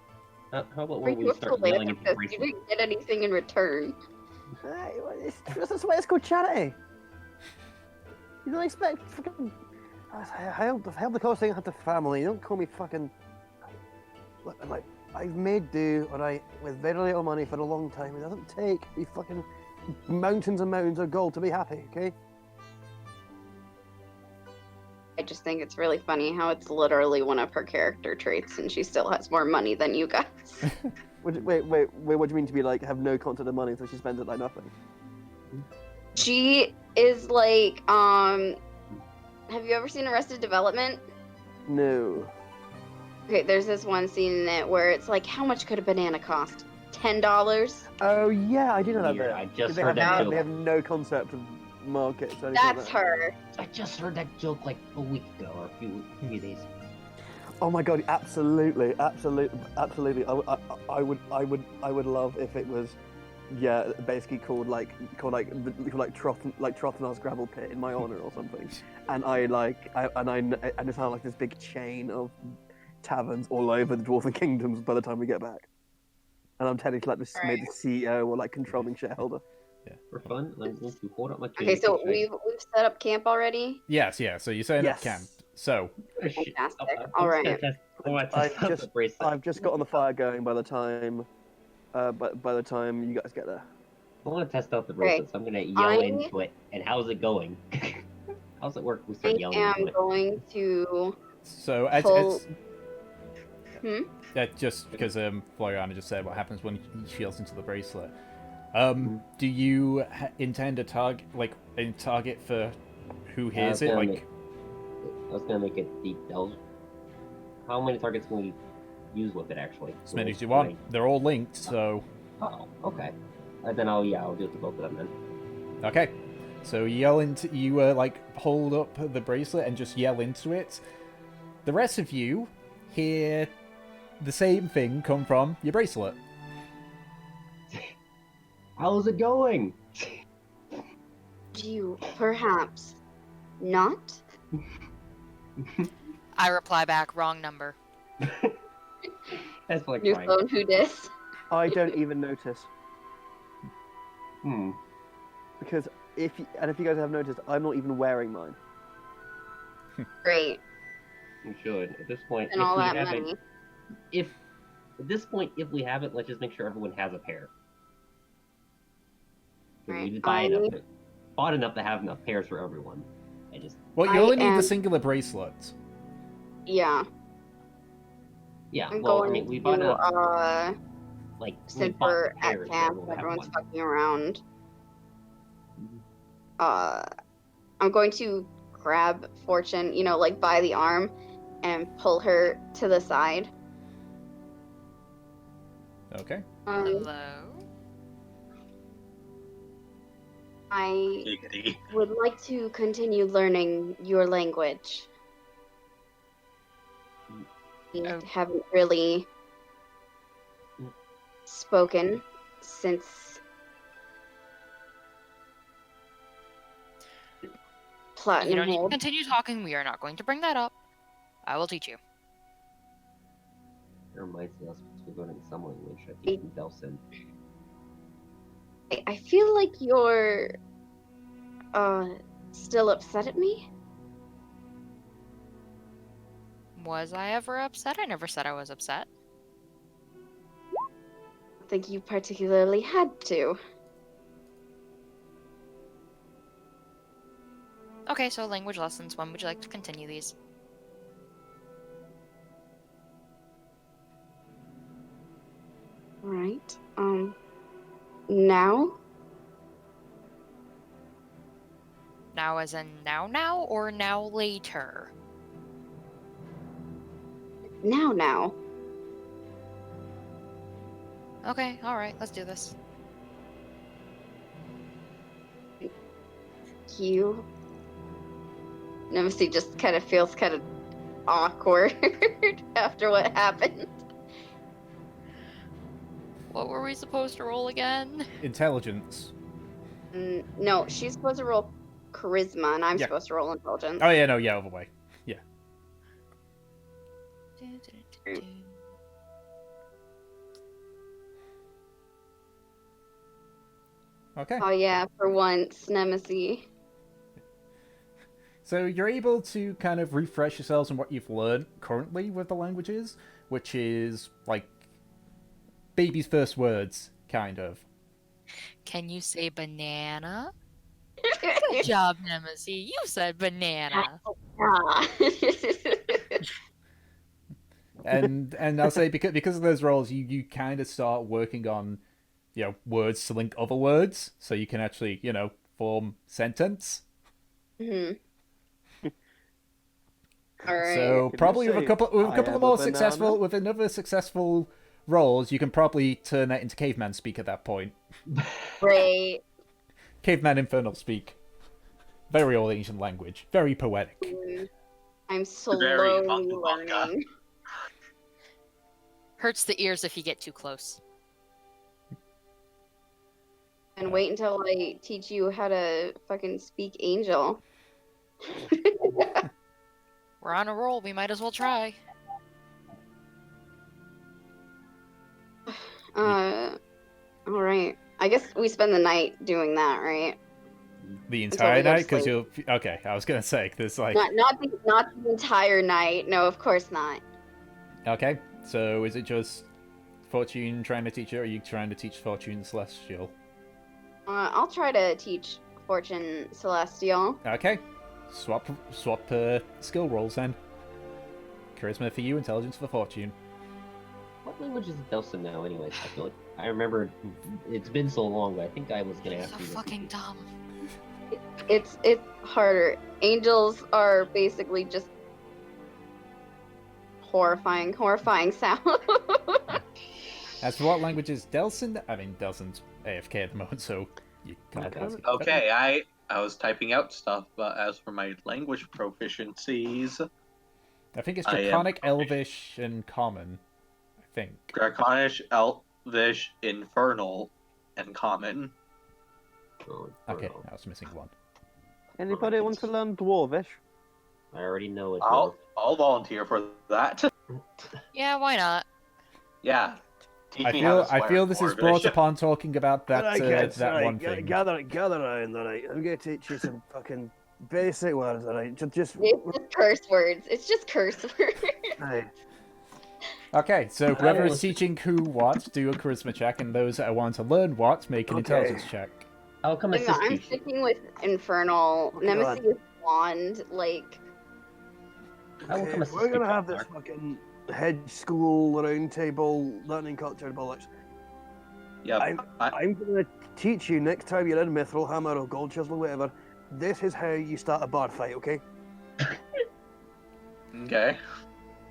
Speaker 2: Are
Speaker 5: when
Speaker 2: you
Speaker 5: we
Speaker 2: a
Speaker 5: start mailing in
Speaker 2: philanthropist? You
Speaker 5: bracelets?
Speaker 2: didn't get anything in return.
Speaker 3: Hey, that's why it's called charity. You don't expect fucking. I help the cost thing. I have the family. You don't call me fucking. Look, I'm like I've made do, alright, with very little money for a long time. It doesn't take these fucking mountains and mountains of gold to be happy, okay?
Speaker 2: I just think it's really funny how it's literally one of her character traits, and she still has more money than you guys.
Speaker 3: Wait, what do you mean to be like, have no concept of money, so she spends it like nothing?
Speaker 2: She is like, have you ever seen Arrested Development?
Speaker 3: No.
Speaker 2: Okay, there's this one scene in it where it's like, how much could a banana cost? $10?
Speaker 3: Oh, yeah, I do know that
Speaker 5: Weird,
Speaker 3: bit.
Speaker 5: I just
Speaker 3: They
Speaker 5: heard
Speaker 3: have,
Speaker 5: that
Speaker 3: they have
Speaker 5: joke.
Speaker 3: no concept of markets or anything
Speaker 2: That's
Speaker 3: like that.
Speaker 2: her.
Speaker 5: I just heard that joke like a week ago or a few days.
Speaker 3: Oh my god, absolutely. I would love if it was, yeah, basically called Trothnar's gravel pit in my honor or something, and and it's like this big chain of taverns all over the Dwarven Kingdoms by the time we get back, and I'm technically like this maybe the CEO or like controlling shareholder.
Speaker 5: For fun, I'm going to hold up my
Speaker 2: Okay, so we've set up camp already?
Speaker 1: Yes, yeah. So you're setting up
Speaker 3: Yes.
Speaker 1: camp. So
Speaker 5: Oh, shit.
Speaker 2: Fantastic.
Speaker 5: I'm
Speaker 2: All
Speaker 5: just
Speaker 2: right.
Speaker 5: gonna test- I wanna test out the bracelet.
Speaker 3: I've just gotten the fire going by the time, by the time you guys get there.
Speaker 5: I want to test out the bracelet, so I'm gonna yell into it. And how's it going? How's it work? We
Speaker 2: I
Speaker 5: start yelling
Speaker 2: am
Speaker 5: into it.
Speaker 2: going to
Speaker 1: as
Speaker 2: Hmm?
Speaker 1: just because Floriana just said what happens when he feels into the bracelet.
Speaker 5: Mm-hmm.
Speaker 1: Do you intend a target for who hears it?
Speaker 5: gonna
Speaker 1: Like,
Speaker 5: make- I was gonna make it the delve. How many targets can we use with it actually?
Speaker 1: as many as you
Speaker 5: Like,
Speaker 1: want. They're all linked, so
Speaker 5: Oh, okay. Then I'll do it to both of them then.
Speaker 1: okay. So you hold up the bracelet and just yell into it. The rest of you hear the same thing come from your bracelet.
Speaker 5: How's it going?
Speaker 2: do you perhaps not?
Speaker 6: I reply back, wrong number.
Speaker 5: That's like
Speaker 2: New
Speaker 5: trying.
Speaker 2: phone, who dis?
Speaker 3: I don't even notice
Speaker 5: Hmm.
Speaker 3: because if you guys have noticed, I'm not even wearing mine.
Speaker 2: Great.
Speaker 5: We should. At this point,
Speaker 2: And
Speaker 5: if
Speaker 2: all
Speaker 5: we
Speaker 2: that
Speaker 5: haven't,
Speaker 2: money.
Speaker 5: if let's just make sure everyone has a pair. 'Cause
Speaker 2: Right,
Speaker 5: we
Speaker 2: I-
Speaker 5: bought enough to have enough pairs for everyone.
Speaker 1: Well, you
Speaker 2: I
Speaker 1: only need
Speaker 2: am-
Speaker 1: the singular bracelet.
Speaker 2: Yeah.
Speaker 5: Yeah.
Speaker 2: I'm
Speaker 5: Well, I
Speaker 2: going
Speaker 5: mean, we
Speaker 2: to,
Speaker 5: bought enough. We
Speaker 2: since
Speaker 5: bought
Speaker 2: we're
Speaker 5: the
Speaker 2: at
Speaker 5: pairs for
Speaker 2: camp,
Speaker 5: everyone to have
Speaker 2: everyone's
Speaker 5: one.
Speaker 2: fucking around.
Speaker 5: Mhm.
Speaker 2: I'm going to grab Fortune, like by the arm and pull her to the side.
Speaker 1: Okay.
Speaker 6: Hello?
Speaker 2: I
Speaker 4: Giggity.
Speaker 2: would like to continue learning your language. We
Speaker 6: Oh.
Speaker 2: haven't really spoken since
Speaker 6: You
Speaker 2: Platinum
Speaker 6: don't need to
Speaker 2: Hold.
Speaker 6: continue talking. We are not going to bring that up. I will teach you.
Speaker 5: It reminds me, I was supposed to be learning some language. I think from Delson.
Speaker 2: I feel like you're still upset at me.
Speaker 6: Was I ever upset? I never said I was upset.
Speaker 2: I think you particularly had to.
Speaker 6: Okay, so language lessons. When would you like to continue these?
Speaker 2: Right. Now?
Speaker 6: Now as in now or now later?
Speaker 2: Now.
Speaker 6: Okay, alright, let's do this.
Speaker 2: You. Nemesis just kind of feels kind of awkward after what happened.
Speaker 6: What were we supposed to roll again?
Speaker 1: Intelligence.
Speaker 2: No, she's supposed to roll charisma, and I'm
Speaker 1: Yeah.
Speaker 2: supposed to roll intelligence.
Speaker 1: Oh yeah, no, yeah, other way. Yeah. Okay.
Speaker 2: Oh yeah, for once, Nemesis.
Speaker 1: So you're able to kind of refresh yourselves on what you've learned currently with the languages, which is like baby's first words, kind of.
Speaker 6: Can you say banana? Good job, Nemesis. You said banana.
Speaker 2: Ah.
Speaker 1: And I'll say because of those roles, you kind of start working on, words to link other words, so you can actually, form sentence.
Speaker 2: Mhm. All right.
Speaker 1: So
Speaker 3: Can you
Speaker 1: probably with a
Speaker 3: say,
Speaker 1: couple
Speaker 3: "I
Speaker 1: of
Speaker 3: am a
Speaker 1: more
Speaker 3: banana"?
Speaker 1: successful, with another successful roles, you can probably turn that into caveman speak at that point.
Speaker 2: Great.
Speaker 1: Caveman infernal speak. Very old ancient language. Very poetic.
Speaker 2: I'm
Speaker 4: Very
Speaker 2: slowly
Speaker 4: manga manga.
Speaker 2: learning.
Speaker 6: Hurts the ears if you get too close.
Speaker 2: And wait until I teach you how to fucking speak angel.
Speaker 6: We're on a roll. We might as well try.
Speaker 2: All right. I guess we spend the night doing that, right?
Speaker 1: The
Speaker 2: Until
Speaker 1: entire
Speaker 2: we go to
Speaker 1: night, because
Speaker 2: sleep.
Speaker 1: you'll. Okay, I was gonna say there's like.
Speaker 2: Not the entire night. No, of course not.
Speaker 1: Okay, so is it just Fortune trying to teach you, or are you trying to teach Fortune Celestial?
Speaker 2: I'll try to teach Fortune Celestial.
Speaker 1: Okay, swap skill rolls then. Charisma for you, intelligence for Fortune.
Speaker 5: What language is Delson now, anyways? I feel like I remember it's been so long, but I think I was gonna ask
Speaker 6: So
Speaker 5: you.
Speaker 6: fucking dumb.
Speaker 2: It's harder. Angels are basically just horrifying sound.
Speaker 1: As for what language is Delson? I mean, Delson's AFK at the moment, so you can't ask.
Speaker 4: Okay, I was typing out stuff, but as for my language proficiencies,
Speaker 1: I think it's
Speaker 4: I am
Speaker 1: Draconic, Elvish, and Common. I think.
Speaker 4: Draconish, Elvish, Infernal, and Common.
Speaker 5: Oh,
Speaker 1: Okay,
Speaker 5: no.
Speaker 1: I was missing one.
Speaker 3: Anybody want to learn Dwarvish?
Speaker 5: I already know it.
Speaker 4: I'll volunteer for that.
Speaker 6: Yeah, why not?
Speaker 4: Yeah. Teach me how to
Speaker 1: I
Speaker 4: swear
Speaker 1: feel this is brought
Speaker 4: Dwarvish.
Speaker 1: upon talking about that
Speaker 3: Alright, kids,
Speaker 1: that
Speaker 3: alright,
Speaker 1: one thing.
Speaker 3: Gather around, alright. I'm gonna teach you some fucking basic words, alright. Just
Speaker 2: It's just curse words. It's just curse words.
Speaker 3: Hey.
Speaker 1: Okay, so whoever is
Speaker 5: will-
Speaker 1: teaching who what, do a charisma check, and those that want to learn what, make an
Speaker 3: Okay.
Speaker 1: intelligence check.
Speaker 5: I'll come assist
Speaker 2: I'm
Speaker 5: you.
Speaker 2: sticking with Infernal.
Speaker 3: Okay,
Speaker 2: Nemesis Wand, like.
Speaker 5: I will
Speaker 3: Okay,
Speaker 5: come assist
Speaker 3: we're gonna
Speaker 5: you,
Speaker 3: have this
Speaker 5: Mark.
Speaker 3: fucking hedge school round table learning culture bollocks.
Speaker 4: Yep.
Speaker 3: I'm gonna teach you next time you're in Mithril Hammer or Gold Chisel, whatever. This is how you start a bar fight, okay?
Speaker 4: Okay.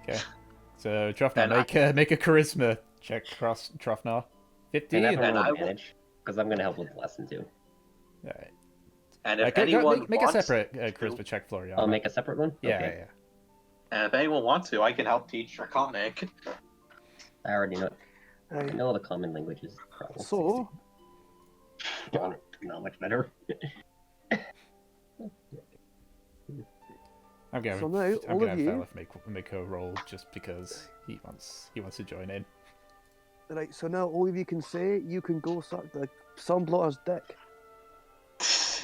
Speaker 1: Okay. So Trofnar,
Speaker 4: And
Speaker 1: make a charisma check across Trofnar. 15.
Speaker 5: And
Speaker 4: And
Speaker 5: I
Speaker 4: I
Speaker 5: will
Speaker 4: will-
Speaker 5: advantage because I'm gonna help with the lesson too.
Speaker 1: Alright.
Speaker 4: And if
Speaker 1: Go-
Speaker 4: anyone
Speaker 1: make a
Speaker 4: wants
Speaker 1: separate charisma check, Florian.
Speaker 5: I'll make a separate one.
Speaker 1: Yeah,
Speaker 5: Okay.
Speaker 1: yeah.
Speaker 4: and if anyone wants to, I can help teach Draconic.
Speaker 5: I already know. I
Speaker 3: Right.
Speaker 5: know all the common languages. Probably.
Speaker 3: So,
Speaker 5: Darn it, not much better.
Speaker 1: I'm going.
Speaker 3: So now,
Speaker 1: I'm
Speaker 3: all
Speaker 1: gonna
Speaker 3: of
Speaker 1: have
Speaker 3: you-
Speaker 1: Valif make a roll just because he wants to join in.
Speaker 3: right, so now all of you can say you can go suck the Sunblotter's dick.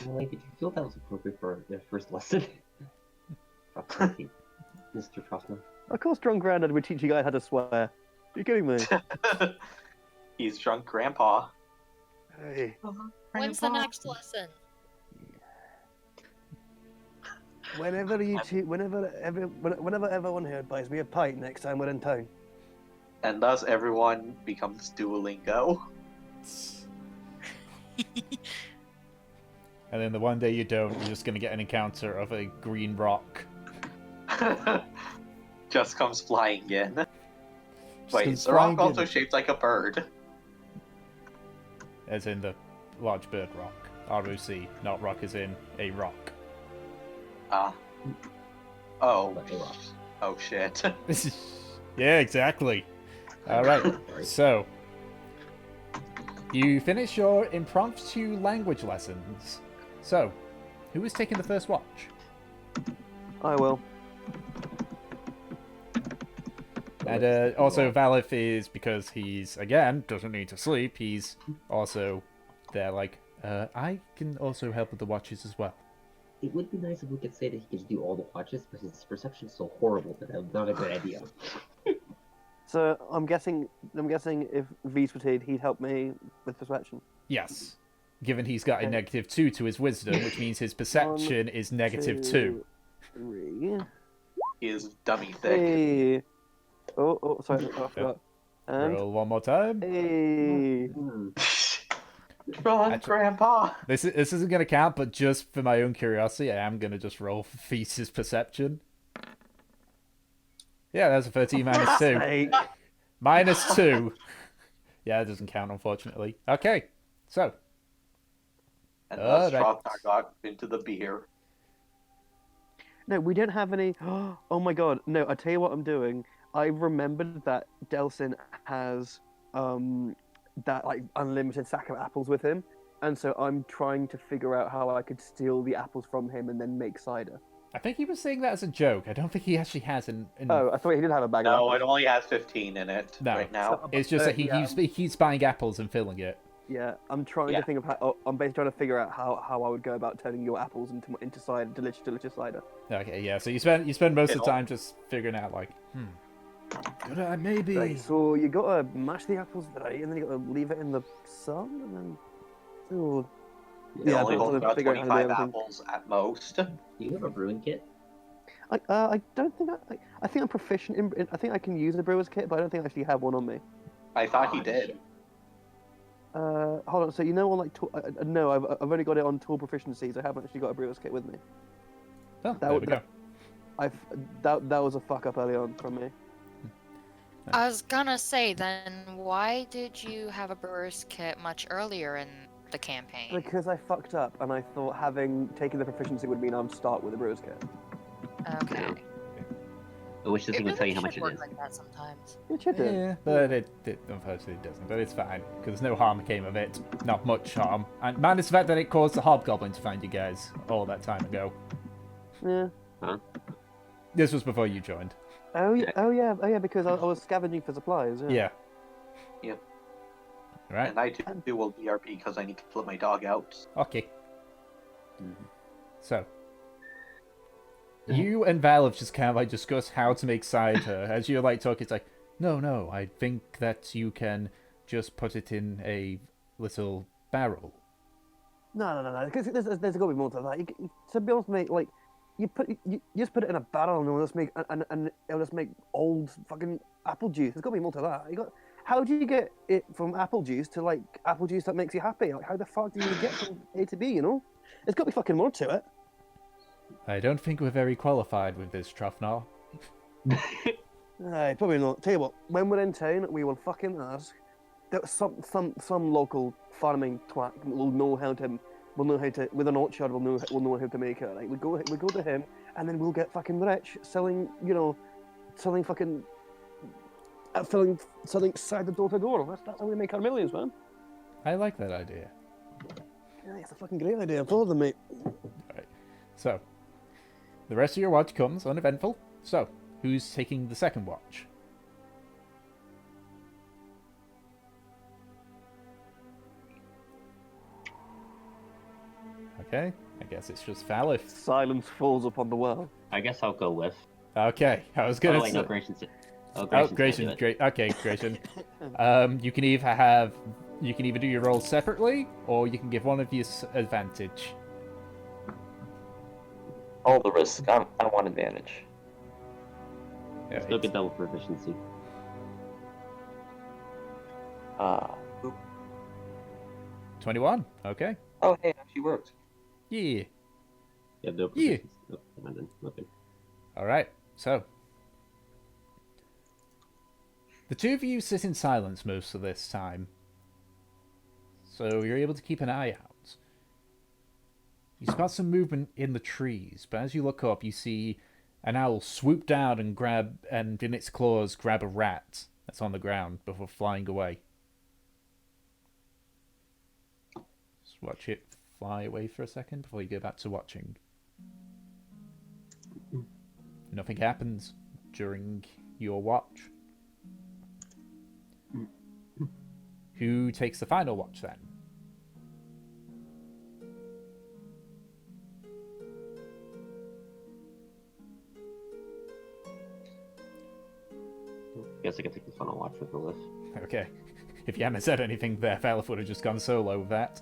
Speaker 5: Like, did you feel that was appropriate for their first lesson? Mr. Trossman.
Speaker 3: Of course, drunk Grandad would teach you guys how to swear. You're kidding me?
Speaker 4: He's drunk grandpa.
Speaker 3: Hey.
Speaker 6: When's the next lesson?
Speaker 3: Whenever everyone here buys me a pint next time we're in town.
Speaker 4: And thus everyone becomes Duolingo.
Speaker 1: And then the one day you don't, you're just gonna get an encounter of a green rock.
Speaker 4: Just comes flying in.
Speaker 1: Just
Speaker 4: Wait,
Speaker 1: comes
Speaker 4: is the rock
Speaker 1: flying
Speaker 4: also
Speaker 1: in.
Speaker 4: shaped like a bird?
Speaker 1: As in the large bird rock. ROC, not rock as in a rock.
Speaker 4: Ah. Oh.
Speaker 5: Like a rock.
Speaker 4: Oh shit.
Speaker 1: Yeah, exactly. Alright,
Speaker 5: Sorry.
Speaker 1: so you finish your impromptu language lessons. So, who is taking the first watch?
Speaker 3: I will.
Speaker 1: And also Valif is, because he's, again, doesn't need to sleep, he's also there like, I can also help with the watches as well.
Speaker 5: It would be nice if we could say that he could do all the watches, but his perception is so horrible that that's not a good idea.
Speaker 3: So I'm guessing if V's rotated, he'd help me with perception.
Speaker 1: Yes. Given he's got a
Speaker 3: Okay.
Speaker 1: -2 to his wisdom, which means his perception is -2.
Speaker 3: 3.
Speaker 4: He is dummy thick.
Speaker 3: Hey. Oh, sorry, I forgot. And
Speaker 1: Roll one more time.
Speaker 3: hey.
Speaker 5: Hmm.
Speaker 4: Run,
Speaker 1: Actually-
Speaker 4: Grandpa!
Speaker 1: This isn't going to count, but just for my own curiosity, I am going to just roll for Feast's perception. Yeah, that's a 13 minus 2.
Speaker 3: Hey.
Speaker 1: Minus 2. Yeah, it doesn't count, unfortunately. Okay, so.
Speaker 4: And thus
Speaker 1: Alright.
Speaker 4: Rowna got into the beer.
Speaker 3: No, we don't have any. Oh my god! No, I tell you what I'm doing. I remembered that Delsin has that like unlimited sack of apples with him, and so I'm trying to figure out how I could steal the apples from him and then make cider.
Speaker 1: I think he was saying that as a joke. I don't think he actually has an.
Speaker 3: Oh, I thought he did have a bag of
Speaker 4: No,
Speaker 3: apples.
Speaker 4: it only has 15 in it
Speaker 1: No.
Speaker 4: right now.
Speaker 1: It's just that
Speaker 3: yeah.
Speaker 1: he keeps buying apples and filling it.
Speaker 3: Yeah, I'm trying
Speaker 4: Yeah.
Speaker 3: to think of how. I'm basically trying to figure out how I would go about turning your apples into cider, delicious cider.
Speaker 1: Okay, yeah. So you spend most of the
Speaker 4: It'll-
Speaker 1: time just figuring out like, could I maybe?
Speaker 3: Right, so you gotta mash the apples dry, and then you gotta leave it in the sun, and then. Oh,
Speaker 4: It
Speaker 3: Yeah,
Speaker 4: only
Speaker 3: I'm
Speaker 4: holds
Speaker 3: trying to
Speaker 4: about
Speaker 3: figure out how to do
Speaker 4: 25
Speaker 3: everything.
Speaker 4: apples at most.
Speaker 5: Do you have a brewing kit?
Speaker 3: I don't think I think I'm proficient in. I think I can use a brewer's kit, but I don't think I actually have one on me.
Speaker 4: I thought he
Speaker 5: Oh,
Speaker 4: did.
Speaker 5: shit.
Speaker 3: Hold on. So you know, on like no, I've only got it on tool proficiencies. I haven't actually got a brewer's kit with me.
Speaker 1: Oh,
Speaker 3: That
Speaker 1: there
Speaker 3: would-
Speaker 1: we go.
Speaker 3: That was a fuck up early on from me.
Speaker 6: I was gonna say, then why did you have a brewer's kit much earlier in the campaign?
Speaker 3: Because I fucked up, and I thought having taken the proficiency would mean I'd start with a brewer's kit.
Speaker 6: Okay.
Speaker 5: I wish this
Speaker 6: It
Speaker 5: thing would tell
Speaker 6: really
Speaker 5: you how much
Speaker 6: should
Speaker 5: it
Speaker 6: work
Speaker 5: is.
Speaker 6: like that sometimes.
Speaker 3: It should do.
Speaker 1: Yeah, but it unfortunately doesn't. But it's fine because no harm came of it. Not much harm, and minus the fact that it caused the hobgoblin to find you guys all that time ago.
Speaker 3: Yeah.
Speaker 1: This was before you joined.
Speaker 3: Oh yeah. Because I was scavenging for supplies. Yeah.
Speaker 1: Yeah.
Speaker 4: Yep.
Speaker 1: Right.
Speaker 4: And I too will BRP because I need to let my dog out.
Speaker 1: Okay.
Speaker 5: Mhm.
Speaker 1: So. You and Val have just kind of like discussed how to make cider. As you're like talking, it's like, no, I think that you can just put it in a little barrel.
Speaker 3: No. Because there's got to be more to that. To be honest, mate, like you just put it in a barrel and it'll just make and it'll just make old fucking apple juice. There's got to be more to that. How do you get it from apple juice to like apple juice that makes you happy? Like how the fuck do you get from A to B? You know, there's got to be fucking more to it.
Speaker 1: I don't think we're very qualified with this, Trofnar.
Speaker 3: Aye, probably not. Tell you what, when we're in town, we will fucking ask. That some local farming twat will know how to with an orchard will know how to make it. Like we go to him, and then we'll get fucking rich selling fucking selling cider door to door. That's how we make our millions, man.
Speaker 1: I like that idea.
Speaker 3: Yeah, it's a fucking great idea. Follow them, mate.
Speaker 1: So, the rest of your watch comes uneventful. So, who's taking the second watch? Okay, I guess it's just Falif.
Speaker 3: Silence falls upon the world.
Speaker 5: I guess I'll go with.
Speaker 1: Okay, I was
Speaker 5: Oh
Speaker 1: gonna
Speaker 5: wait,
Speaker 1: say.
Speaker 5: no, Grayson's it. Oh,
Speaker 1: Oh,
Speaker 5: Grayson's
Speaker 1: Grayson,
Speaker 5: gonna do it.
Speaker 1: Okay, Grayson. You can either do your rolls separately, or you can give one of you advantage.
Speaker 7: All the risk. I want advantage.
Speaker 1: Yeah,
Speaker 5: Still get double proficiency.
Speaker 7: Uh,
Speaker 1: 21. Okay.
Speaker 7: oh, hey, it actually worked.
Speaker 1: Yeah.
Speaker 5: You have no
Speaker 1: Yeah.
Speaker 5: proficiency. Oh, never mind then. Okay.
Speaker 1: All right. So, the two of you sit in silence most of this time. So you're able to keep an eye out. You spot some movement in the trees, but as you look up, you see an owl swoop down and in its claws grab a rat that's on the ground before flying away. Just watch it fly away for a second before you go back to watching. Nothing happens during your watch. Who takes the final watch then?
Speaker 5: guess I can take this one on watch with the list.
Speaker 1: Okay. If you hadn't said anything there, Valif would have just gone solo with that.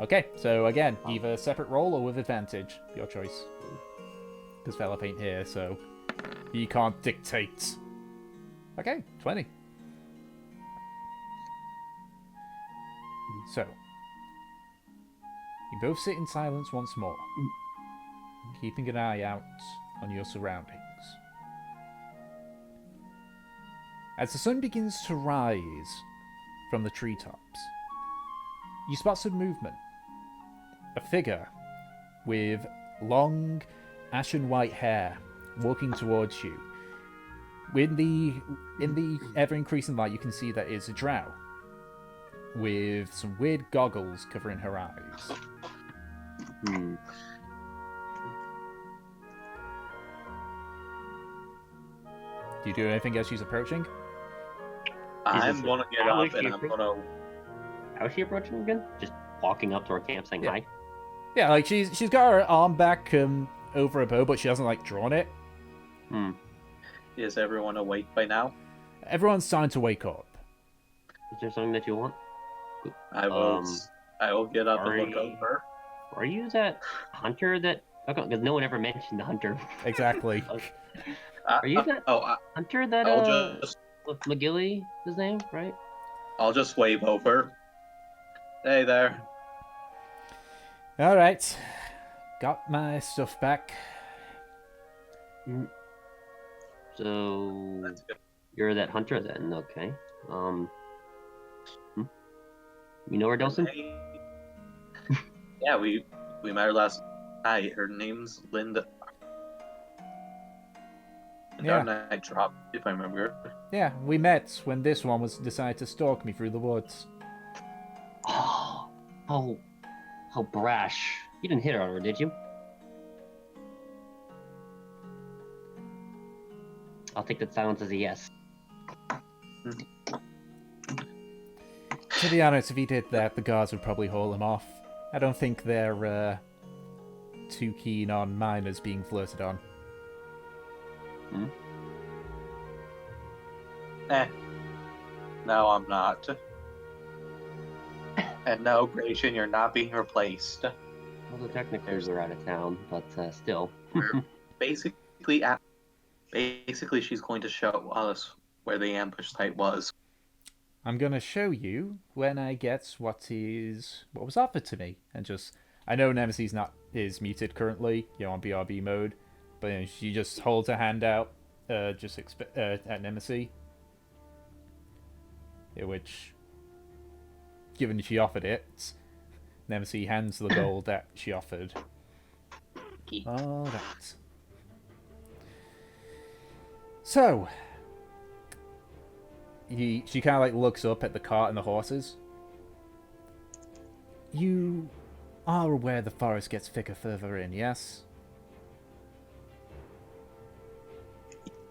Speaker 1: Okay, so again, either separate roll or with advantage. Your choice. Because Valif ain't here, so he can't dictate. Okay, 20. So, you both sit in silence once more, keeping an eye out on your surroundings. As the sun begins to rise from the treetops, you spot some movement. A figure with long, ashen white hair walking towards you. In the ever-increasing light, you can see that it's a drow with some weird goggles covering her eyes.
Speaker 5: Hmm.
Speaker 1: Do you do anything as she's approaching?
Speaker 4: I'm gonna get
Speaker 5: how
Speaker 4: up
Speaker 5: is
Speaker 4: and
Speaker 5: she
Speaker 4: I'm gonna.
Speaker 5: How's she approaching again? Just walking up to our camp saying
Speaker 1: Yeah.
Speaker 5: hi?
Speaker 1: Yeah, like she's got her arm back over her bow, but she hasn't like drawn it.
Speaker 5: Hmm.
Speaker 4: Is everyone awake by now?
Speaker 1: Everyone's starting to wake up.
Speaker 5: Is there something that you want?
Speaker 4: I will.
Speaker 5: Um,
Speaker 4: I will get up and look
Speaker 5: sorry.
Speaker 4: over.
Speaker 5: Are you that hunter that... Okay, because no one ever mentioned the hunter.
Speaker 1: Exactly.
Speaker 5: Are you that
Speaker 4: Oh,
Speaker 5: hunter that,
Speaker 4: I'll just.
Speaker 5: McGilly, his name, right?
Speaker 4: I'll just wave over. Hey there.
Speaker 1: All right, got my stuff back.
Speaker 5: So...
Speaker 4: That's good.
Speaker 5: You're that hunter then, okay. You know her, Delson?
Speaker 4: Yeah, we met her last night. Her name's Linda.
Speaker 1: Yeah.
Speaker 4: Night drop, if I remember.
Speaker 1: Yeah, we met when this one was decided to stalk me through the woods.
Speaker 5: Oh, how brash. You didn't hit her, did you? I'll take that silence as a yes.
Speaker 1: To be honest, if he did that, the guards would probably haul him off. I don't think they're too keen on minors being flirted on.
Speaker 4: No, I'm not. And no, Gratian, you're not being replaced.
Speaker 5: Although technically we're out of town, but still.
Speaker 4: We're basically she's going to show us where the ambush site was.
Speaker 1: I'm gonna show you when I get what was offered to me, and just I know Nemesis is muted currently, on BRB mode, but she just holds her hand out, at Nemesis, which, given she offered it, Nemesis hands the gold that she offered. All right. So, she kind of like looks up at the cart and the horses. You are aware the forest gets thicker further in, yes?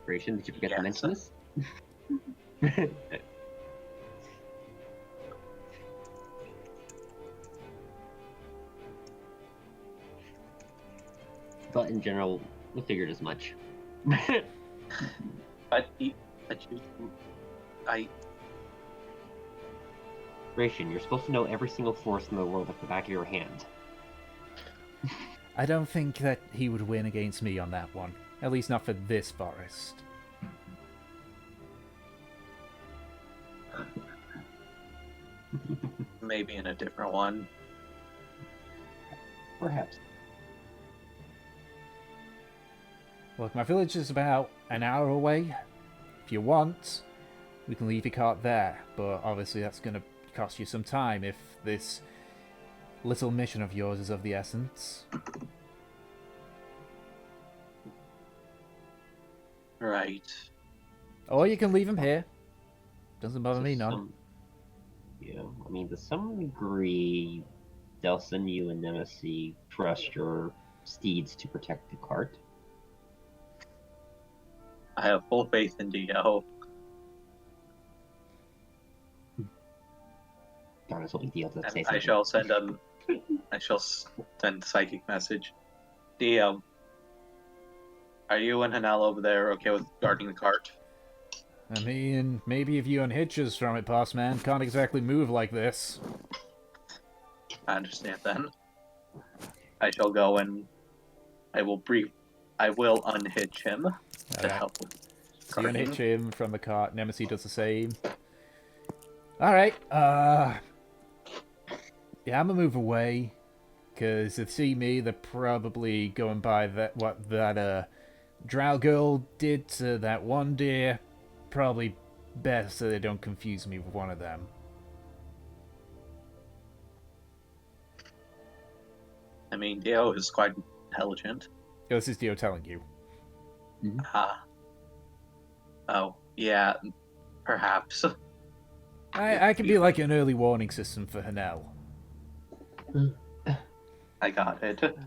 Speaker 5: Gratian, did you forget to
Speaker 4: Yes.
Speaker 5: mention this? But in general, we figured as much. Gratian, you're supposed to know every single force in the world at the back of your hand.
Speaker 1: I don't think that he would win against me on that one. At least not for this forest.
Speaker 4: Maybe in a different one.
Speaker 5: Perhaps.
Speaker 1: Look, my village is about an hour away. If you want, we can leave your cart there, but obviously that's going to cost you some time if this little mission of yours is of the essence.
Speaker 4: Right.
Speaker 1: Or you can leave him here. Doesn't bother me none.
Speaker 5: Yeah, I mean, to some degree, Delson, you and Nemesis trust your steeds to protect the cart.
Speaker 4: I have full faith in Dio.
Speaker 5: Darn, it's only Dio to say
Speaker 4: And
Speaker 5: something.
Speaker 4: I shall send a psychic message. Dio, are you and Hanel over there okay with guarding the cart?
Speaker 1: I mean, maybe if you unhitch us from it, boss man. Can't exactly move like this.
Speaker 4: I understand then. I shall go and I will unhitch him to
Speaker 1: Alright.
Speaker 4: help with
Speaker 1: So you
Speaker 4: carting.
Speaker 1: unhitch him from the cart. Nemesis does the same. Alright, yeah, I'm gonna move away. Because if they see me, they're probably going by what that drow girl did to that one deer. Probably best so they don't confuse me with one of them.
Speaker 4: I mean, Dio is quite intelligent.
Speaker 1: Oh, this is Dio telling you.
Speaker 4: Oh, yeah, perhaps.
Speaker 1: I can be like an early warning system for Hanel.
Speaker 4: I got it.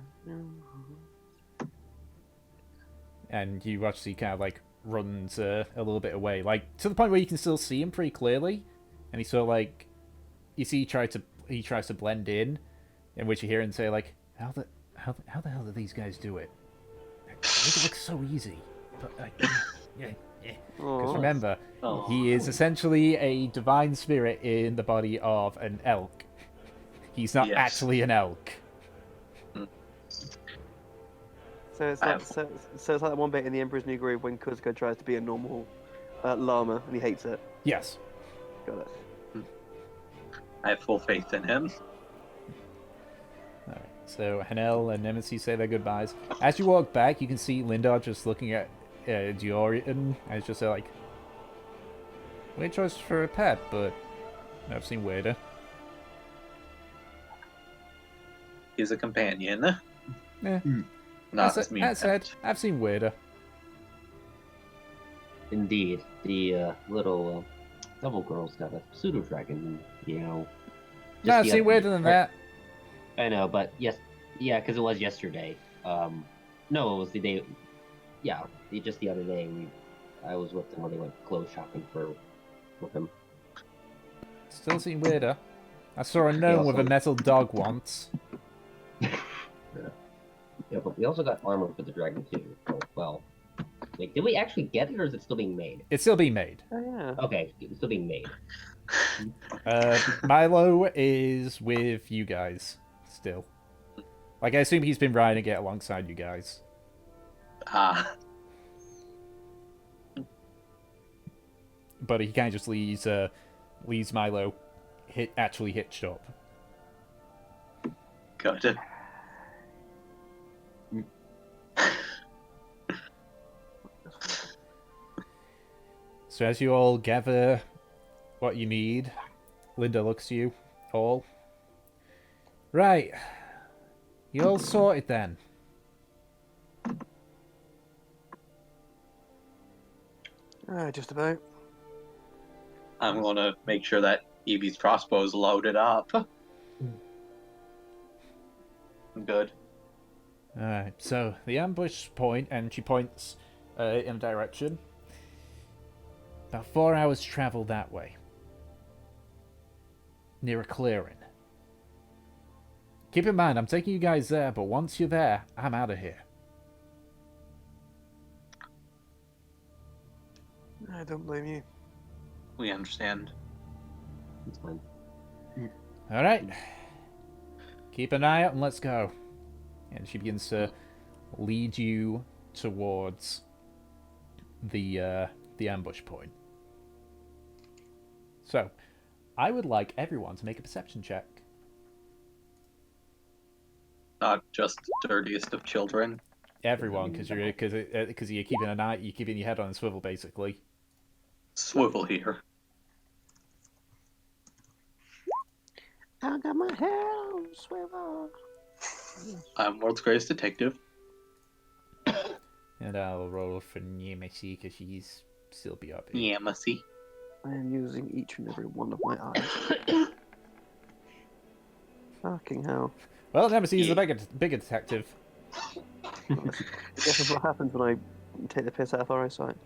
Speaker 1: And you watch he kind of like runs a little bit away, like to the point where you can still see him pretty clearly, and he sort of like you see he tries to blend in which you hear him say like, how the hell do these guys do it? Make it look so easy, but yeah. Because remember, he is essentially a divine spirit in the body of an elk. He's not actually an elk.
Speaker 3: So it's like so it's like that one bit in the Emperor's New Groove when Kuzco tries to be a normal llama and he hates it.
Speaker 1: Yes.
Speaker 3: Got it.
Speaker 4: I have full faith in him.
Speaker 1: Alright, so Hanel and Nemesis say their goodbyes. As you walk back, you can see Linda just looking at Diorian, and it's just like, weird choice for a pet, but I've seen weirder.
Speaker 4: He's a companion.
Speaker 1: Yeah.
Speaker 4: Not as
Speaker 1: That said, I've seen weirder.
Speaker 5: Indeed, the little devil girl's got a pseudo dragon, you know.
Speaker 1: No, I've seen weirder than that.
Speaker 5: I know, but yes, yeah, because it was yesterday. No, it was the day. Yeah, just the other day. I was with them when they went clothes shopping with him.
Speaker 1: Still seen weirder. I saw a gnome with a metal dog once.
Speaker 5: Yeah, but we also got armor for the dragon too. Oh, well, like, did we actually get it, or is it still being made?
Speaker 1: It's still being made.
Speaker 3: Oh yeah.
Speaker 5: Okay, it's still being made.
Speaker 1: Milo is with you guys still. Like, I assume he's been riding it alongside you guys. But he kind of just leaves Milo actually hitched up.
Speaker 4: Good.
Speaker 1: So as you all gather what you need, Linda looks to you all. Right. You all sorted then.
Speaker 3: Just about.
Speaker 4: I'm gonna make sure that Evie's crossbow is loaded up. I'm good.
Speaker 1: Alright, so the ambush point, and she points in a direction. About 4 hours travel that way. Near a clearing. Keep in mind, I'm taking you guys there, but once you're there, I'm out of here.
Speaker 3: I don't blame you.
Speaker 4: We understand.
Speaker 5: It's fine.
Speaker 1: Alright. Keep an eye out and let's go. And she begins to lead you towards the ambush point. So, I would like everyone to make a perception check.
Speaker 4: Not just dirtiest of children.
Speaker 1: Everyone, because you're keeping an eye, you're keeping your head on a swivel, basically.
Speaker 4: Swivel here.
Speaker 3: I got my head on a swivel.
Speaker 4: I'm World's Greatest Detective.
Speaker 1: And I'll roll for Nemesis because she's still be up.
Speaker 4: Yeah, Mussy.
Speaker 3: I am using each and every one of my eyes. Fucking hell.
Speaker 1: Well, Nemesis is a bigger detective.
Speaker 3: Guess what happens when I take the piss out of our eyesight.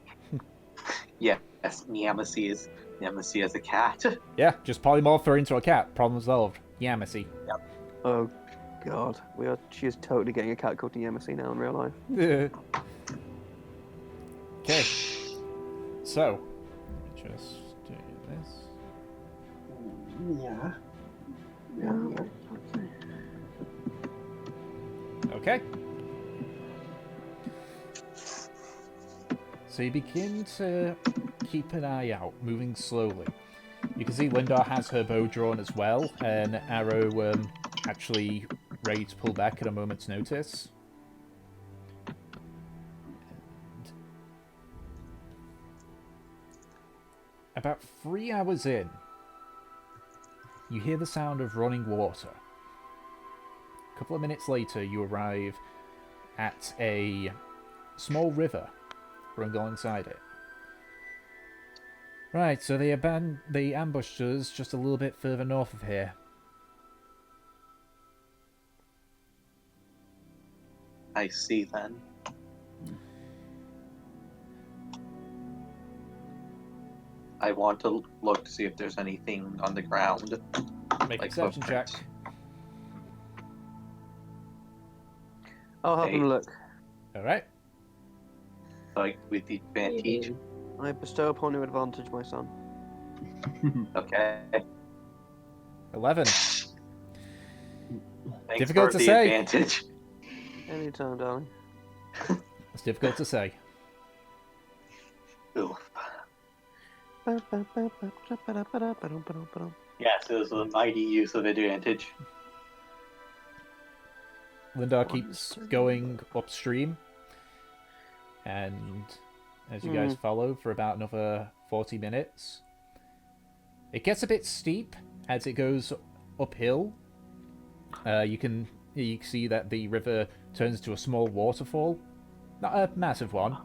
Speaker 4: Yes, Nemesis as a cat.
Speaker 1: Yeah, just polymorph her into a cat. Problem solved. Nemesis.
Speaker 3: Oh god, she is totally getting a cat called Yemisi now in real life.
Speaker 1: Okay. So, just do this.
Speaker 4: Yeah.
Speaker 1: Okay. So you begin to keep an eye out, moving slowly. You can see Lindar has her bow drawn as well, an arrow actually ready to pull back at a moment's notice. And about 3 hours in, you hear the sound of running water. A couple of minutes later, you arrive at a small river running alongside it. Right, so they ambushed us just a little bit further north of here.
Speaker 4: I see then. I want to look to see if there's anything on the ground.
Speaker 1: Make a
Speaker 4: Like
Speaker 1: perception check.
Speaker 4: footprints.
Speaker 3: I'll have them
Speaker 4: Hey.
Speaker 3: look.
Speaker 1: Alright.
Speaker 4: Like with the advantage.
Speaker 3: I bestow upon you advantage, my son.
Speaker 4: Okay.
Speaker 1: 11.
Speaker 4: Thanks
Speaker 1: Difficult
Speaker 4: for
Speaker 1: to
Speaker 4: the
Speaker 1: say.
Speaker 4: advantage.
Speaker 3: Anytime, darling.
Speaker 1: It's difficult to say.
Speaker 4: Ooh. Yes, it was a mighty use of advantage.
Speaker 1: Lindar keeps going upstream. And as you guys follow for about another 40 minutes, it gets a bit steep as it goes uphill. You can see that the river turns to a small waterfall. Not a massive one.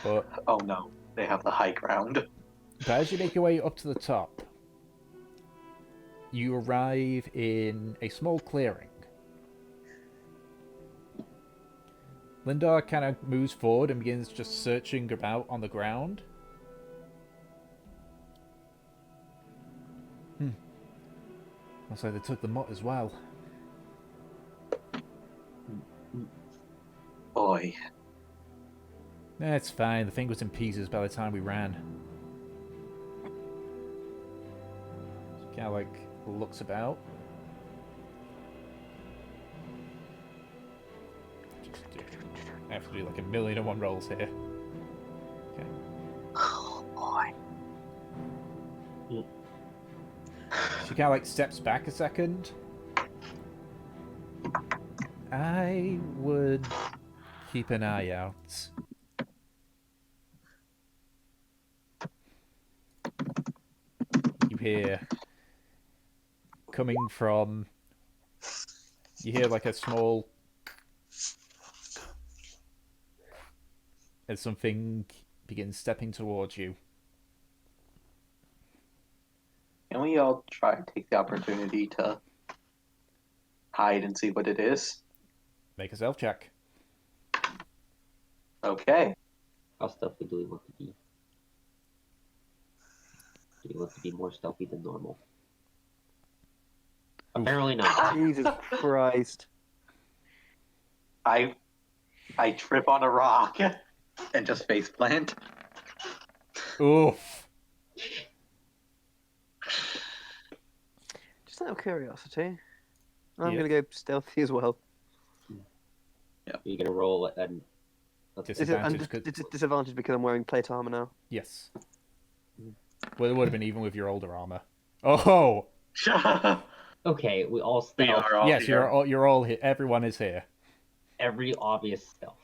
Speaker 1: But
Speaker 4: Oh no, they have the high ground.
Speaker 1: as you make your way up to the top, you arrive in a small clearing. Lindar kind of moves forward and begins just searching about on the ground. Looks like they took the mutt as well.
Speaker 4: Boy.
Speaker 1: It's fine, the thing was in pieces by the time we ran. Kind of like looks about. I have to do like 1,000,001 rolls here. Okay.
Speaker 4: Oh boy.
Speaker 1: She kind of like steps back a second. I would keep an eye out. You hear coming from. You hear like a small. As something begins stepping towards you.
Speaker 4: Can we all try and take the opportunity to hide and see what it is?
Speaker 1: Make a stealth check.
Speaker 4: Okay.
Speaker 5: How stealthy do we want to be? Do we want to be more stealthy than normal? Apparently not.
Speaker 3: Jesus Christ.
Speaker 4: I trip on a rock and just face plant.
Speaker 1: Oof.
Speaker 3: Just out of curiosity, I'm
Speaker 1: Yeah.
Speaker 3: gonna go stealthy as well.
Speaker 5: You're gonna roll and
Speaker 1: Disadvantage.
Speaker 3: Disadvantage because I'm wearing plate armor now.
Speaker 1: Yes. Well, it would have been even with your older armor. Oh!
Speaker 5: okay, we all
Speaker 4: We
Speaker 5: stealth.
Speaker 4: are all
Speaker 1: Yes,
Speaker 4: here.
Speaker 1: you're all here. Everyone is here.
Speaker 5: Every obvious stealth.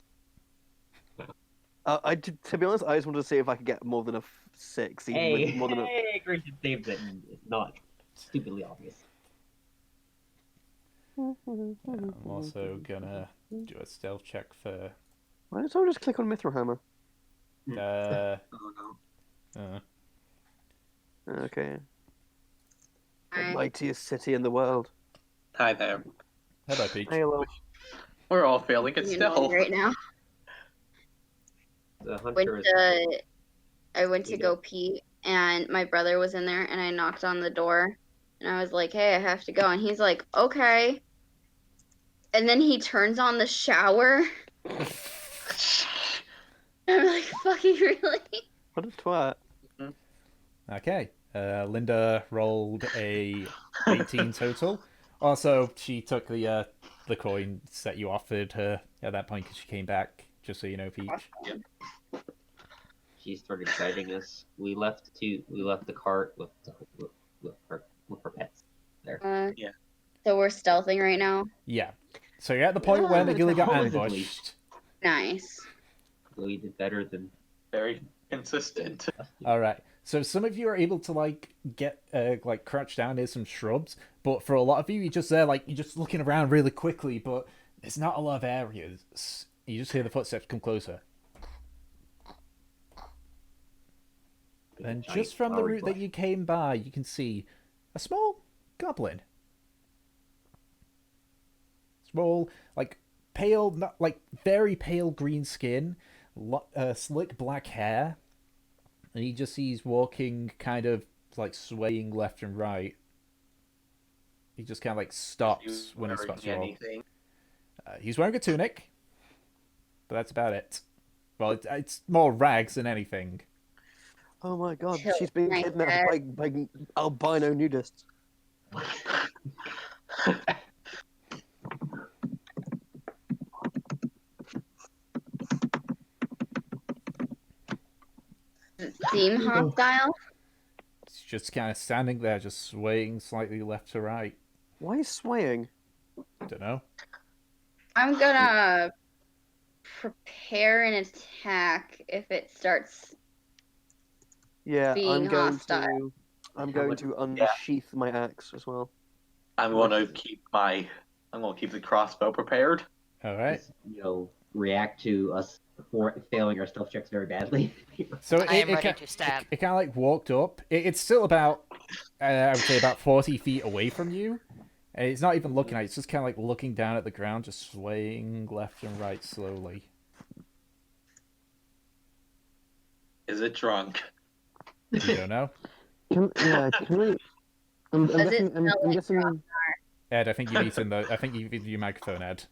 Speaker 3: To be honest, I just wanted to see if I could get more than a 6. Even
Speaker 5: Hey,
Speaker 3: with more than a...
Speaker 5: hey, Christian saves it, and it's not stupidly obvious.
Speaker 1: I'm also gonna do a stealth check for.
Speaker 3: Why don't I just click on Mithril Hammer?
Speaker 1: Uh,
Speaker 4: Oh no.
Speaker 3: Okay. The
Speaker 2: Alright.
Speaker 3: mightiest city in the world.
Speaker 4: Hi there.
Speaker 1: hello, Peach.
Speaker 3: Halo.
Speaker 4: We're all failing at
Speaker 2: You know,
Speaker 4: stealth.
Speaker 2: right now.
Speaker 5: The
Speaker 2: Went
Speaker 5: hunter is
Speaker 2: to, I went to
Speaker 5: You
Speaker 2: go
Speaker 5: go.
Speaker 2: pee, and my brother was in there, and I knocked on the door, and I was like, "Hey, I have to go," and he's like, "Okay," and then he turns on the shower. I'm like, "Fucking really?"
Speaker 3: What a twat.
Speaker 1: Okay. Linda rolled a 18 total. Also, she took the coin that you offered her at that point because she came back. Just so you know, Peach.
Speaker 5: She started guiding us. We left the cart with her pets there.
Speaker 4: Yeah.
Speaker 2: So we're stealthing right now.
Speaker 1: Yeah. So you're at the point where McGilly got
Speaker 5: Supposedly.
Speaker 1: ambushed.
Speaker 2: Nice.
Speaker 5: We did better than
Speaker 4: Very consistent.
Speaker 5: us.
Speaker 1: All right. So some of you are able to like get like crouch down near some shrubs, but for a lot of you, you're just there like you're just looking around really quickly, but there's not a lot of areas. You just hear the footsteps come closer. And just from the route that you came by, you can see a small goblin. Small, like pale, not like very pale green skin, slick black hair, and he's walking, kind of like swaying left and right. He just kind of like stops when he spots you all.
Speaker 4: Anything.
Speaker 1: He's wearing a tunic, but that's about it. Well, it's more rags than anything.
Speaker 3: Oh my god,
Speaker 2: Chill,
Speaker 3: she's being
Speaker 2: nice
Speaker 3: kidnapped by albino nudists.
Speaker 2: Does it seem hostile?
Speaker 1: He's just kind of standing there, just swaying slightly left to right.
Speaker 3: Why is swaying?
Speaker 1: Don't know.
Speaker 2: I'm gonna prepare an attack if it starts.
Speaker 3: Yeah,
Speaker 2: Being
Speaker 3: I'm going
Speaker 2: hostile.
Speaker 3: to. I'm going to
Speaker 4: Yeah.
Speaker 3: unsheath my axe as well.
Speaker 4: I'm gonna keep the crossbow prepared.
Speaker 1: All right.
Speaker 5: Just, react to us failing our stealth checks very badly.
Speaker 1: So
Speaker 6: I am ready to stab.
Speaker 1: It kind of like walked up. It's still about, I would say, about 40 feet away from you. And it's not even looking at you. It's just kind of like looking down at the ground, just swaying left and right slowly.
Speaker 4: Is it drunk?
Speaker 1: You don't know.
Speaker 3: Can we? I'm
Speaker 2: Does it
Speaker 3: guessing.
Speaker 2: smell
Speaker 3: I'm
Speaker 2: like
Speaker 3: guessing.
Speaker 1: Ed, I think you need to. I think you need your microphone, Ed.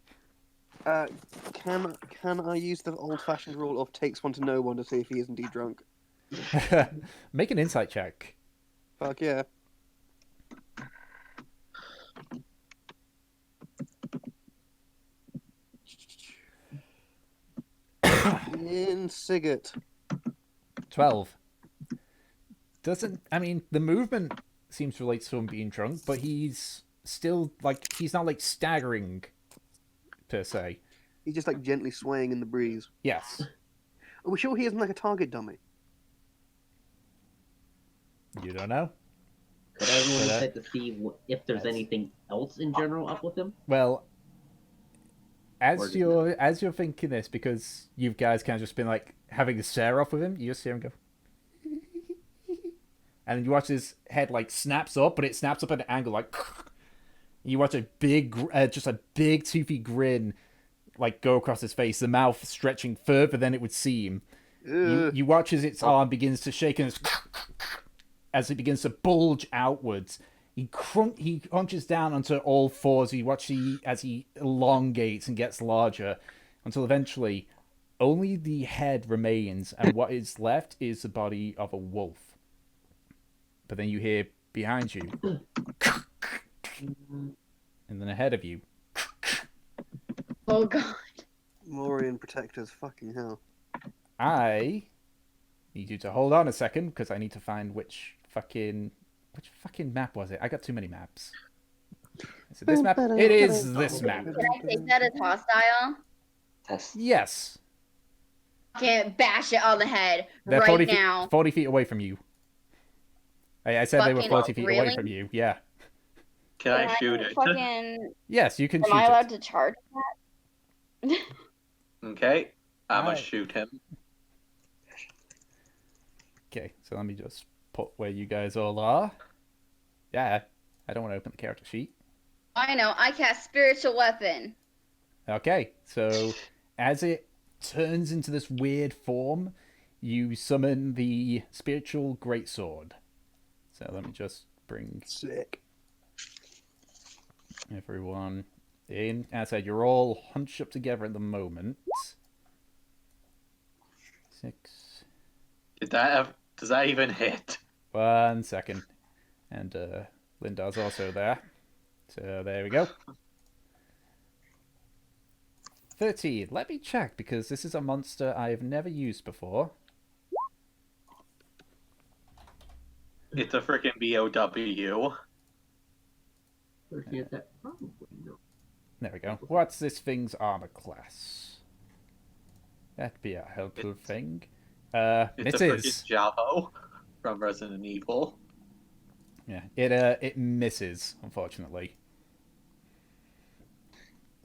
Speaker 3: Can I use the old-fashioned rule of takes one to know one to see if he is indeed drunk?
Speaker 1: Make an insight check.
Speaker 3: Fuck yeah. In Sigurd.
Speaker 1: 12. I mean, the movement seems to relate to him being drunk, but he's still, like, he's not, like, staggering, per se.
Speaker 3: He's just like gently swaying in the breeze.
Speaker 1: Yes.
Speaker 3: Are we sure he isn't like a target dummy?
Speaker 1: You don't know?
Speaker 5: But everyone decide to see if there's anything else in general up with him.
Speaker 1: Well,
Speaker 5: Or
Speaker 1: as
Speaker 5: did
Speaker 1: you're thinking this, because you guys kind of just been, like, having a stare off with him, you just hear him go... And then you watch his head, like, snaps up, but it snaps up at an angle, like... You watch a big, just a big toothy grin, like, go across his face, the mouth stretching further than it would seem. You watch as its arm begins to shake and as it begins to bulge outwards. He crunches down onto all fours. You watch as he elongates and gets larger until eventually only the head remains, and what is left is the body of a wolf. But then you hear behind you, and then ahead of you.
Speaker 2: Oh god.
Speaker 3: Morian protectors, fucking hell.
Speaker 1: I need you to hold on a second because I need to find which fucking map was it? I got too many maps. Is it this map? It is this map.
Speaker 2: Can I take that as hostile?
Speaker 7: Test.
Speaker 1: Yes.
Speaker 2: Can't bash it on the head
Speaker 1: They're
Speaker 2: right
Speaker 1: 40
Speaker 2: now.
Speaker 1: feet, 40 feet away from you. I said they were
Speaker 2: Fucking
Speaker 1: 40 feet away
Speaker 2: really?
Speaker 1: from you. Yeah.
Speaker 4: Can I shoot it?
Speaker 2: Fucking...
Speaker 1: Yes, you can
Speaker 2: Am
Speaker 1: shoot
Speaker 2: I allowed
Speaker 1: it.
Speaker 2: to charge that?
Speaker 4: Okay, I'm gonna
Speaker 1: Alright.
Speaker 4: shoot him.
Speaker 1: Okay, so let me just put where you guys all are. Yeah, I don't want to open the character sheet.
Speaker 2: I know. I cast spiritual weapon.
Speaker 1: Okay, so as it turns into this weird form, you summon the spiritual greatsword. So let me just bring
Speaker 3: Sick.
Speaker 1: everyone in. As I said, you're all hunched up together at the moment. 6.
Speaker 4: Does that even hit?
Speaker 1: 1 second. And Lindar's also there. So there we go. 13. Let me check, because this is a monster I've never used before.
Speaker 4: It's a freaking BOW.
Speaker 5: Looking at that, probably no.
Speaker 1: There we go. What's this thing's armor class? That'd be a helpful thing.
Speaker 4: It's a
Speaker 1: Misses.
Speaker 4: freaking Javo from Resident Evil.
Speaker 1: Yeah, it misses, unfortunately.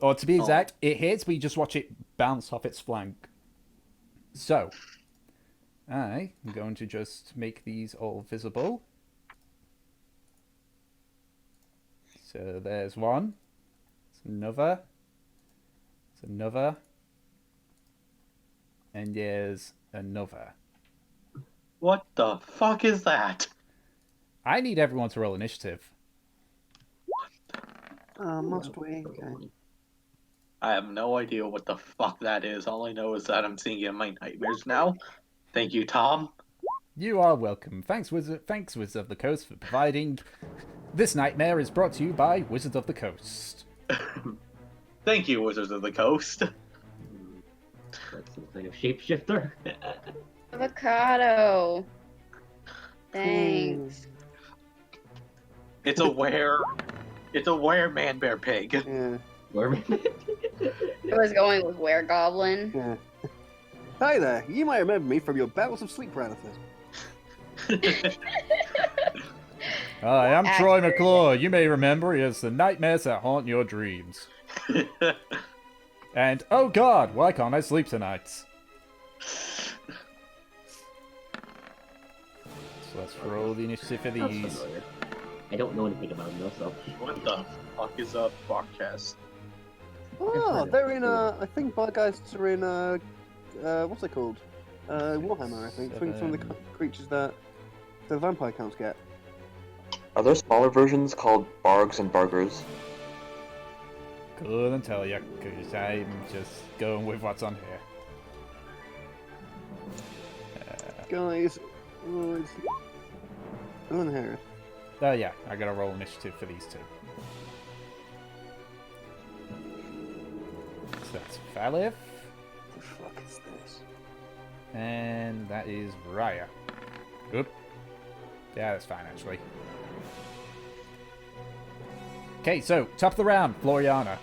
Speaker 1: Or to be exact, it hits, but you just watch it bounce off its flank. So, I'm going to just make these all visible. So there's one. There's another. There's another. And there's another.
Speaker 4: What the fuck is that?
Speaker 1: I need everyone to roll initiative.
Speaker 3: Must we? Okay.
Speaker 4: I have no idea what the fuck that is. All I know is that I'm seeing it in my nightmares now. Thank you, Tom.
Speaker 1: You are welcome. Thanks, Wizard of the Coast, for providing. This nightmare is brought to you by Wizards of the Coast.
Speaker 4: Thank you, Wizards of the Coast.
Speaker 5: That's some kind of shapeshifter.
Speaker 2: Avocado. Thanks.
Speaker 4: It's a were man bear pig.
Speaker 3: Yeah.
Speaker 2: I was going with Weregoblin.
Speaker 3: Yeah. Hi there. You might remember me from your battles of sleep paralysis.
Speaker 1: Hi, I'm Troy
Speaker 2: Accurate.
Speaker 1: McClure. You may remember he has the nightmares that haunt your dreams. And, oh god, why can't I sleep tonight? So let's roll the initiative for
Speaker 5: Sounds
Speaker 1: these.
Speaker 5: familiar. I don't know anything about them though, so.
Speaker 4: What the fuck is a podcast?
Speaker 3: Oh, they're in I think Bargheists are in what's it called? Warhammer, I think. I think it's one of the creatures that the vampire counts get.
Speaker 7: Are there smaller versions called Bargs and Bargers?
Speaker 1: Couldn't tell you, because I'm just going with what's on here.
Speaker 3: Guys, on here.
Speaker 1: Oh yeah, I gotta roll initiative for these two. So that's Valif,
Speaker 3: What the fuck is this?
Speaker 1: and that is Raya. Oop. Yeah, that's fine actually. Okay, so top of the round, Floriana.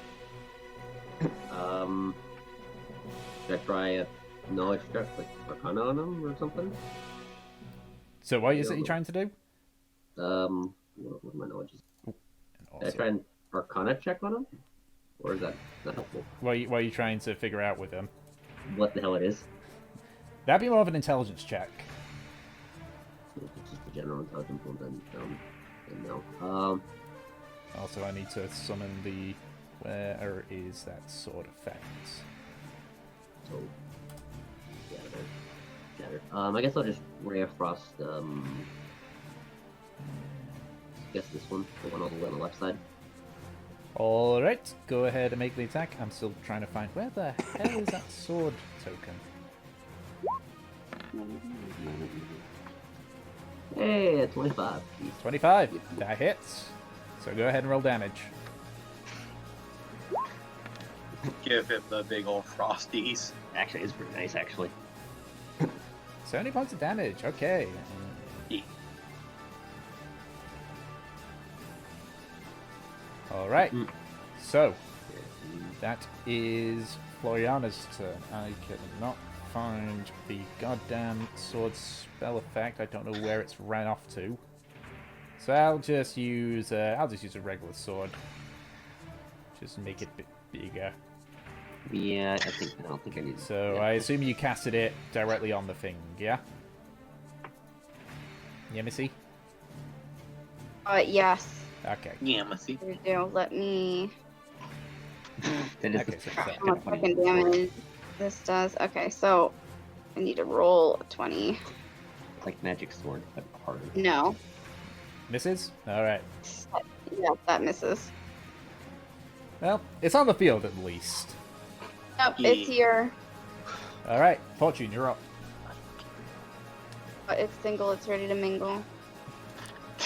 Speaker 5: Should I try a knowledge check, like Arcana on him or something?
Speaker 1: So what is it you're trying to do?
Speaker 5: What my knowledge is.
Speaker 1: And
Speaker 5: Should I
Speaker 1: also,
Speaker 5: try an Arcana check on him? Or is that not helpful?
Speaker 1: what are you trying to figure out with him?
Speaker 5: What the hell it is?
Speaker 1: That'd be more of an intelligence check.
Speaker 5: It's just a general intelligence one, then no.
Speaker 1: Also, I need to summon the... Where is that sword effect?
Speaker 5: So, Shatter. I guess I'll just Ray of Frost, guess this one, the one all the way on the left side.
Speaker 1: Alright, go ahead and make the attack. I'm still trying to find... Where the hell is that sword token?
Speaker 5: Hey, at 25.
Speaker 1: 25. That hits. So go ahead and roll damage.
Speaker 4: Give him the big old frosties.
Speaker 5: Actually, it's pretty nice, actually.
Speaker 1: 70 points of damage. Okay. Alright. So, that is Floriana's turn. I cannot find the goddamn sword spell effect. I don't know where it's ran off to. So I'll just use a regular sword. Just make it a bit bigger.
Speaker 5: Yeah, I don't think I need.
Speaker 1: So
Speaker 5: yeah.
Speaker 1: I assume you casted it directly on the thing, yeah? Yeah, Missy?
Speaker 2: Yes.
Speaker 1: Okay.
Speaker 4: Yeah, Missy.
Speaker 2: Here we go. Let me.
Speaker 5: That is
Speaker 1: Okay, so
Speaker 2: How much fucking damage this does? Okay, so I need to roll a 20.
Speaker 5: It's like magic sword, but harder.
Speaker 2: No.
Speaker 1: Misses? Alright.
Speaker 2: Yeah, that misses.
Speaker 1: Well, it's on the field at least.
Speaker 2: Nope, it's here.
Speaker 1: Alright, Fortune, you're up.
Speaker 2: But it's single, it's ready to mingle.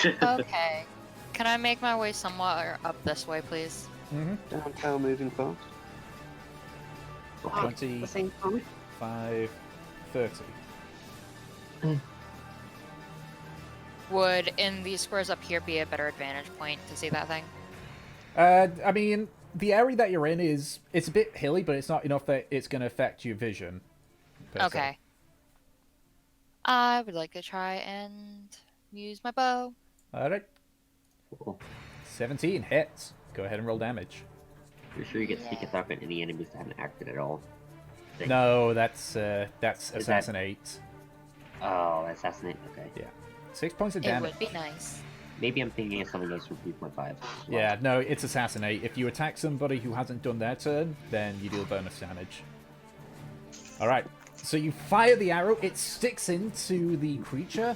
Speaker 6: Okay. Can I make my way somewhere up this way, please?
Speaker 1: Mm-hmm.
Speaker 3: Downtown moving fast.
Speaker 2: Oh,
Speaker 1: 20,
Speaker 2: the same phone.
Speaker 1: 5, 30.
Speaker 6: Would in these squares up here be a better advantage point to see that thing?
Speaker 1: I mean, the area that you're in it's a bit hilly, but it's not enough that it's going to affect your vision. per se.
Speaker 6: Okay. I would like to try and use my bow.
Speaker 1: All right.
Speaker 5: Cool.
Speaker 1: 17 hits. Go ahead and roll damage.
Speaker 5: You're sure you get sneak attack on any enemies that haven't acted at all? Thing.
Speaker 1: No, that's
Speaker 5: that-
Speaker 1: assassinate.
Speaker 5: Oh, assassinate. Okay.
Speaker 1: Yeah. 6 points of
Speaker 6: It
Speaker 1: damage.
Speaker 6: would be nice.
Speaker 5: Maybe I'm thinking of something else from 3.5.
Speaker 1: Yeah, no, it's assassinate. If you attack somebody who hasn't done their turn, then you deal bonus damage. Alright, so you fire the arrow, it sticks into the creature.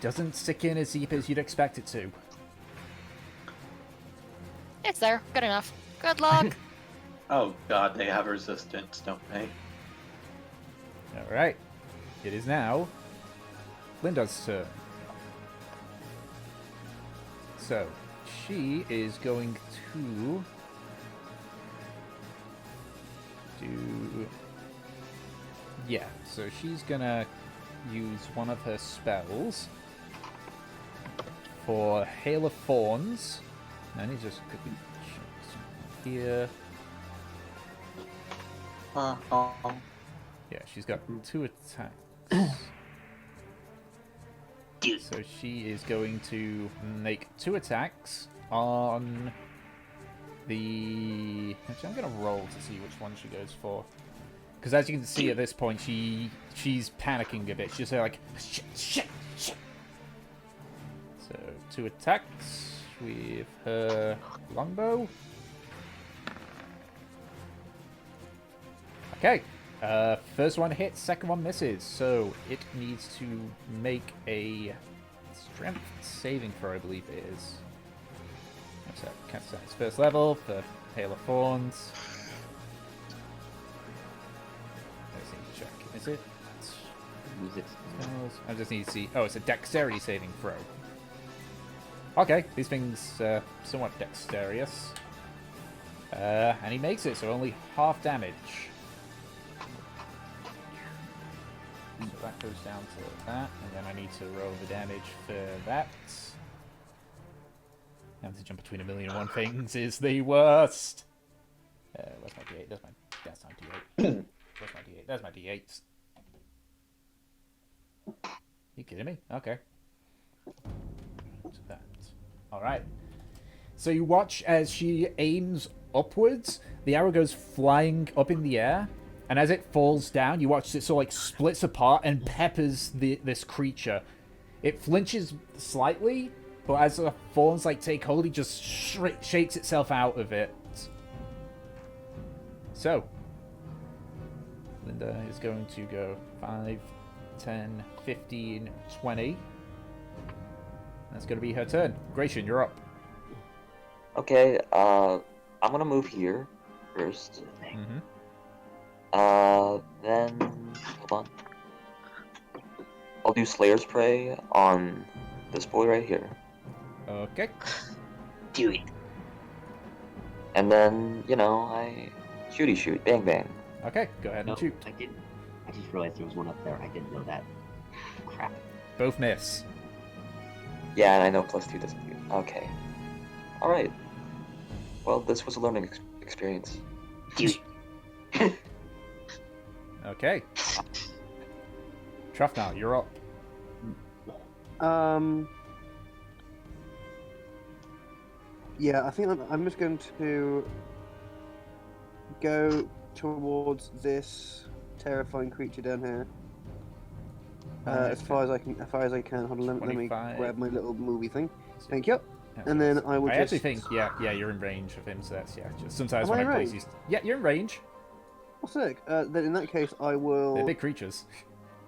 Speaker 1: Doesn't stick in as deep as you'd expect it to.
Speaker 6: It's there. Good enough. Good luck.
Speaker 4: Oh god, they have resistance, don't they?
Speaker 1: Alright. It is now Linda's turn. So, she is going to do... Yeah, so she's gonna use one of her spells for Hail of Thorns. I need to just quickly check something here. Yeah, she's got 2 attacks. So she is going to make 2 attacks on the... Actually, I'm going to roll to see which one she goes for. Because as you can see at this point, she's panicking a bit. She's like, shit, shit, shit. So 2 attacks with her longbow. Okay. First one hits, second one misses, so it needs to make a strength saving throw, I believe it is. That's that. Cast its first level for Hail of Thorns. I just need to check. Is it?
Speaker 5: Music.
Speaker 1: I just need to see. Oh, it's a dexterity saving throw. Okay, these things somewhat dexterous. And he makes it, so only half damage. So that goes down to that, and then I need to roll the damage for that. Having to jump between a million and one things is the worst. Where's my D8? That's my D8. Where's my D8? There's my D8s. You kidding me? Okay. To that. Alright. So you watch as she aims upwards, the arrow goes flying up in the air, and as it falls down, you watch it sort of like splits apart and peppers this creature. It flinches slightly, but as the thorns like take hold, it just shakes itself out of it. So, Linda is going to go 5, 10, 15, 20. That's going to be her turn. Gratian, you're up.
Speaker 7: Okay, I'm gonna move here first.
Speaker 1: Mm-hmm.
Speaker 7: Then hold on. I'll do Slayer's Prey on this boy right here,
Speaker 1: Okay.
Speaker 5: Do it.
Speaker 7: and then I shoot, bang bang.
Speaker 1: Okay, go ahead
Speaker 5: No,
Speaker 1: and shoot.
Speaker 5: I didn't. I just realized there was one up there. I didn't know that. Crap.
Speaker 1: Both miss.
Speaker 7: Yeah, and I know +2 doesn't do. Okay. All right. Well, this was a learning experience.
Speaker 5: Do it.
Speaker 1: Okay. Truffnell, you're up.
Speaker 3: Yeah, I think I'm just going to go towards this terrifying creature down here. As far as I can. Hold on, let me
Speaker 1: 25.
Speaker 3: grab my little movie thing. Thank you. And then I will
Speaker 1: I
Speaker 3: just...
Speaker 1: actually think, yeah, you're in range of him, so that's, yeah. Just sometimes
Speaker 3: Am
Speaker 1: when
Speaker 3: I
Speaker 1: I
Speaker 3: in
Speaker 1: place
Speaker 3: range?
Speaker 1: these... Yeah, you're in range.
Speaker 3: Oh, sick. Then in that case, I
Speaker 1: They're
Speaker 3: will...
Speaker 1: big creatures.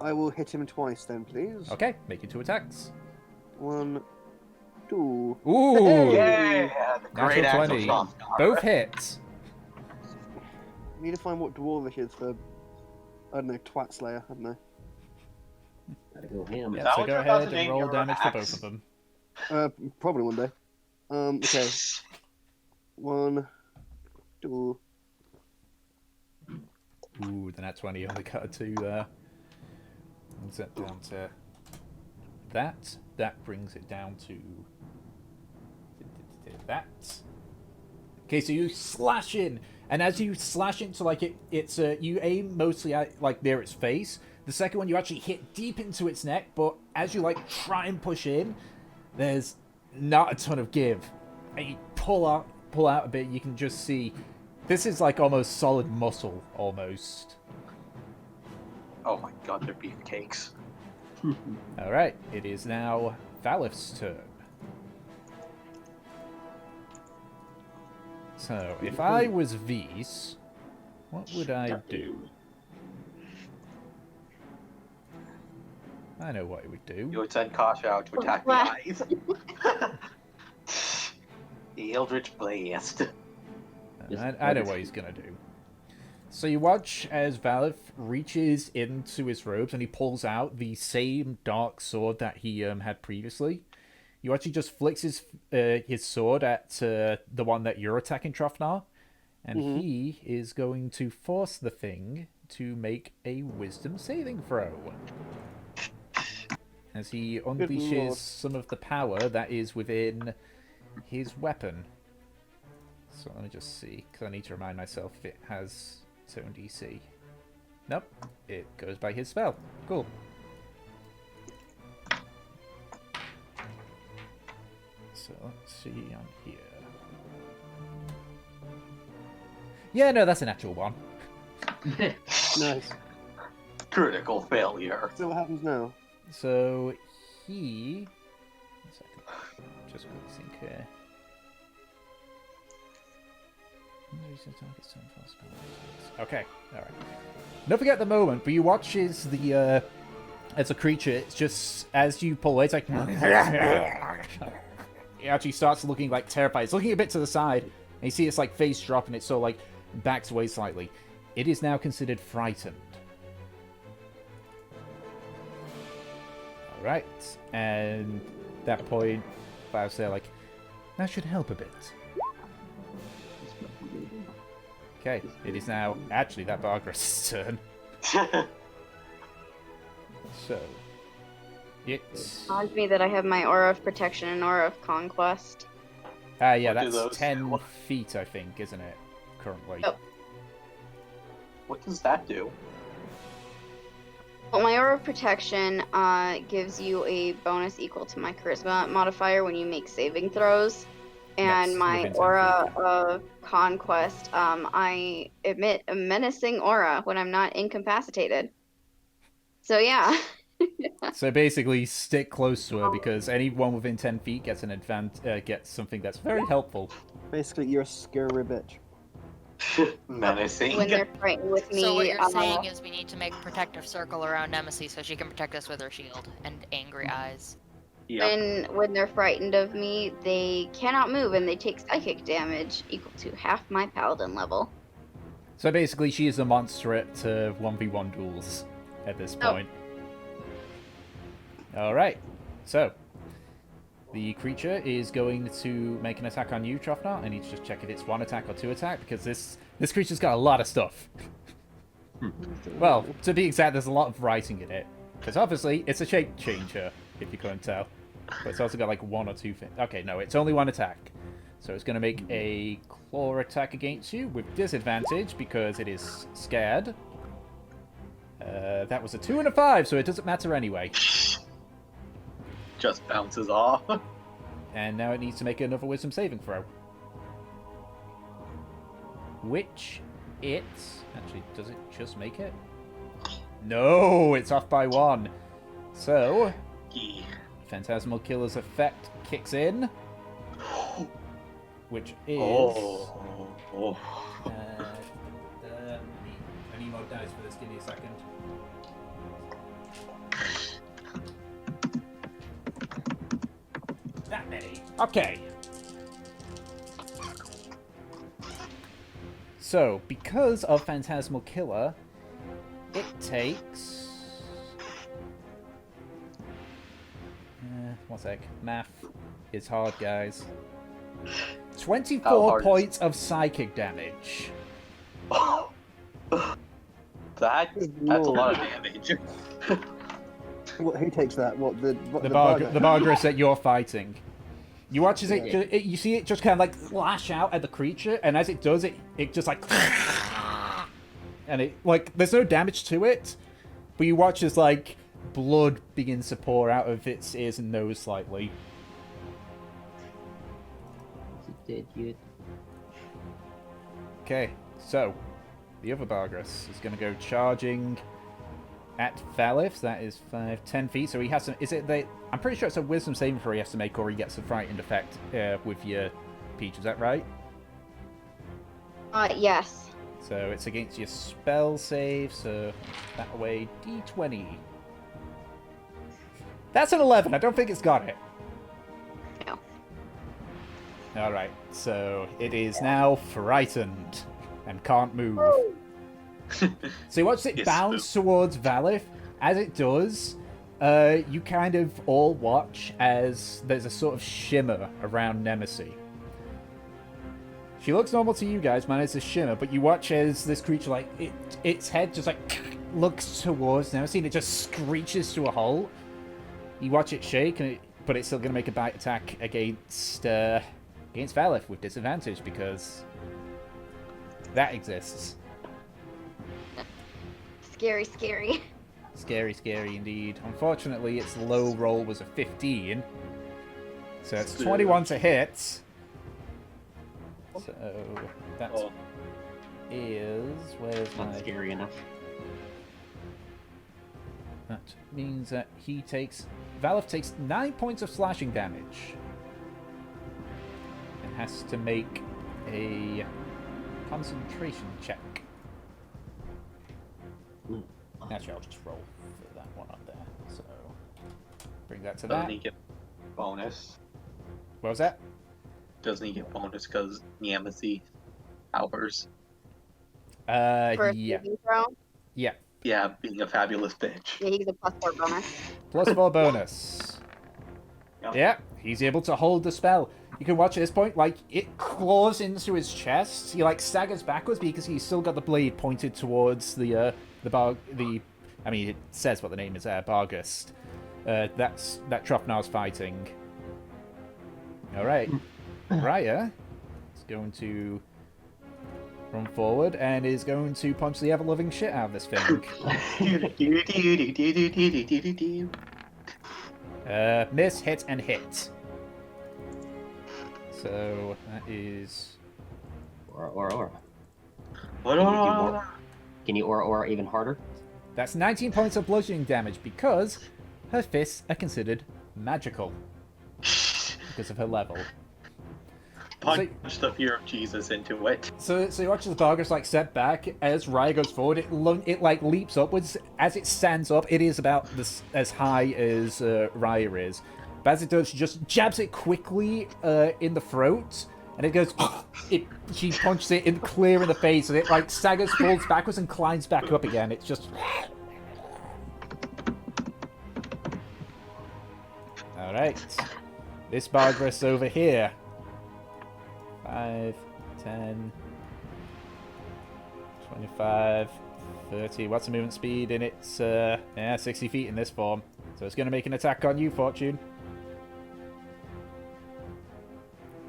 Speaker 3: I will hit him twice then, please.
Speaker 1: Okay, make your 2 attacks.
Speaker 3: 1, 2...
Speaker 1: Ooh!
Speaker 3: Hey!
Speaker 4: Yeah, the great
Speaker 1: Natural
Speaker 4: Axel
Speaker 1: 20.
Speaker 4: Stomp.
Speaker 1: Both hits.
Speaker 3: Need to find what dwarvish is for... I don't know, Twat Slayer, I don't know.
Speaker 5: Gotta go ham.
Speaker 1: Yeah,
Speaker 4: that
Speaker 1: so
Speaker 4: what
Speaker 1: go
Speaker 4: you're about
Speaker 1: ahead
Speaker 4: to
Speaker 1: and
Speaker 4: name
Speaker 1: roll
Speaker 4: your
Speaker 1: damage for
Speaker 4: axe?
Speaker 1: both of them.
Speaker 3: Probably one day. Okay. 1, 2.
Speaker 1: Ooh, the nat 20 only got a 2 there. Brings that down to that. That brings it down to that. Okay, so you slash in, and as you slash into like it's you aim mostly at like near its face. The second one you actually hit deep into its neck, but as you like try and push in, there's not a ton of give, and you pull out a bit. You can just see this is like almost solid muscle, almost.
Speaker 4: Oh my god, they're beefcakes.
Speaker 1: All right, it is now Valif's turn. So, if I was V's, what would I do? I know what it would
Speaker 4: You
Speaker 1: do.
Speaker 4: would send Kasha out to attack the eyes. The Eldritch Blast.
Speaker 1: I know what he's gonna do. So you watch as Valif reaches into his robes and he pulls out the same dark sword that he had previously. You actually just flicks his sword at the one that you're attacking, Trofnar, and he is going to force the thing to make a wisdom saving throw. As he unleashes some of the power that is within his weapon. So let me just see, because I need to remind myself if it has its own DC. Nope, it goes by his spell. Cool. So let's see on here. Yeah, no, that's an actual one.
Speaker 3: Nice.
Speaker 4: Critical failure.
Speaker 3: So what happens now?
Speaker 1: So he... One second. Just quickly think here. Okay, alright. Don't forget the moment, but you watch as the as a creature, it's just as you pull away, it's like it actually starts looking like terrified. It's looking a bit to the side, and you see its like face drop and it sort of like backs away slightly. It is now considered frightened. Alright, and at that point, I was there like, that should help a bit. Okay, it is now actually that Bargress' turn. So, it's...
Speaker 2: Reminds me that I have my Aura of Protection and Aura of Conquest.
Speaker 1: yeah,
Speaker 4: What do
Speaker 1: that's
Speaker 4: those
Speaker 1: 10
Speaker 4: do?
Speaker 1: feet, I think, isn't it? Currently.
Speaker 2: Yep.
Speaker 4: What does that do?
Speaker 2: Well, my Aura of Protection gives you a bonus equal to my Charisma modifier when you make saving throws. And
Speaker 1: Yes,
Speaker 2: my
Speaker 1: within 10
Speaker 2: Aura
Speaker 1: feet.
Speaker 2: of Conquest, I emit a menacing aura when I'm not incapacitated. So yeah.
Speaker 1: So basically, stick close to her because anyone within 10 feet gets an gets something that's very helpful.
Speaker 3: Basically, you're a scary bitch.
Speaker 4: Menacing.
Speaker 2: When they're frightened with me,
Speaker 6: So what you're saying is we need to make a protective circle around Nemesis so she can protect us with her shield and angry eyes.
Speaker 4: Yep.
Speaker 2: when they're frightened of me, they cannot move and they take psychic damage equal to half my paladin level.
Speaker 1: So basically, she is a monster at 1v1 duels at this point. Alright, so the creature is going to make an attack on you, Trofnar. I need to just check if it's 1 attack or 2 attack, because this creature's got a lot of stuff. Well, to be exact, there's a lot of writing in it. Because obviously, it's a shape changer, if you couldn't tell. But it's also got like 1 or 2 things. Okay, no, it's only 1 attack. So it's going to make a claw attack against you with disadvantage because it is scared. That was a 2 and a 5, so it doesn't matter anyway.
Speaker 4: Just bounces off.
Speaker 1: And now it needs to make another wisdom saving throw. Which it... Actually, does it just make it? No, it's off by 1. So, Phantasmal Killer's effect kicks in. Which is...
Speaker 4: Oh.
Speaker 1: I need more dice for this, give me a second. That many. Okay. So, because of Phantasmal Killer, it takes... 1 sec. Math. is hard, guys.
Speaker 4: How
Speaker 1: 24
Speaker 4: hard is-
Speaker 1: points of psychic damage.
Speaker 4: That's a lot of damage.
Speaker 3: Who takes that? What the
Speaker 1: The Bargress that you're fighting. You watch as
Speaker 5: Yeah.
Speaker 1: you see it just kind of like lash out at the creature, and as it does, it just like, and it like there's no damage to it, but you watch as like blood begins to pour out of its ears and nose slightly.
Speaker 5: Is it dead yet?
Speaker 1: Okay, so the other Bargress is going to go charging at Valif. That is 10 feet. So he has to. Is it the? I'm pretty sure it's a Wisdom saving throw he has to make, or he gets a frightened effect with your Peach. Is that right?
Speaker 2: Yes.
Speaker 1: So it's against your spell save. So that way, D20. That's an 11. I don't think it's got it.
Speaker 2: No.
Speaker 1: All right. So it is now frightened and can't move. So you watch it
Speaker 4: Yes,
Speaker 1: bounce towards Valif. As it does, you kind of all watch as there's a sort of shimmer around Nemesis. She looks normal to you guys, man. It's a shimmer, but you watch as this creature, like, its head just, like, looks towards Nemesis, and it just screeches to a halt. You watch it shake, but it's still going to make a bite attack against Valif with disadvantage, because that exists.
Speaker 2: Scary, scary.
Speaker 1: Scary, scary indeed. Unfortunately, its low roll was a 15. So it's 21 to hit. So that is... Where's
Speaker 5: Not
Speaker 1: my...
Speaker 5: scary enough.
Speaker 1: That means that he takes... Valif takes 9 points of slashing damage. And has to make a concentration check. Actually, I'll just roll for that one up there. So, bring that to
Speaker 4: Doesn't
Speaker 1: that.
Speaker 4: he get bonus?
Speaker 1: What was that?
Speaker 4: Doesn't he get bonus because Nemesis hours?
Speaker 2: For a
Speaker 1: Yeah.
Speaker 2: saving throw.
Speaker 1: Yeah.
Speaker 4: Yeah, being a fabulous bitch.
Speaker 2: Yeah, he's a +4 bonus.
Speaker 1: +4 bonus.
Speaker 4: Yep.
Speaker 1: Yeah, he's able to hold the spell. You can watch at this point, like, it claws into his chest. He, like, staggers backwards because he's still got the blade pointed towards I mean, it says what the name is there, Bargust. That Tropnar's fighting. Alright. Raya is going to run forward and is going to punch the ever-loving shit out of this thing. Miss, hit, and hit. So, that is...
Speaker 5: Or.
Speaker 4: What?
Speaker 5: Can you or even harder?
Speaker 1: That's 19 points of bludgeoning damage because her fists are considered magical because of her level.
Speaker 4: Punch the fear of Jesus into it.
Speaker 1: So you watch the Bargers like step back as Raya goes forward. It like leaps upwards as it stands up. It is about as high as Raya is, but as it does, she just jabs it quickly in the throat, and it goes. She punches it clear in the face, and it like staggers, falls backwards, and climbs back up again. It's just. All right, this Bargress over here. 5, 10, 25, 30. What's the movement speed? And it's 60 feet in this form. So it's going to make an attack on you, Fortune.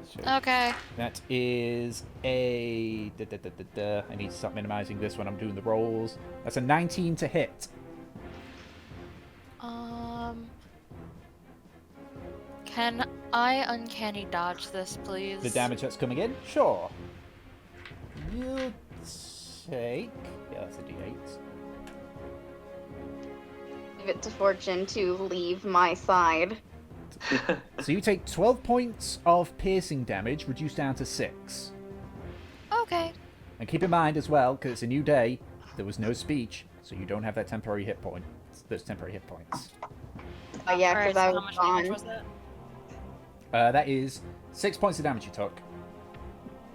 Speaker 1: So
Speaker 6: Okay.
Speaker 1: that is a... I need to stop minimizing this when I'm doing the rolls. That's a 19 to hit.
Speaker 6: Can I uncanny dodge this, please?
Speaker 1: The damage that's coming in? Sure. You take... Yeah, that's a d8.
Speaker 2: Leave it to Fortune to leave my side.
Speaker 1: So you take 12 points of piercing damage, reduced down to 6.
Speaker 6: Okay.
Speaker 1: And keep in mind as well, because it's a new day, there was no speech, so you don't have that temporary hit point. Those temporary hit points.
Speaker 2: Oh yeah,
Speaker 6: Alright,
Speaker 2: because I
Speaker 6: so how
Speaker 2: was
Speaker 6: much damage
Speaker 2: gone.
Speaker 6: was it?
Speaker 1: That is 6 points of damage you took.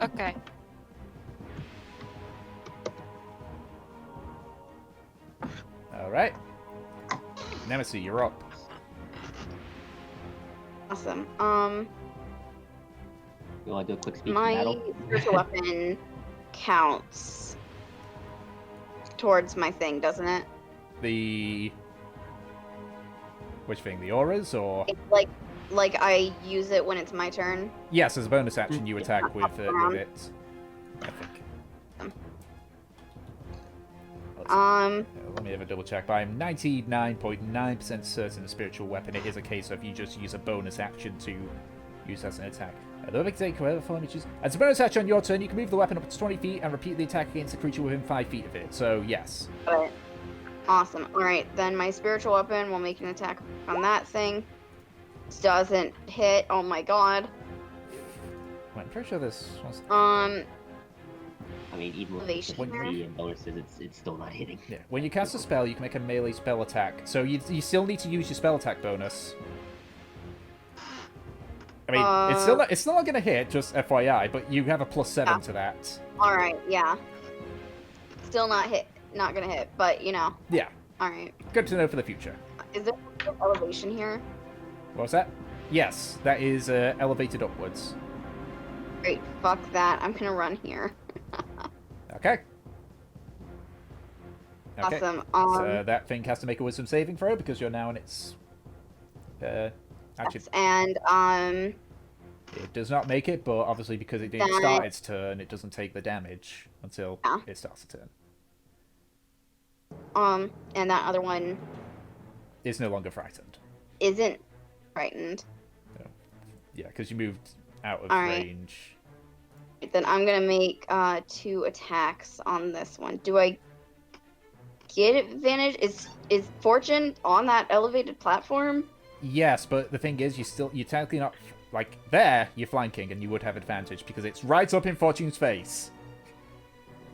Speaker 6: Okay.
Speaker 1: Alright. Nemesis, you're up.
Speaker 2: Awesome.
Speaker 5: You want to do a quick speech
Speaker 2: My
Speaker 5: battle?
Speaker 2: spiritual weapon counts towards my thing, doesn't it?
Speaker 1: The... Which thing? The auras, or...?
Speaker 2: It's like I use it when it's my turn.
Speaker 1: Yes, as a bonus action, you attack with it, I think. Let me have a double check, but I'm 99.9% certain the spiritual weapon, it is a case of you just use a bonus action to use as an attack. The big take whatever form you choose. As a bonus action on your turn, you can move the weapon up to 20 feet and repeat the attack against a creature within 5 feet of it. So, yes.
Speaker 2: Got it. Awesome. Alright, then my spiritual weapon will make an attack on that thing. Doesn't hit. Oh my god.
Speaker 1: I'm pretty sure this was...
Speaker 5: I mean, even with
Speaker 2: Elevation.
Speaker 5: the and bonuses, it's still not hitting.
Speaker 1: Yeah. When you cast a spell, you can make a melee spell attack. So you still need to use your spell attack bonus. I mean, it's still not going to hit, just FYI, but you have a +7 to that.
Speaker 2: Alright, yeah. Still not gonna hit, but you know.
Speaker 1: Yeah.
Speaker 2: Alright.
Speaker 1: Good to know for the future.
Speaker 2: Is there elevation here?
Speaker 1: What was that? Yes, that is elevated upwards.
Speaker 2: Great, fuck that. I'm gonna run here.
Speaker 1: Okay. Okay.
Speaker 2: Awesome.
Speaker 1: So that thing has to make a wisdom saving throw because you're now in its... actually,
Speaker 2: yes, and
Speaker 1: it does not make it, but obviously because it didn't start its turn, it doesn't take the damage until it starts the turn.
Speaker 2: and that other one
Speaker 1: It's no longer frightened.
Speaker 2: isn't frightened.
Speaker 1: So, yeah, because you moved out of
Speaker 2: Alright.
Speaker 1: range.
Speaker 2: Then I'm gonna make 2 attacks on this one. Do I get advantage? Is Fortune on that elevated platform?
Speaker 1: Yes, but the thing is, you're technically not like there. You're flanking, and you would have advantage because it's right up in Fortune's face.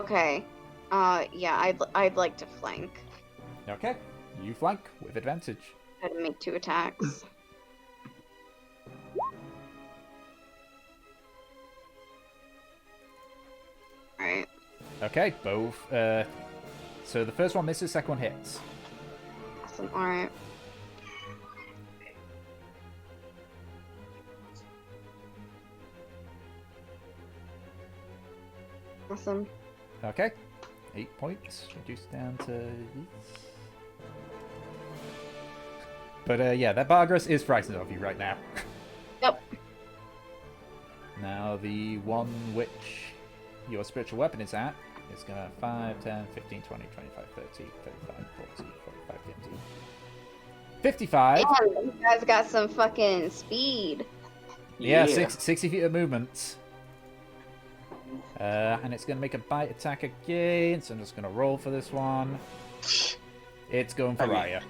Speaker 2: Okay. Yeah, I'd like to flank.
Speaker 1: Okay, you flank with advantage.
Speaker 2: I had to make 2 attacks. Alright.
Speaker 1: Okay, both. So the first one misses, second one hits.
Speaker 2: Awesome. Alright. Awesome.
Speaker 1: Okay, 8 points reduced down to. But yeah, that Bargrus is frightened of you right now.
Speaker 2: Yep.
Speaker 1: Now the one which your spiritual weapon is at is gonna 5, 10, 15, 20, 25, 30, 35, 40, 45, 50. 55.
Speaker 2: Yeah, you guys got some fucking speed.
Speaker 1: Yeah, 60 feet of movement. And it's going to make a bite attack again, so I'm just going to roll for this one. It's going for Raya.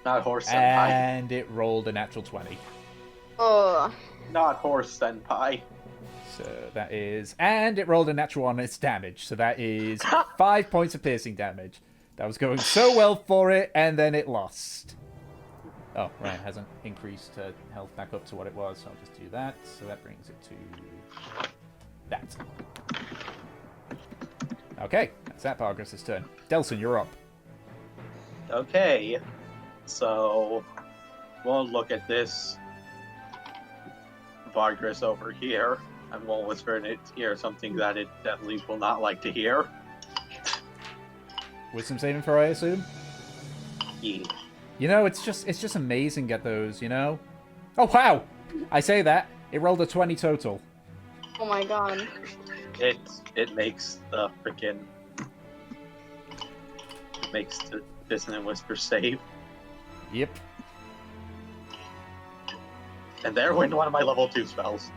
Speaker 4: Not horse senpai.
Speaker 1: And it rolled a natural 20.
Speaker 2: Oh.
Speaker 4: Not horse senpai.
Speaker 1: So that is... And it rolled a natural on its damage, so that is 5 points of piercing damage. That was going so well for it, and then it lost. Oh, right, it hasn't increased health back up to what it was, so I'll just do that. So that brings it to that. Okay, that's that Bargrus' turn. Delson, you're up.
Speaker 4: Okay, so we'll look at this Vargas over here, and we'll whisper in its ear something that it definitely will not like to hear.
Speaker 1: Wisdom saving throw, I assume?
Speaker 4: Yeah.
Speaker 1: You know, it's just amazing at those, you know? Oh, wow! I say that. It rolled a 20 total.
Speaker 2: Oh my god.
Speaker 4: It makes the freaking... makes the Dissonant Whisper save.
Speaker 1: Yep.
Speaker 4: And there went one of my level 2 spells.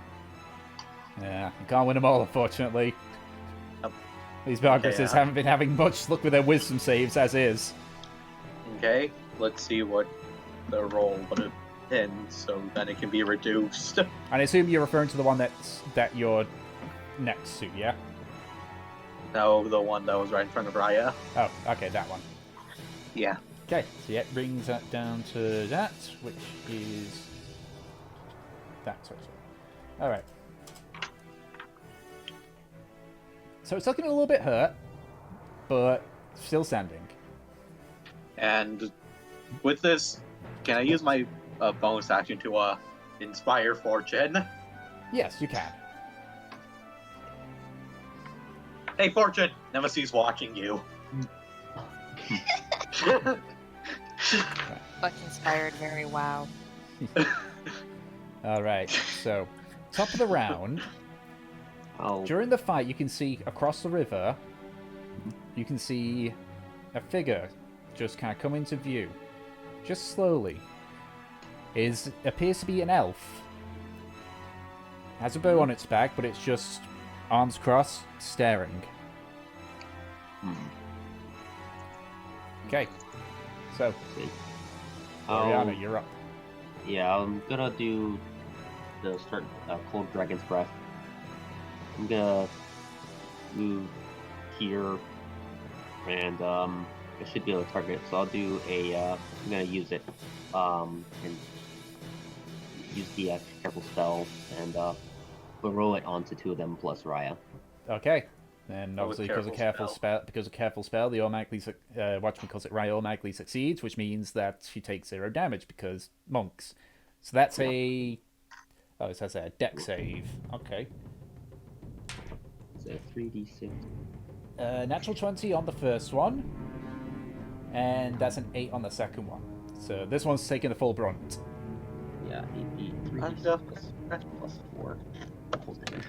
Speaker 1: Yeah, you can't win them all, unfortunately.
Speaker 4: Yep.
Speaker 1: These Bargruses
Speaker 4: Okay,
Speaker 1: haven't been having much luck with their wisdom saves, as is.
Speaker 4: Okay, let's see what the roll would have been so that it can be reduced.
Speaker 1: And I assume you're referring to the one that you're next to, yeah?
Speaker 4: No, the one that was right in front of Raya.
Speaker 1: Oh, okay, that one.
Speaker 4: Yeah.
Speaker 1: Okay, so yeah, it brings that down to that, which is that total. Alright. So it's looking a little bit hurt, but still standing.
Speaker 4: And with this, can I use my a bonus action to inspire Fortune.
Speaker 1: Yes, you can.
Speaker 4: Hey, Fortune, Nemesis watching you.
Speaker 6: But inspired very wow.
Speaker 1: All right. So, top of the round.
Speaker 5: Oh,
Speaker 1: During the fight, you can see across the river. You can see a figure just kind of come into view, just slowly. Appears to be an elf. Has a bow on its back, but it's just arms crossed, staring. Okay. So,
Speaker 5: see.
Speaker 1: Oriana, you're up.
Speaker 5: Yeah, I'm gonna do the start Cold Dragon's Breath. I'm gonna move here, and I should be able to target it. So I'll do a. I'm gonna use it, and use the careful spell, and we'll roll it onto 2 of them plus Raya.
Speaker 1: Okay. And
Speaker 4: Oh, with
Speaker 1: obviously, because of careful spell, the automatically Watchman calls it Raya automatically succeeds, which means that she takes 0 damage because monks. So that's a it says a deck save. Okay.
Speaker 5: It's a 3d6.
Speaker 1: Natural 20 on the first one, and that's an 8 on the second one. So this one's taking the full brunt.
Speaker 5: Yeah, 3d6
Speaker 4: That's
Speaker 5: plus 4. Full damage.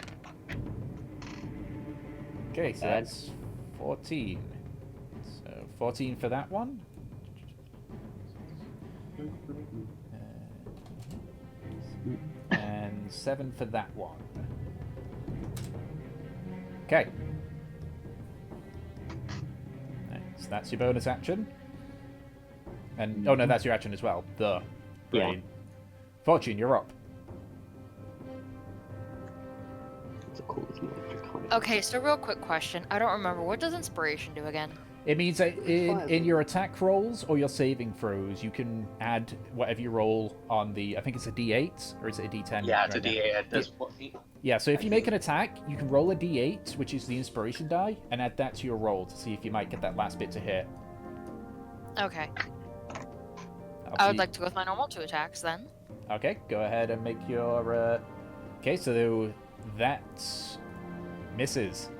Speaker 1: Okay, so that's 14. So 14 for that one. And 7 for that one. Okay. So that's your bonus action. And oh no, that's your action as well. The brain.
Speaker 5: Yeah.
Speaker 1: Fortune, you're up.
Speaker 5: It's a coolest move.
Speaker 6: Okay, so real quick question. I don't remember. What does inspiration do again?
Speaker 1: It means that in your attack rolls or your saving throws, you can add whatever you roll on the. I think it's a D8 or is it a D10?
Speaker 4: Yeah, it's a
Speaker 1: right now?
Speaker 4: D8 at this point.
Speaker 1: Yeah, so if you make an attack, you can roll a D8, which is the inspiration die, and add that to your roll to see if you might get that last bit to hit.
Speaker 6: Okay. I
Speaker 1: Obviously-
Speaker 6: would like to go with my normal 2 attacks then.
Speaker 1: Okay, go ahead and make your. Okay, so that misses.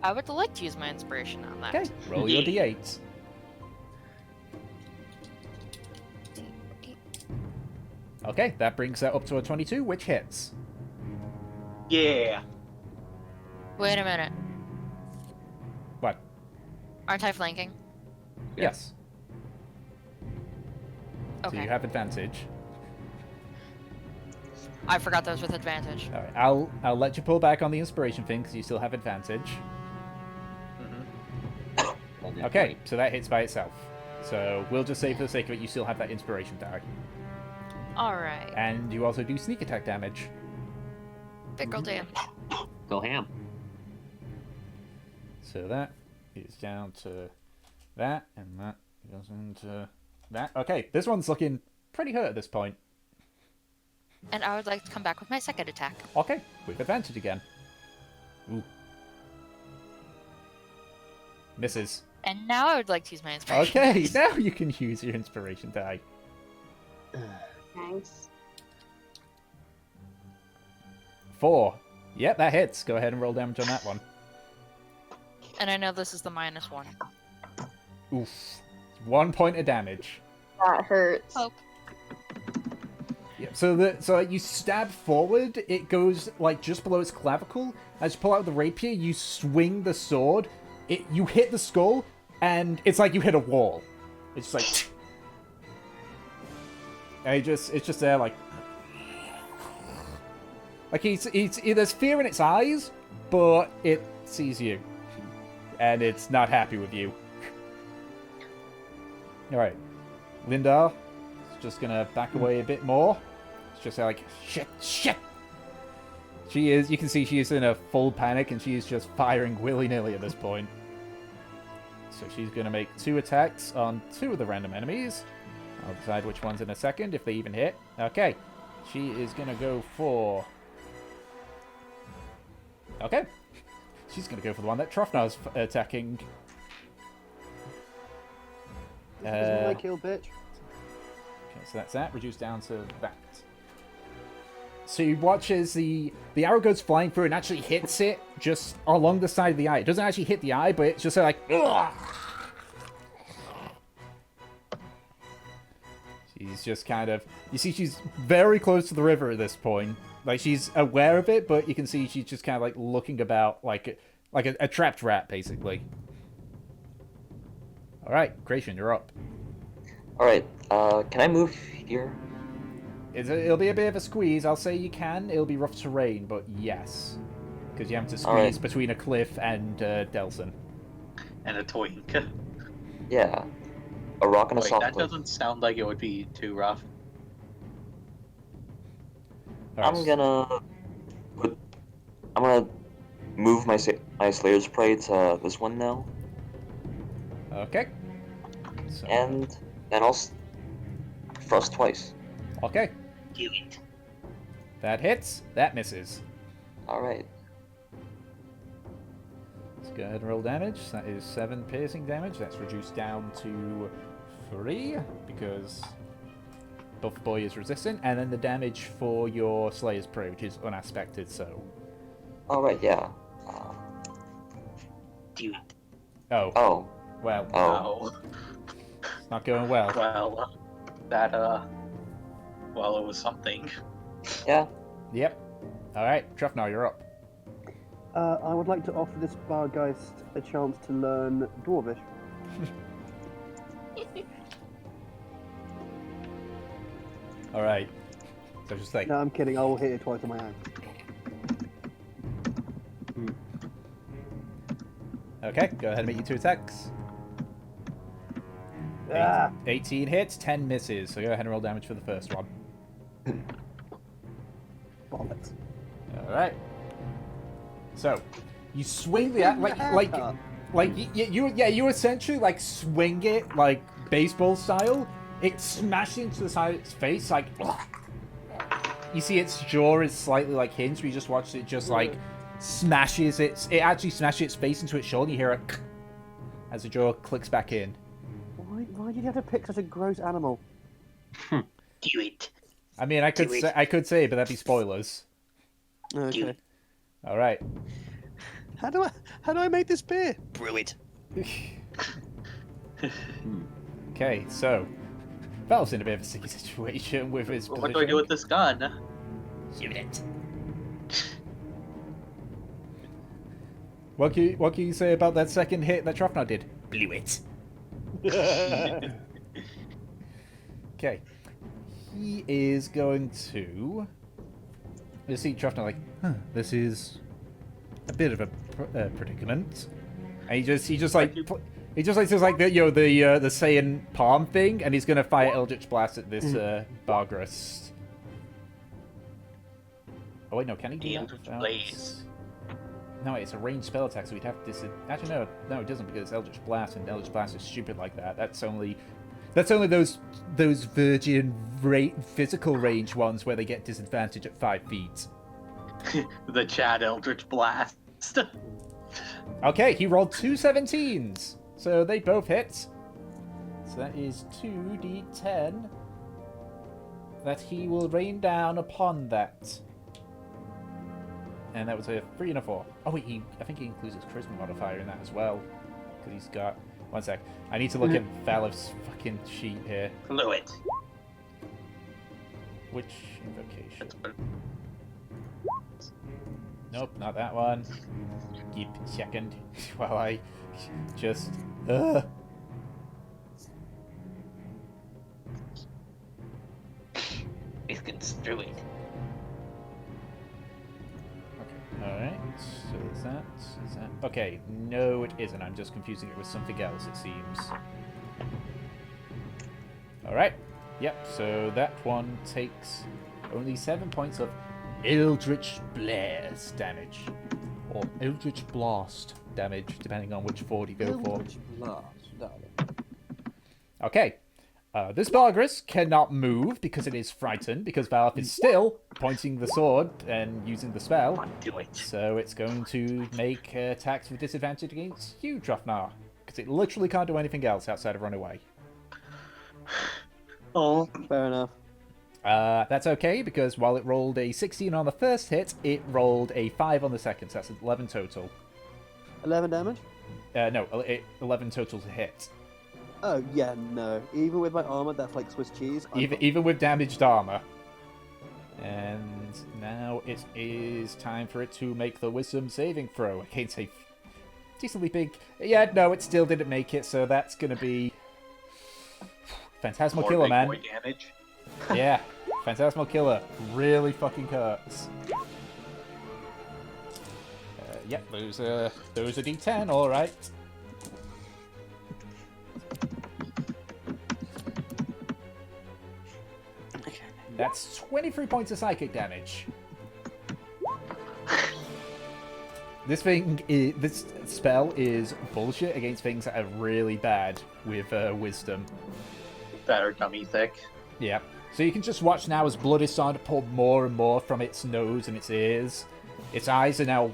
Speaker 6: I would like to use my inspiration on that.
Speaker 1: Okay, roll your D8. Okay, that brings that up to a 22, which hits.
Speaker 4: Yeah.
Speaker 6: Wait a minute.
Speaker 1: What?
Speaker 6: Aren't I flanking?
Speaker 1: Yes. So
Speaker 6: Okay.
Speaker 1: you have advantage.
Speaker 6: I forgot those with advantage.
Speaker 1: All right, I'll let you pull back on the inspiration thing because you still have advantage. Okay, so that hits by itself. So we'll just say for the sake of it, you still have that inspiration die,
Speaker 6: Alright.
Speaker 1: and you also do sneak attack damage.
Speaker 6: Big ol' damage.
Speaker 5: Go ham.
Speaker 1: So that is down to that, and that goes into that. Okay, this one's looking pretty hurt at this point.
Speaker 6: And I would like to come back with my second attack.
Speaker 1: Okay, with advantage again. Ooh. Misses.
Speaker 6: And now I would like to use my inspiration.
Speaker 1: Okay, now you can use your inspiration die.
Speaker 2: Thanks.
Speaker 1: 4. Yep, that hits. Go ahead and roll damage on that one.
Speaker 6: And I know this is the -1.
Speaker 1: Oof. 1 point of damage.
Speaker 2: That hurts.
Speaker 6: Oh.
Speaker 1: Yep. So you stab forward, it goes like just below its clavicle. As you pull out the rapier, you swing the sword. You hit the skull, and it's like you hit a wall. It's just like, and it's just there like there's fear in its eyes, but it sees you, and it's not happy with you. All right, Lindar is just gonna back away a bit more. It's just like shit. She is. You can see she is in a full panic, and she is just firing willy-nilly at this point. So she's going to make 2 attacks on 2 of the random enemies. I'll decide which ones in a second, if they even hit. Okay. She is going to go for... Okay. She's going to go for the one that Trofnar's attacking.
Speaker 3: Isn't my kill, bitch?
Speaker 1: So that's that, reduced down to that. So you watch as the arrow goes flying through and actually hits it just along the side of the eye. It doesn't actually hit the eye, but it's just like... Ugh! She's just kind of... You see she's very close to the river at this point. Like, she's aware of it, but you can see she's just kind of, like, looking about like a trapped rat, basically. Alright, Creation, you're up.
Speaker 7: Alright, can I move here?
Speaker 1: It'll be a bit of a squeeze. I'll say you can. It'll be rough terrain, but yes. Because you have to squeeze
Speaker 7: Alright.
Speaker 1: between a cliff and Delson.
Speaker 4: And a twink.
Speaker 7: Yeah. A rock and a
Speaker 4: Wait,
Speaker 7: soft
Speaker 4: that
Speaker 7: cliff.
Speaker 4: doesn't sound like it would be too rough.
Speaker 1: Alright,
Speaker 7: I'm gonna move my Slayer's Prey to this one now,
Speaker 1: Okay. So,
Speaker 7: and then I'll thrust twice.
Speaker 1: okay.
Speaker 4: Do it.
Speaker 1: That hits. That misses.
Speaker 7: Alright.
Speaker 1: Let's go ahead and roll damage. That is 7 piercing damage. That's reduced down to 3 because Buff Boy is resistant. And then the damage for your Slayer's Prey, which is unaspected, so...
Speaker 7: Alright, yeah.
Speaker 4: Do it.
Speaker 1: Oh,
Speaker 7: Oh.
Speaker 1: well,
Speaker 7: Oh.
Speaker 1: it's not going well.
Speaker 4: Well, that, well, it was something.
Speaker 7: Yeah.
Speaker 1: Yep. Alright, Trufnar, you're up.
Speaker 3: I would like to offer this Bargeist a chance to learn Dwarvish.
Speaker 1: Alright. So just like...
Speaker 3: No, I'm kidding. I will hit it twice on my own.
Speaker 1: Okay, go ahead and make your 2 attacks.
Speaker 3: Ah!
Speaker 1: 18 hits, 10 misses. So go ahead and roll damage for the first one.
Speaker 3: Bollocks.
Speaker 1: Alright. So, you swing the... you essentially, like, swing it, like, baseball style. It smashes into the side of its face, like... You see its jaw is slightly, like, hinged, but you just watch it just, like, smashes its... It actually smashes its face into its shoulder, and you hear it... As the jaw clicks back in.
Speaker 3: Why did you have to pick such a gross animal?
Speaker 4: Do it.
Speaker 1: I mean, I could say, but that'd be spoilers.
Speaker 3: Okay.
Speaker 1: Alright.
Speaker 3: How do I make this beer?
Speaker 4: Brew it.
Speaker 1: Okay, so... Valve's in a bit of a sticky situation with his
Speaker 4: What do I do with this gun?
Speaker 1: Shoot it. What can you say about that second hit that Trufnar did? Blew it. Okay. He is going to... You see Trufnar like, this is a bit of a predicament. And he just like does like the the Saiyan palm thing, and he's gonna fire Eldritch Blast at this Bargrist. Oh wait, no, can he do
Speaker 4: Eldritch
Speaker 1: that?
Speaker 4: Blaze.
Speaker 1: No, it's a ranged spell attack, so we'd have actually no, it doesn't because it's Eldritch Blast, and Eldritch Blast is stupid like that. That's only those virgin physical range ones where they get disadvantage at 5 feet.
Speaker 4: The Chad Eldritch Blast.
Speaker 1: Okay, he rolled 2 17s. So they both hit. So that is 2d10 that he will rain down upon that. And that was a 3 and a 4. Oh wait, I think he includes his charisma modifier in that as well. Because he's got... One sec. I need to look at Valiv's fucking sheet here.
Speaker 4: Blew it.
Speaker 1: Which invocation? Nope, not that one. Keep second while I just...
Speaker 4: He's construing.
Speaker 1: Alright, so is that... Okay, no it isn't. I'm just confusing it with something else, it seems. Alright, yep, so that one takes only 7 points of Eldritch Blast damage. Or Eldritch Blast damage, depending on which ford you go for. Okay. This Bargrist cannot move because it is frightened, because Valve is still pointing the sword and using the spell.
Speaker 4: Do it.
Speaker 1: So it's going to make attacks with disadvantage against you, Trufnar, because it literally can't do anything else outside of run away.
Speaker 4: Oh,
Speaker 3: Fair enough.
Speaker 1: That's okay, because while it rolled a 16 on the first hit, it rolled a 5 on the second, so that's 11 total.
Speaker 3: 11 damage?
Speaker 1: No, 11 total to hit.
Speaker 3: Oh, yeah, no. Even with my armor, that's like Swiss cheese.
Speaker 1: Even with damaged armor. And now it is time for it to make the wisdom saving throw against a decently big... Yeah, no, it still didn't make it, so that's going to be... Phantasmal
Speaker 4: more
Speaker 1: Killer,
Speaker 4: big
Speaker 1: man.
Speaker 4: boy damage.
Speaker 1: Yeah, Phantasmal Killer really fucking hurts. Yep, those are D10, all right. That's 23 points of psychic damage. This spell is bullshit against things that are really bad with wisdom.
Speaker 4: Better tummy thick.
Speaker 1: Yeah. So you can just watch now as blood is starting to pour more and more from its nose and its ears. Its eyes are now,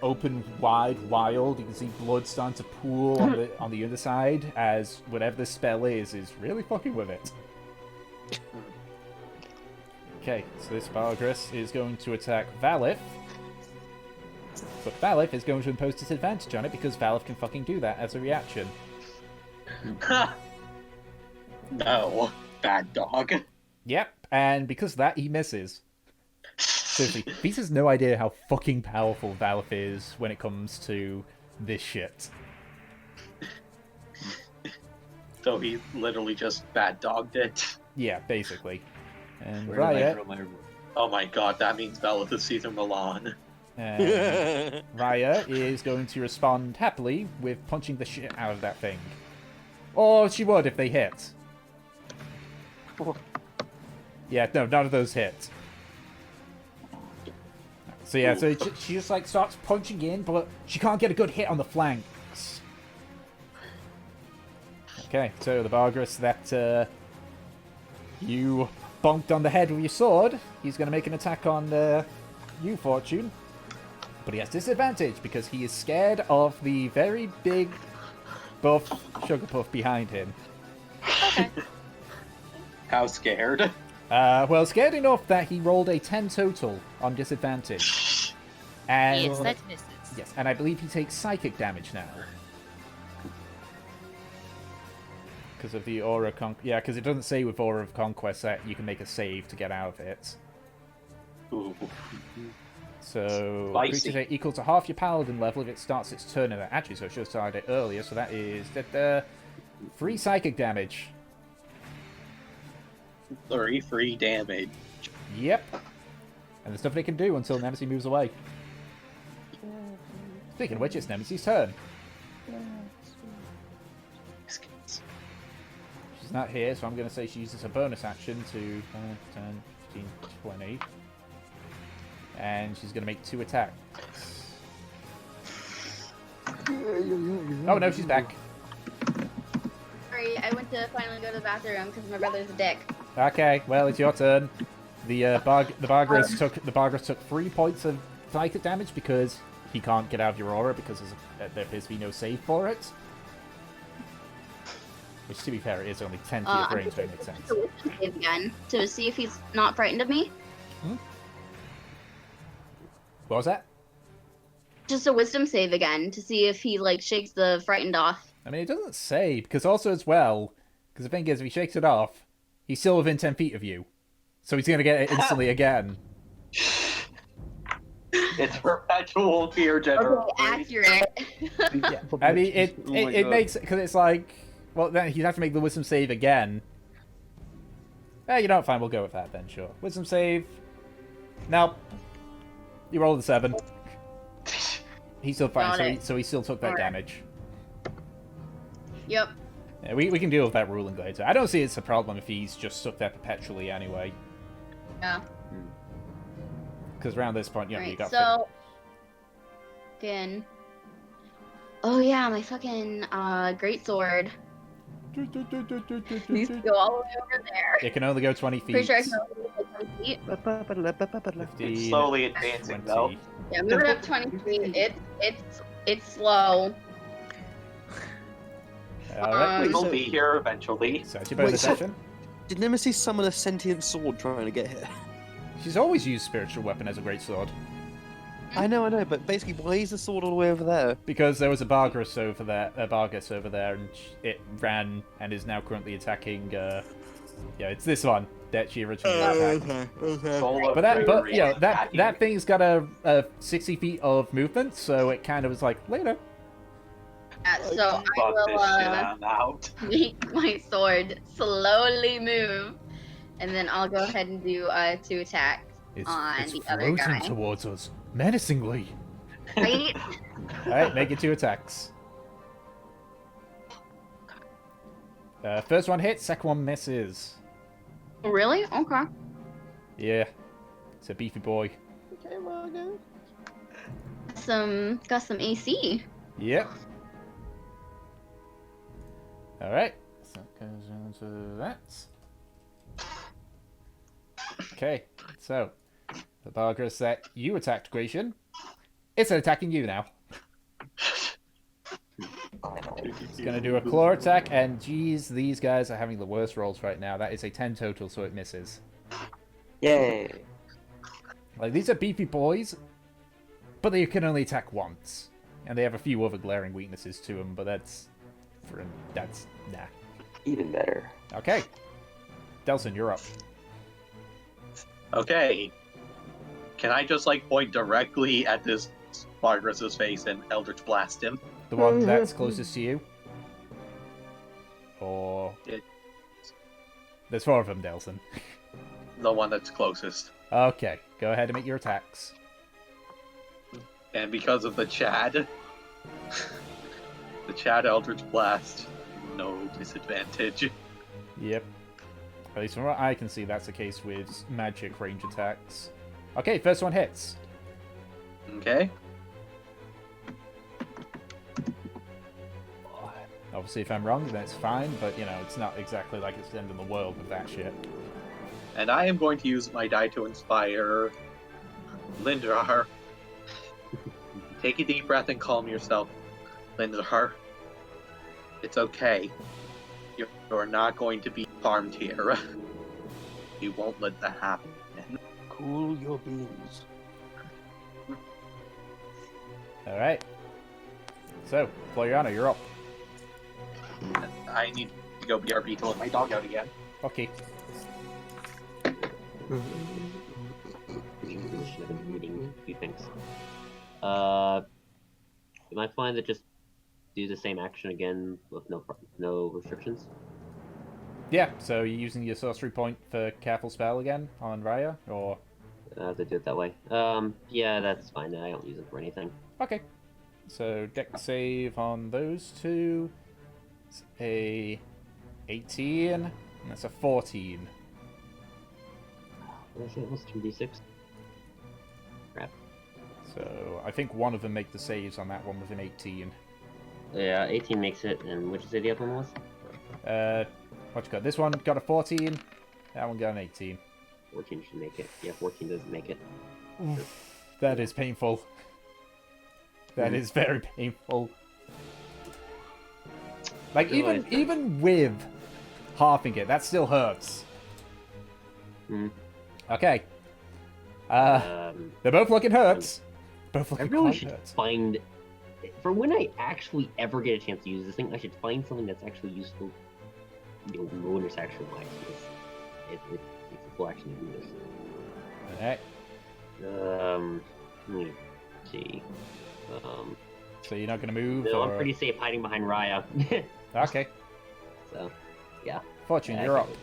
Speaker 1: open wide, wild. You can see blood starting to pool on the underside as whatever this spell is really fucking with it. Okay, so this Bargrus is going to attack Valith. But Valith is going to impose disadvantage on it because Valith can fucking do that as a reaction.
Speaker 4: No, bad dog.
Speaker 1: Yep, and because of that, he misses. Seriously, Beast has no idea how fucking powerful Valith is when it comes to this shit.
Speaker 4: So he literally just bad dogged it.
Speaker 1: Yeah, basically. And
Speaker 5: Where did I
Speaker 1: Riot,
Speaker 5: throw my...
Speaker 4: Oh my god, that means Bella to Caesar Milan.
Speaker 1: Raya is going to respond happily with punching the shit out of that thing. Or she would if they hit. Yeah, no, none of those hit. So yeah, so she just like starts punching in, but she can't get a good hit on the flanks. Okay, so the Bargrus that you bonked on the head with your sword, he's going to make an attack on you, Fortune. But he has disadvantage because he is scared of the very big buff Sugarpuff behind him.
Speaker 6: Okay.
Speaker 4: How scared?
Speaker 1: Well, scared enough that he rolled a 10 total on disadvantage. And
Speaker 6: Yes, that misses.
Speaker 1: yes, and I believe he takes psychic damage now. Because of the Aura yeah, because it doesn't say with Aura of Conquest that you can make a save to get out of it.
Speaker 4: Ooh.
Speaker 1: So,
Speaker 4: Spicy.
Speaker 1: creature equal to half your paladin level if it starts its turn in that. Actually, so I should have started it earlier, so that is 3 psychic damage.
Speaker 4: 3 free damage.
Speaker 1: Yep. And there's nothing it can do until Nemesis moves away. Speaking of which, it's Nemesis' turn. She's not here, so I'm going to say she uses a bonus action to 10, 15, 20. And she's going to make 2 attacks. Oh no, she's back.
Speaker 2: Sorry, I went to finally go to the bathroom because my brother's a dick.
Speaker 1: Okay, well, it's your turn. The Bargrus took 3 points of psychic damage because he can't get out of your aura because there appears to be no save for it. Which, to be fair, it is only 10 to your brain, so it makes sense.
Speaker 2: Save again to see if he's not frightened of me.
Speaker 1: What was that?
Speaker 2: Just a wisdom save again to see if he shakes the frightened off.
Speaker 1: I mean, it doesn't say, because also as well, because the thing is, if he shakes it off, he's still within 10 feet of you. So he's going to get it instantly again.
Speaker 4: It's perpetual fear generation.
Speaker 2: Okay, accurate.
Speaker 1: Yeah. I mean, it
Speaker 3: Oh my God.
Speaker 1: makes, because it's like, well, then he'd have to make the wisdom save again. You know what, fine, we'll go with that then, sure. Wisdom save. Nope. You rolled a 7. He's still
Speaker 2: Got
Speaker 1: fine,
Speaker 2: it.
Speaker 1: so he still took that
Speaker 2: Alright.
Speaker 1: damage.
Speaker 2: Yep.
Speaker 1: Yeah, we can deal with that ruling later. I don't see it's a problem if he's just stuck there perpetually anyway.
Speaker 2: Yeah.
Speaker 1: Because around this point, you
Speaker 2: Right,
Speaker 1: got...
Speaker 2: so fucking. Oh yeah, my fucking great sword needs to go all the way over there.
Speaker 1: It can only go 20 feet.
Speaker 2: Pretty sure I can only go 20 feet.
Speaker 1: 15,
Speaker 4: It's slowly advancing,
Speaker 1: 20.
Speaker 4: though.
Speaker 2: Yeah, move it up 20 feet. It's slow.
Speaker 1: Alright,
Speaker 4: We'll be here eventually.
Speaker 1: so it's your bonus
Speaker 3: Wait, so-
Speaker 1: action.
Speaker 3: Did Nemesis summon a sentient sword trying to get here?
Speaker 1: She's always used spiritual weapon as a great sword.
Speaker 3: I know, but basically, why is the sword all the way over there?
Speaker 1: Because there was a Bargus over there, and it ran and is now currently attacking. Yeah, it's this one that she originally attacked.
Speaker 4: Soul of
Speaker 1: But you know,
Speaker 4: Gregory
Speaker 1: that thing's got a 60 feet of movement, so it kind of was like later.
Speaker 2: So I
Speaker 4: Fuck this shit,
Speaker 2: will
Speaker 4: I'm out.
Speaker 2: make my sword slowly move, and then I'll go ahead and do 2 attacks on
Speaker 1: It's
Speaker 2: the other
Speaker 1: floating
Speaker 2: guy.
Speaker 1: towards us menacingly.
Speaker 2: Right?
Speaker 1: All right, make it 2 attacks. First one hits, second one misses.
Speaker 2: Really? Okay.
Speaker 1: Yeah, it's a beefy boy.
Speaker 3: Okay, Margo.
Speaker 2: Got some AC.
Speaker 1: Yep. All right, so that goes into that. Okay, so the Bargus that you attacked, Gratian, it's attacking you now. It's gonna do a claw attack, and geez, these guys are having the worst rolls right now. That is a 10 total, so it misses.
Speaker 7: Yay!
Speaker 1: Like, these are beefy boys, but they can only attack once. And they have a few other glaring weaknesses to them, but that's nah.
Speaker 7: Even better.
Speaker 1: Okay. Delson, you're up.
Speaker 4: Okay. Can I just like point directly at this Bargress's face and Eldritch blast him?
Speaker 1: The one that's closest to you? Or...
Speaker 4: It-
Speaker 1: There's 4 of them, Delson.
Speaker 4: The one that's closest.
Speaker 1: Okay, go ahead and make your attacks.
Speaker 4: And because of the Chad, the Chad Eldritch Blast, no disadvantage.
Speaker 1: Yep. At least from what I can see, that's the case with magic range attacks. Okay, first one hits.
Speaker 4: Okay.
Speaker 1: Obviously, if I'm wrong, that's fine, but, you know, it's not exactly like it's the end of the world with that shit.
Speaker 4: And I am going to use my die to inspire Lindrar. Take a deep breath and calm yourself, Lindrar. It's okay. You're not going to be harmed here. You won't let that happen.
Speaker 3: Cool your beans.
Speaker 1: Alright. So, Floriana, you're up.
Speaker 4: I need to go BRB to let my dog out again.
Speaker 1: Okay.
Speaker 5: Should have been reading a few things. Am I fine to just do the same action again with no restrictions?
Speaker 1: Yeah, so you're using your sorcery point for Careful Spell again on Raya, or...
Speaker 5: I have to do it that way. Yeah, that's fine. I don't use it for anything.
Speaker 1: Okay. So, deck save on those two. It's a 18, and that's a 14.
Speaker 5: What did I say? It was 2d6. Crap.
Speaker 1: So, I think one of them make the saves on that one with an 18.
Speaker 5: Yeah, 18 makes it, and which is the other one was?
Speaker 1: What you got? This one got a 14, that one got an 18.
Speaker 5: 14 should make it. Yeah, 14 doesn't make it.
Speaker 1: That is painful. That is very painful. Like, even with halving it, that still hurts.
Speaker 5: Hmm.
Speaker 1: Okay. They're both looking hurts. Both
Speaker 5: I
Speaker 1: looking
Speaker 5: really
Speaker 1: quite
Speaker 5: should
Speaker 1: hurts.
Speaker 5: find... For when I actually ever get a chance to use this thing, I should find something that's actually useful, you know, bonus action-wise. It's a full action to do this.
Speaker 1: Alright.
Speaker 5: Let me see.
Speaker 1: So you're not going to move?
Speaker 5: No,
Speaker 1: or...
Speaker 5: I'm pretty safe hiding behind Raya.
Speaker 1: Okay.
Speaker 5: So, yeah.
Speaker 1: Fortune,
Speaker 5: Yeah,
Speaker 1: you're
Speaker 5: I
Speaker 1: up.
Speaker 5: can-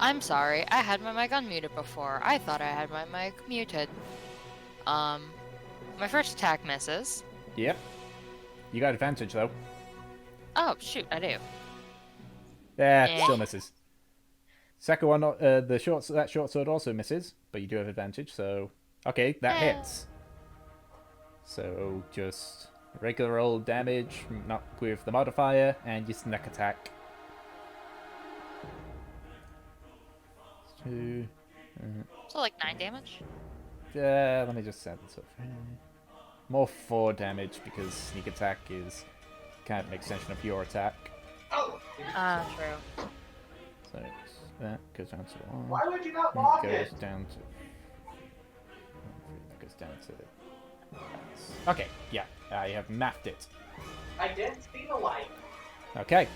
Speaker 6: I'm sorry, I had my mic unmuted before. I thought I had my mic muted. My first attack misses.
Speaker 1: Yep. You got advantage, though.
Speaker 6: Oh, shoot, I do.
Speaker 1: Yeah, still misses. Second one, that short sword also misses, but you do have advantage, so... Okay, that hits. So, just regular old damage, not with the modifier, and your snack attack. 2...
Speaker 6: So like 9 damage?
Speaker 1: Let me just set this up. More 4 damage because sneak attack is kind of an extension of your attack.
Speaker 6: True.
Speaker 1: So that goes down to 1.
Speaker 4: Why would you not
Speaker 1: It
Speaker 4: lock
Speaker 1: goes
Speaker 4: it?
Speaker 1: down to. That goes down to. Okay, yeah, I have mapped it.
Speaker 4: I didn't see the light.
Speaker 1: Okay.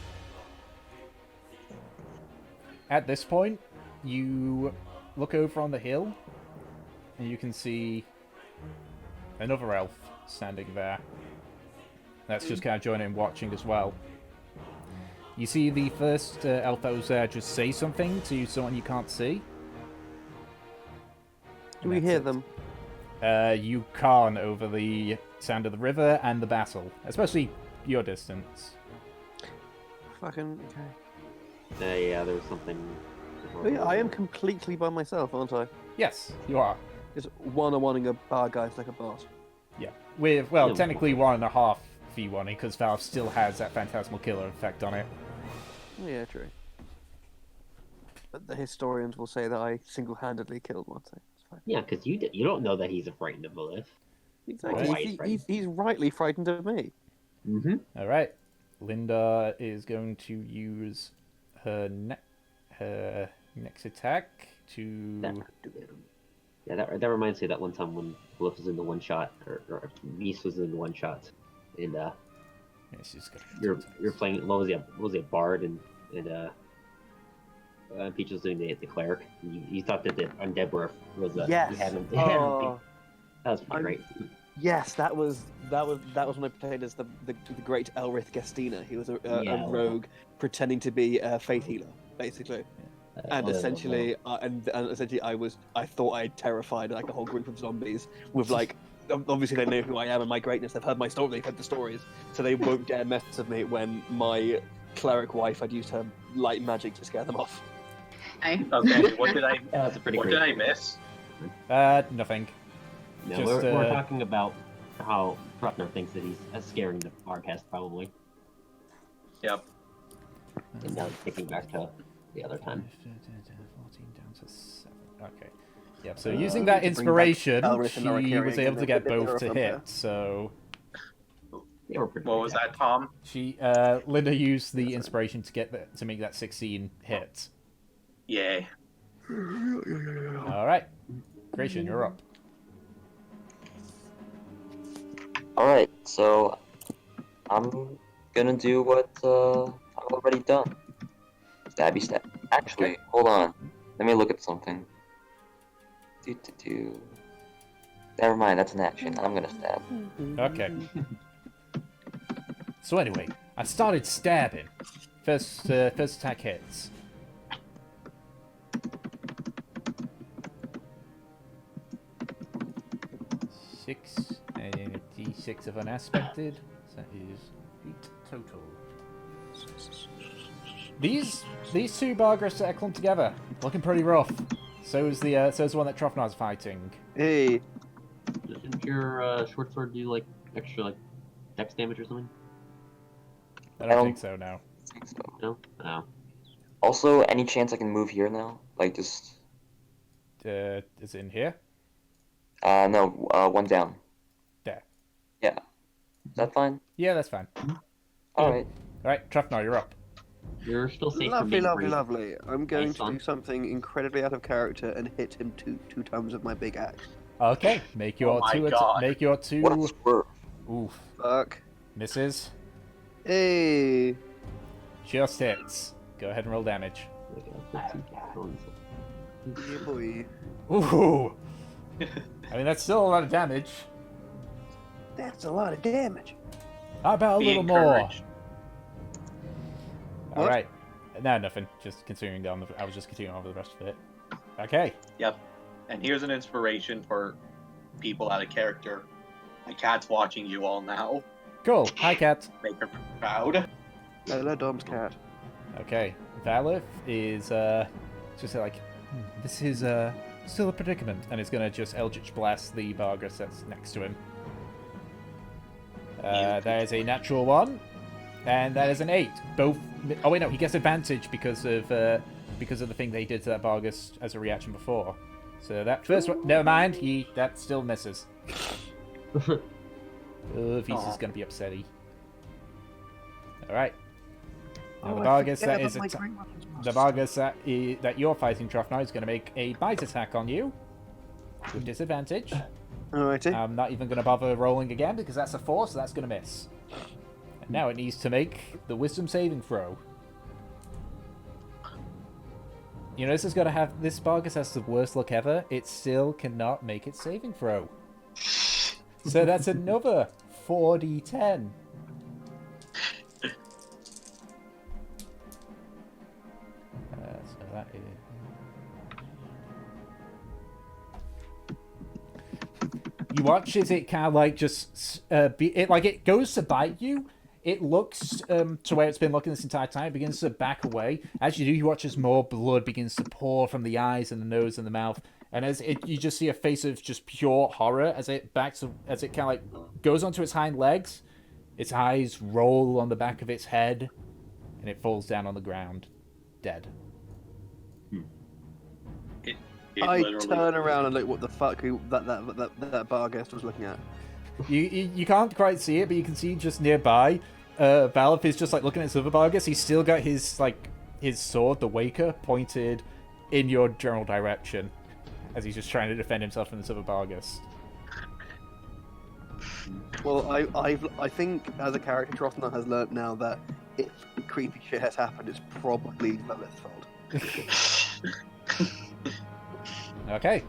Speaker 1: At this point, you look over on the hill, and you can see another elf standing there. That's just kind of joining in watching as well. You see the first elf that was there just say something to someone you can't see.
Speaker 3: Do we hear them?
Speaker 1: You can't over the sound of the river and the battle, especially your distance.
Speaker 3: Fucking okay.
Speaker 5: Yeah, there was something.
Speaker 3: Oh, yeah, I am completely by myself, aren't I?
Speaker 1: Yes, you are.
Speaker 3: Just one-on-one a bar guy's like a boss.
Speaker 1: Yeah. With, well,
Speaker 5: Yeah.
Speaker 1: technically 1.5 V1 because Valve still has that Phantasmal Killer effect on it.
Speaker 3: Yeah, true. But the historians will say that I single-handedly killed one, so it's fine.
Speaker 5: Yeah, because you don't know that he's frightened of Lilith.
Speaker 3: Exactly.
Speaker 5: Why
Speaker 3: He's rightly frightened of me.
Speaker 5: Mm-hmm.
Speaker 1: Alright. Linda is going to use her next attack to...
Speaker 5: Yeah, that reminds me of that one time when Lilith was in the one-shot, or Mies was in the one-shot, and
Speaker 1: Yeah, she's got
Speaker 5: you're playing, what was he, a bard, and Peach was doing the cleric. You thought that the undead was
Speaker 3: Yes.
Speaker 5: he had him
Speaker 3: Oh,
Speaker 5: that was pretty great.
Speaker 3: yes, that was when I played as the great Elrith Gastina. He was a
Speaker 5: Yeah.
Speaker 3: rogue pretending to be a faith healer, basically. And essentially, I thought I terrified like a whole group of zombies with like, obviously they know who I am and my greatness. They've heard my story, they've heard the stories, so they won't dare mess with me when my cleric wife had used her light magic to scare them off.
Speaker 4: Okay, what did I?
Speaker 5: That's a pretty
Speaker 4: What
Speaker 5: great.
Speaker 4: did I miss?
Speaker 1: Nothing.
Speaker 5: No,
Speaker 1: Just,
Speaker 5: we're talking about how Bruckner thinks that he's scaring the Arcast probably,
Speaker 4: Yep.
Speaker 5: and now he's thinking back to the other time.
Speaker 1: 14 down to 7. Okay. Yep, so using that
Speaker 3: to bring back
Speaker 1: inspiration,
Speaker 3: Elrith and
Speaker 1: she
Speaker 3: Arcarian
Speaker 1: was able to
Speaker 3: and
Speaker 1: get
Speaker 3: a bit
Speaker 1: both to
Speaker 3: from
Speaker 1: hit,
Speaker 3: her.
Speaker 1: so...
Speaker 5: They were pretty
Speaker 4: What
Speaker 5: great,
Speaker 4: was
Speaker 5: yeah.
Speaker 4: that, Tom?
Speaker 1: Linda used the inspiration to make that 16 hit.
Speaker 4: Yay.
Speaker 1: Alright. Gratian, you're up.
Speaker 7: Alright, so I'm gonna do what I've already done. Stabby stab. Actually, hold on. Let me look at something. Never mind, that's an action. I'm gonna stab.
Speaker 1: Okay. So anyway, I started stabbing. First attack hits. Six, and a d6 of unaspected. So that is 8 total. These two Bargras are clumped together, looking pretty rough. So is the one that Trofnar's fighting.
Speaker 3: Hey,
Speaker 5: Didn't your short sword do like extra like dex damage or something?
Speaker 1: I don't think so. No.
Speaker 7: I think so.
Speaker 5: No. Oh.
Speaker 7: Also, any chance I can move here now? Like just
Speaker 1: Is it in here?
Speaker 7: no, one down.
Speaker 1: There.
Speaker 7: Yeah. Is that fine?
Speaker 1: Yeah, that's fine.
Speaker 7: Alright.
Speaker 1: All right, Trofnar, you're up.
Speaker 5: You're still safe from
Speaker 3: lovely,
Speaker 5: being
Speaker 3: lovely,
Speaker 5: breathed.
Speaker 3: lovely. I'm going
Speaker 5: Nice
Speaker 3: to
Speaker 5: one.
Speaker 3: do something incredibly out of character and hit him two times with my big axe.
Speaker 1: Okay, make your
Speaker 4: Oh my
Speaker 1: two.
Speaker 4: God.
Speaker 1: Make your two.
Speaker 7: What a swerve.
Speaker 1: Oof,
Speaker 3: Fuck.
Speaker 1: misses.
Speaker 3: Hey.
Speaker 1: Just hits. Go ahead and roll damage.
Speaker 3: Yeah, boy.
Speaker 1: Ooh. I mean, that's still a lot of damage.
Speaker 3: That's a lot of damage.
Speaker 1: How about a
Speaker 4: Be
Speaker 1: little more?
Speaker 4: encouraged.
Speaker 1: All
Speaker 3: What?
Speaker 1: right. No, nothing. Just continuing down. I was just continuing over the rest of it. Okay.
Speaker 4: Yep. And here's an inspiration for people out of character. My cat's watching you all now.
Speaker 1: Cool. Hi, cat.
Speaker 4: Make her proud.
Speaker 3: Hello, Dom's cat.
Speaker 1: Okay. Valith is just like, this is still a predicament, and it's gonna just Eldritch Blast the Bargras that's next to him. That is a natural 1, and that is an 8. Both. Oh wait, no, he gets advantage because of the thing they did to that Bargras as a reaction before. So that first one, never mind. That still misses. Oh, Vis is going to be upsetty. All right. Now, the Vargas that is the Vargas that you're fighting, Trough, is going to make a bite attack on you with disadvantage.
Speaker 3: Alrighty.
Speaker 1: I'm not even going to bother rolling again because that's a 4, so that's going to miss. And now it needs to make the Wisdom saving throw. You know, this Vargas has the worst luck ever. It still cannot make its saving throw. So that's another 4d10. So that is... You watch as it kind of like just it goes to bite you. It looks to where it's been looking this entire time. It begins to back away. As you do, you watch as more blood begins to pour from the eyes and the nose and the mouth. And you just see a face of just pure horror as it kind of like goes onto its hind legs. Its eyes roll on the back of its head, and it falls down on the ground, dead.
Speaker 3: I
Speaker 4: literally-
Speaker 3: turn around and look what the fuck that Barghest was looking at.
Speaker 1: You can't quite see it, but you can see just nearby. Valif is just like looking at Silver Bargus. He's still got his sword, the Waker, pointed in your general direction, as he's just trying to defend himself from the Silver Bargus.
Speaker 3: Well, I think as a character, Trothna has learnt now that if creepy shit has happened, it's probably Valith's fault.
Speaker 1: Okay.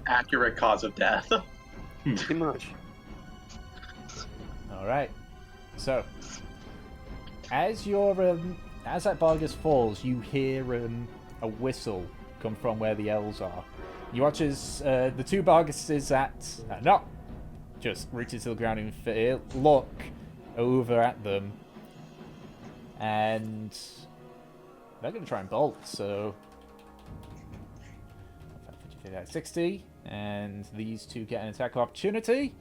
Speaker 4: Accurate cause of death.
Speaker 3: Pretty much.
Speaker 1: All right. So, as that Bargus falls, you hear a whistle come from where the elves are. You watch as the two Barguses that not just rooted to the ground in fear look over at them, and they're going to try and bolt. So, 60, and these two get an attack of opportunity.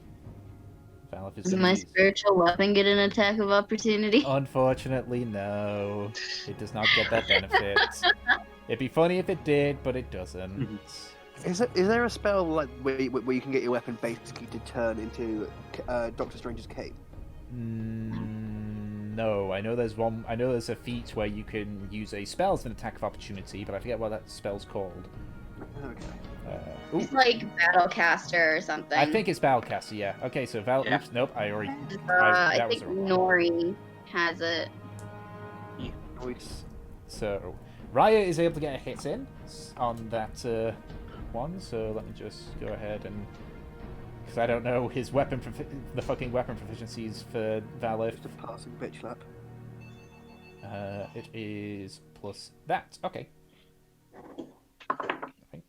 Speaker 2: Does my spiritual weapon get an attack of opportunity?
Speaker 1: Unfortunately, no. It does not get that benefit. It'd be funny if it did, but it doesn't.
Speaker 3: Is there a spell like where you can get your weapon basically to turn into Doctor Strange's cape?
Speaker 1: No, I know there's one. I know there's a feat where you can use a spell as an attack of opportunity, but I forget what that spell's called.
Speaker 3: Okay.
Speaker 2: It's like Battlecaster or something.
Speaker 1: I think it's Battlecaster, yeah. Okay, so
Speaker 4: Yeah.
Speaker 1: Oops, nope, I already...
Speaker 2: I
Speaker 1: that was
Speaker 2: think
Speaker 1: the wrong one.
Speaker 2: Nori has it.
Speaker 1: So, Raya is able to get a hit in on that one, so let me just go ahead and... Because I don't know his the fucking weapon proficiencies for Valif.
Speaker 3: Just a passing bitch slap.
Speaker 1: It is plus that. Okay.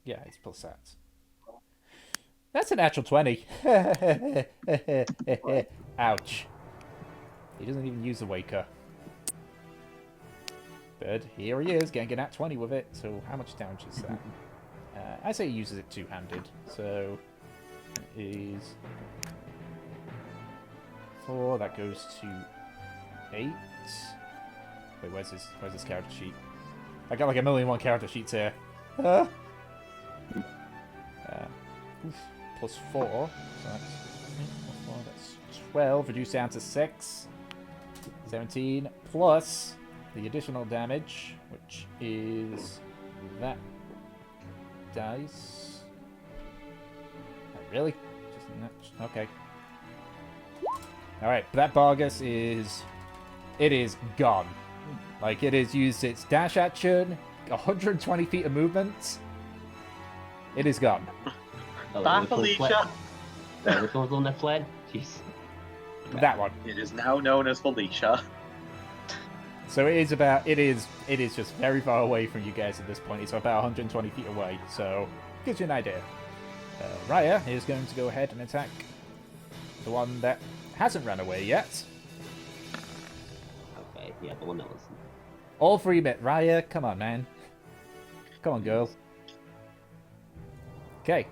Speaker 1: Yeah, it's plus that. That's a natural 20. Ouch. He doesn't even use the Waker. But here he is, getting a nat 20 with it. So how much damage is that? I say he uses it two-handed. So it is 4. That goes to 8. Wait, where's his character sheet? I got like 1,000,001 character sheets here. Plus 4, so that's 4, that's 12, reduced down to 6, 17, plus the additional damage, which is that dice. Really? Just okay. Alright, that Bargus is gone. Like, it has used its dash action, 120 feet of movement. It is gone.
Speaker 4: Bye, Felicia.
Speaker 5: Which one's the one that fled? Jeez.
Speaker 1: That one.
Speaker 4: It is now known as Felicia.
Speaker 1: So it is just very far away from you guys at this point. It's about 120 feet away, so gives you an idea. Raya is going to go ahead and attack the one that hasn't run away yet.
Speaker 5: Okay, yeah, the one that was.
Speaker 1: All 3 bit. Raya, come on, man. Come on, girl. Okay.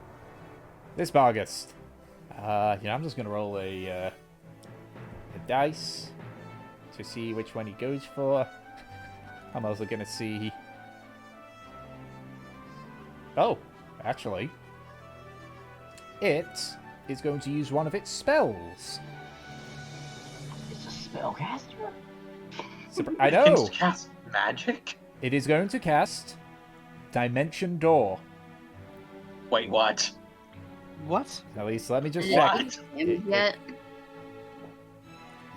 Speaker 1: This Bargus. I'm just going to roll a dice to see which one he goes for. I'm also going to see... Oh, actually, it is going to use one of its spells.
Speaker 5: It's a spellcaster?
Speaker 1: I
Speaker 4: It can
Speaker 1: know!
Speaker 4: cast magic?
Speaker 1: It is going to cast Dimension Door.
Speaker 4: Wait, what?
Speaker 3: What?
Speaker 1: At least let me just
Speaker 2: What?
Speaker 1: check.
Speaker 2: Yet.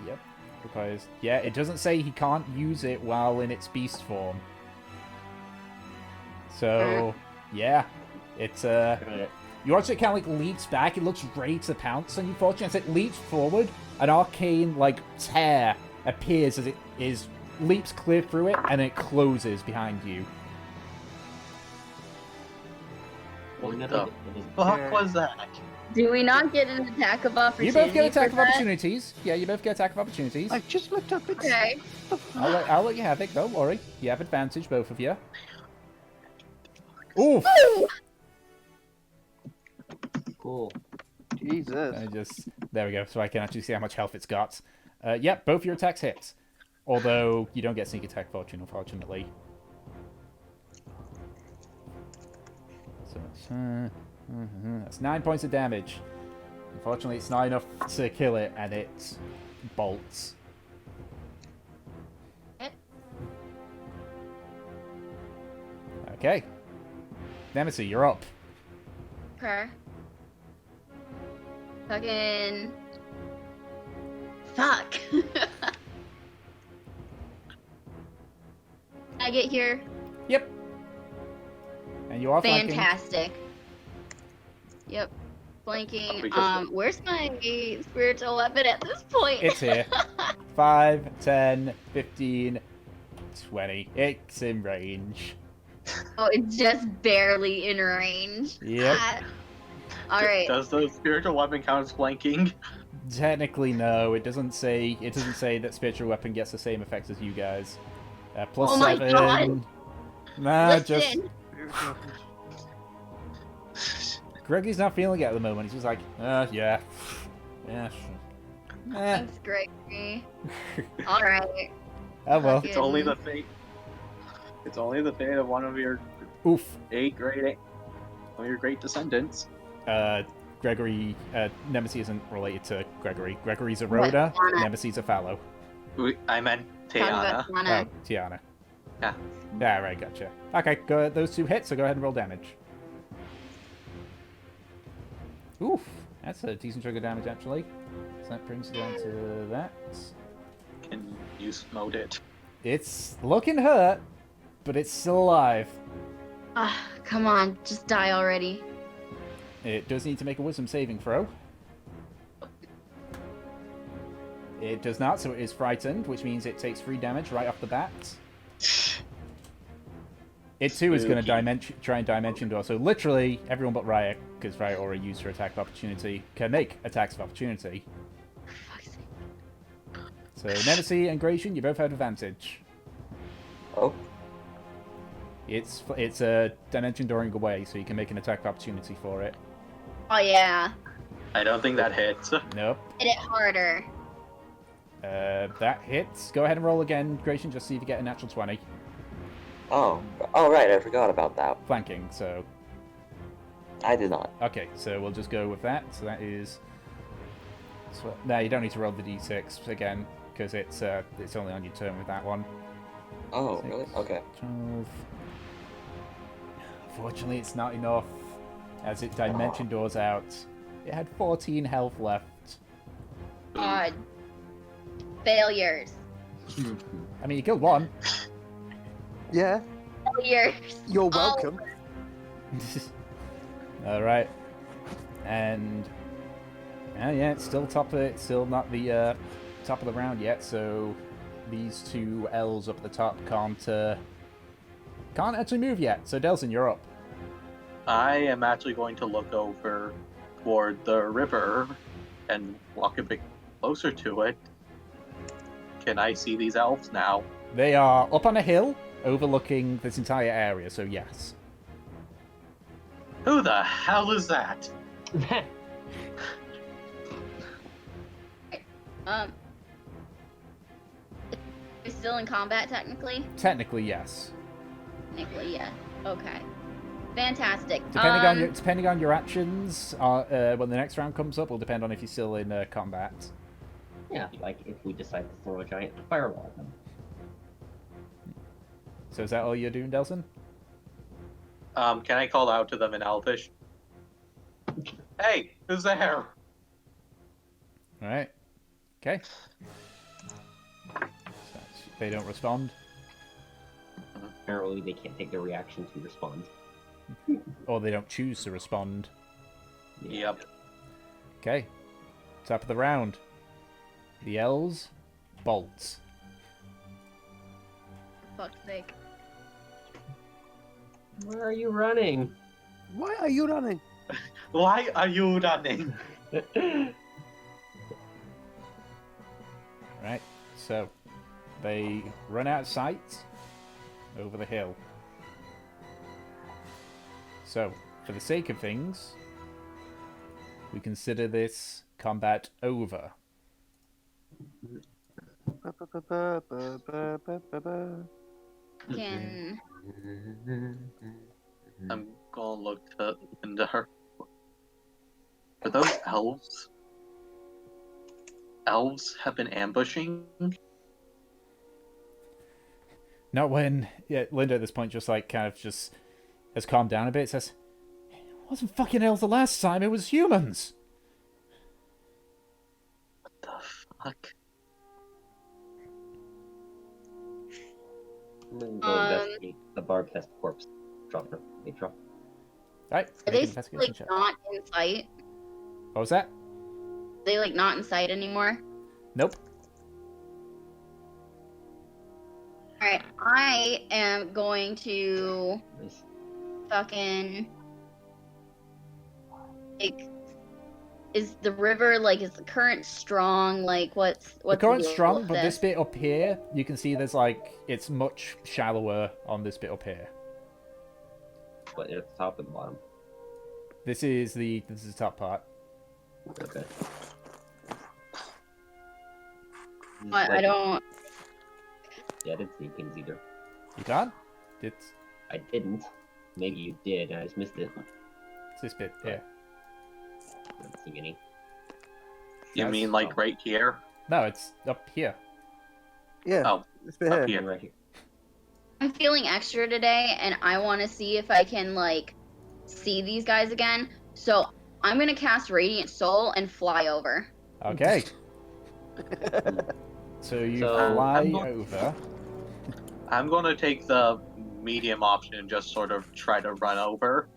Speaker 1: Yep. Requires. Yeah, it doesn't say he can't use it while in its beast form. So, yeah. It's, you watch it kind of, like, leaps back. It looks ready to pounce on you, Fortune. As it leaps forward, an arcane, like, tear appears as it leaps clear through it, and it closes behind you.
Speaker 4: What the fuck was that?
Speaker 2: Do we not get an attack of
Speaker 1: You
Speaker 2: opportunity?
Speaker 1: both get attack of
Speaker 2: for that?
Speaker 1: opportunities. Yeah, you both get attack of opportunities.
Speaker 3: I just looked up. It's
Speaker 2: Okay.
Speaker 1: I'll let you have it. Don't worry. You have advantage, both of you. Oof!
Speaker 5: Cool.
Speaker 3: Jesus.
Speaker 1: There we go. So I can actually see how much health it's got. Yep, both your attacks hit. Although you don't get sneak attack fortune, unfortunately. So that's 9 points of damage. Unfortunately, it's not enough to kill it, and it bolts. Okay. Nemesis, you're up.
Speaker 2: Okay. Fucking. Fuck. I get here.
Speaker 1: Yep. And you are flanking.
Speaker 2: Fantastic. Yep. Flanking.
Speaker 4: Because
Speaker 2: Where's my spiritual weapon at this point?
Speaker 1: It's here. 5, 10, 15, 20. It's in range.
Speaker 2: Oh, it's just barely in range.
Speaker 1: Yep.
Speaker 2: Alright.
Speaker 4: Does the spiritual weapon count as flanking?
Speaker 1: Technically, no. It doesn't say that spiritual weapon gets the same effects as you guys. Plus
Speaker 2: Oh my
Speaker 1: 7.
Speaker 2: God.
Speaker 1: Nah, just
Speaker 2: Listen.
Speaker 1: Gregory's not feeling it at the moment. He's just like, yeah. Yeah.
Speaker 2: Thanks, Gregory. Alright.
Speaker 1: Oh well.
Speaker 4: It's only the fate. It's only the fate of one of your
Speaker 1: Oof.
Speaker 4: one of your great descendants.
Speaker 1: Gregory, Nemesis isn't related to Gregory. Gregory's a
Speaker 2: What?
Speaker 1: Rhoda,
Speaker 2: Tiana.
Speaker 1: Nemesis a Fallow.
Speaker 4: I meant
Speaker 2: Talking
Speaker 4: Tiana.
Speaker 2: about Tiana.
Speaker 1: Oh, Tiana.
Speaker 4: Yeah.
Speaker 1: Yeah, right, gotcha. Okay, go those 2 hits, so go ahead and roll damage. Oof, that's a decent chunk of damage, actually. So that brings it down to that.
Speaker 4: Can you smote it?
Speaker 1: It's looking hurt, but it's still alive.
Speaker 2: Ah, come on, just die already.
Speaker 1: It does need to make a wisdom saving throw. It does not, so it is frightened, which means it takes 3 damage right off the bat. It too is going to try and dimension door. So literally everyone but Riot, because Riot already used her attack of opportunity, can make attacks of opportunity. So Nemesis and Gratian, you both have advantage.
Speaker 7: Oh,
Speaker 1: It's a dimension dooring away, so you can make an attack of opportunity for it.
Speaker 2: Oh yeah.
Speaker 4: I don't think that hits.
Speaker 1: Nope.
Speaker 2: Hit it harder.
Speaker 1: That hits. Go ahead and roll again, Gratian, just see if you get a natural 20.
Speaker 7: oh, right. I forgot about that.
Speaker 1: Flanking, so...
Speaker 7: I did not.
Speaker 1: Okay, so we'll just go with that. So that is... No, you don't need to roll the d6 again, because it's only on your turn with that one.
Speaker 7: Oh,
Speaker 1: 6,
Speaker 7: really? Okay.
Speaker 1: 12... Unfortunately, it's not enough. As it dimension doors out, it had 14 health left.
Speaker 2: God. Failures.
Speaker 1: I mean, you killed one.
Speaker 3: Yeah,
Speaker 2: Failures.
Speaker 3: you're
Speaker 2: Oh.
Speaker 3: welcome.
Speaker 1: Alright. And... yeah, it's still it's still not the top of the round yet, so these 2 L's up at the top can't actually move yet. So Delson, you're up.
Speaker 4: I am actually going to look over toward the river and walk a bit closer to it. Can I see these elves now?
Speaker 1: They are up on a hill overlooking this entire area, so yes.
Speaker 4: Who the hell is that?
Speaker 2: It's still in combat technically?
Speaker 1: Technically, yes.
Speaker 2: Technically, yeah. Okay. Fantastic.
Speaker 1: Depending on your actions, when the next round comes up, will depend on if you're still in combat.
Speaker 5: Yeah, like if we decide to throw a giant fireball at them.
Speaker 1: So is that all you're doing, Delson?
Speaker 4: Can I call out to them in Elfish? Hey, who's there?
Speaker 1: All right. Okay. So they don't respond,
Speaker 5: Apparently, they can't take the reaction to respond.
Speaker 1: or they don't choose to respond.
Speaker 4: Yep.
Speaker 1: Okay. Top of the round. The elves, bolts.
Speaker 2: Fuck's sake.
Speaker 5: Where are you running?
Speaker 3: Why are you running?
Speaker 4: Why are you running?
Speaker 1: Right. So they run out of sight over the hill. So, for the sake of things, we consider this combat over.
Speaker 2: Can
Speaker 4: I'm gonna look into her. Are those elves? Elves have been ambushing?
Speaker 1: Not when Linda at this point just like kind of just has calmed down a bit. Says, "It wasn't fucking elves the last time. It was humans."
Speaker 4: What the fuck?
Speaker 5: I'm gonna go investigate the Barghest corpse. Drop her. Hey, drop.
Speaker 1: Right.
Speaker 2: are
Speaker 1: Make an
Speaker 2: they
Speaker 1: investigation
Speaker 2: like
Speaker 1: check.
Speaker 2: not in sight?
Speaker 1: What was that?
Speaker 2: Are they like not in sight anymore?
Speaker 1: Nope.
Speaker 2: All right, I am going to
Speaker 5: Nice.
Speaker 2: fucking like. Is the river like? Is the current strong? Like, what's
Speaker 1: The current's
Speaker 2: deal
Speaker 1: strong,
Speaker 2: with
Speaker 1: but this bit up here, you can see there's like it's much shallower on this bit up here.
Speaker 5: But at the top and the bottom.
Speaker 1: This is the top part.
Speaker 5: Okay.
Speaker 2: I don't.
Speaker 5: Yeah, I didn't see things either.
Speaker 1: You can't? It's
Speaker 5: I didn't. Maybe you did, and I just missed it.
Speaker 1: this bit here.
Speaker 5: I didn't see any.
Speaker 4: You
Speaker 1: Yes.
Speaker 4: mean like right here?
Speaker 1: No, it's up here.
Speaker 3: Yeah.
Speaker 4: Oh,
Speaker 3: This bit
Speaker 4: up
Speaker 3: here.
Speaker 4: here.
Speaker 5: Right here.
Speaker 2: I'm feeling extra today, and I want to see if I can like see these guys again. So I'm gonna cast Radiant Soul and fly over.
Speaker 1: Okay. So you
Speaker 5: So,
Speaker 1: fly
Speaker 4: I'm not-
Speaker 1: over.
Speaker 4: I'm gonna take the medium option and just sort of try to run over.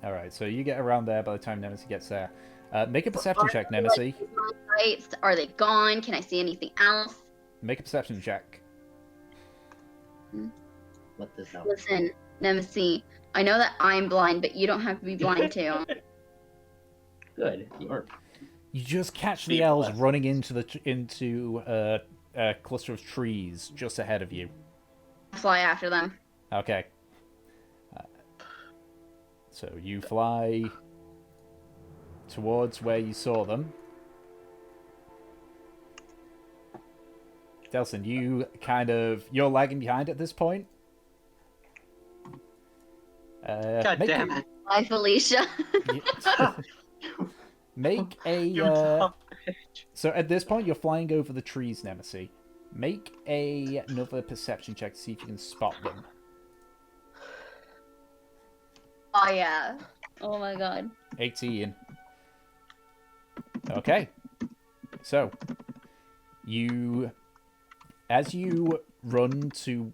Speaker 1: All right. So you get around there by the time Nemesis gets there. Make a perception check, Nemesis.
Speaker 2: Are they gone? Can I see anything else?
Speaker 1: Make a perception check.
Speaker 5: What does that?
Speaker 2: Listen, Nemesis, I know that I'm blind, but you don't have to be blind too.
Speaker 5: Good. You are.
Speaker 1: You just catch the
Speaker 4: Be
Speaker 1: elves
Speaker 4: blessed.
Speaker 1: running into a cluster of trees just ahead of you.
Speaker 2: Fly after them.
Speaker 1: Okay. So you fly towards where you saw them. Delson, you're lagging behind at this point.
Speaker 4: God damn it!
Speaker 2: Bye, Felicia.
Speaker 1: Make a
Speaker 4: You dumb bitch.
Speaker 1: so at this point you're flying over the trees, Nemesis. Make another perception check to see if you can spot them.
Speaker 2: Oh yeah. Oh my god.
Speaker 1: 18. Okay. So as you run to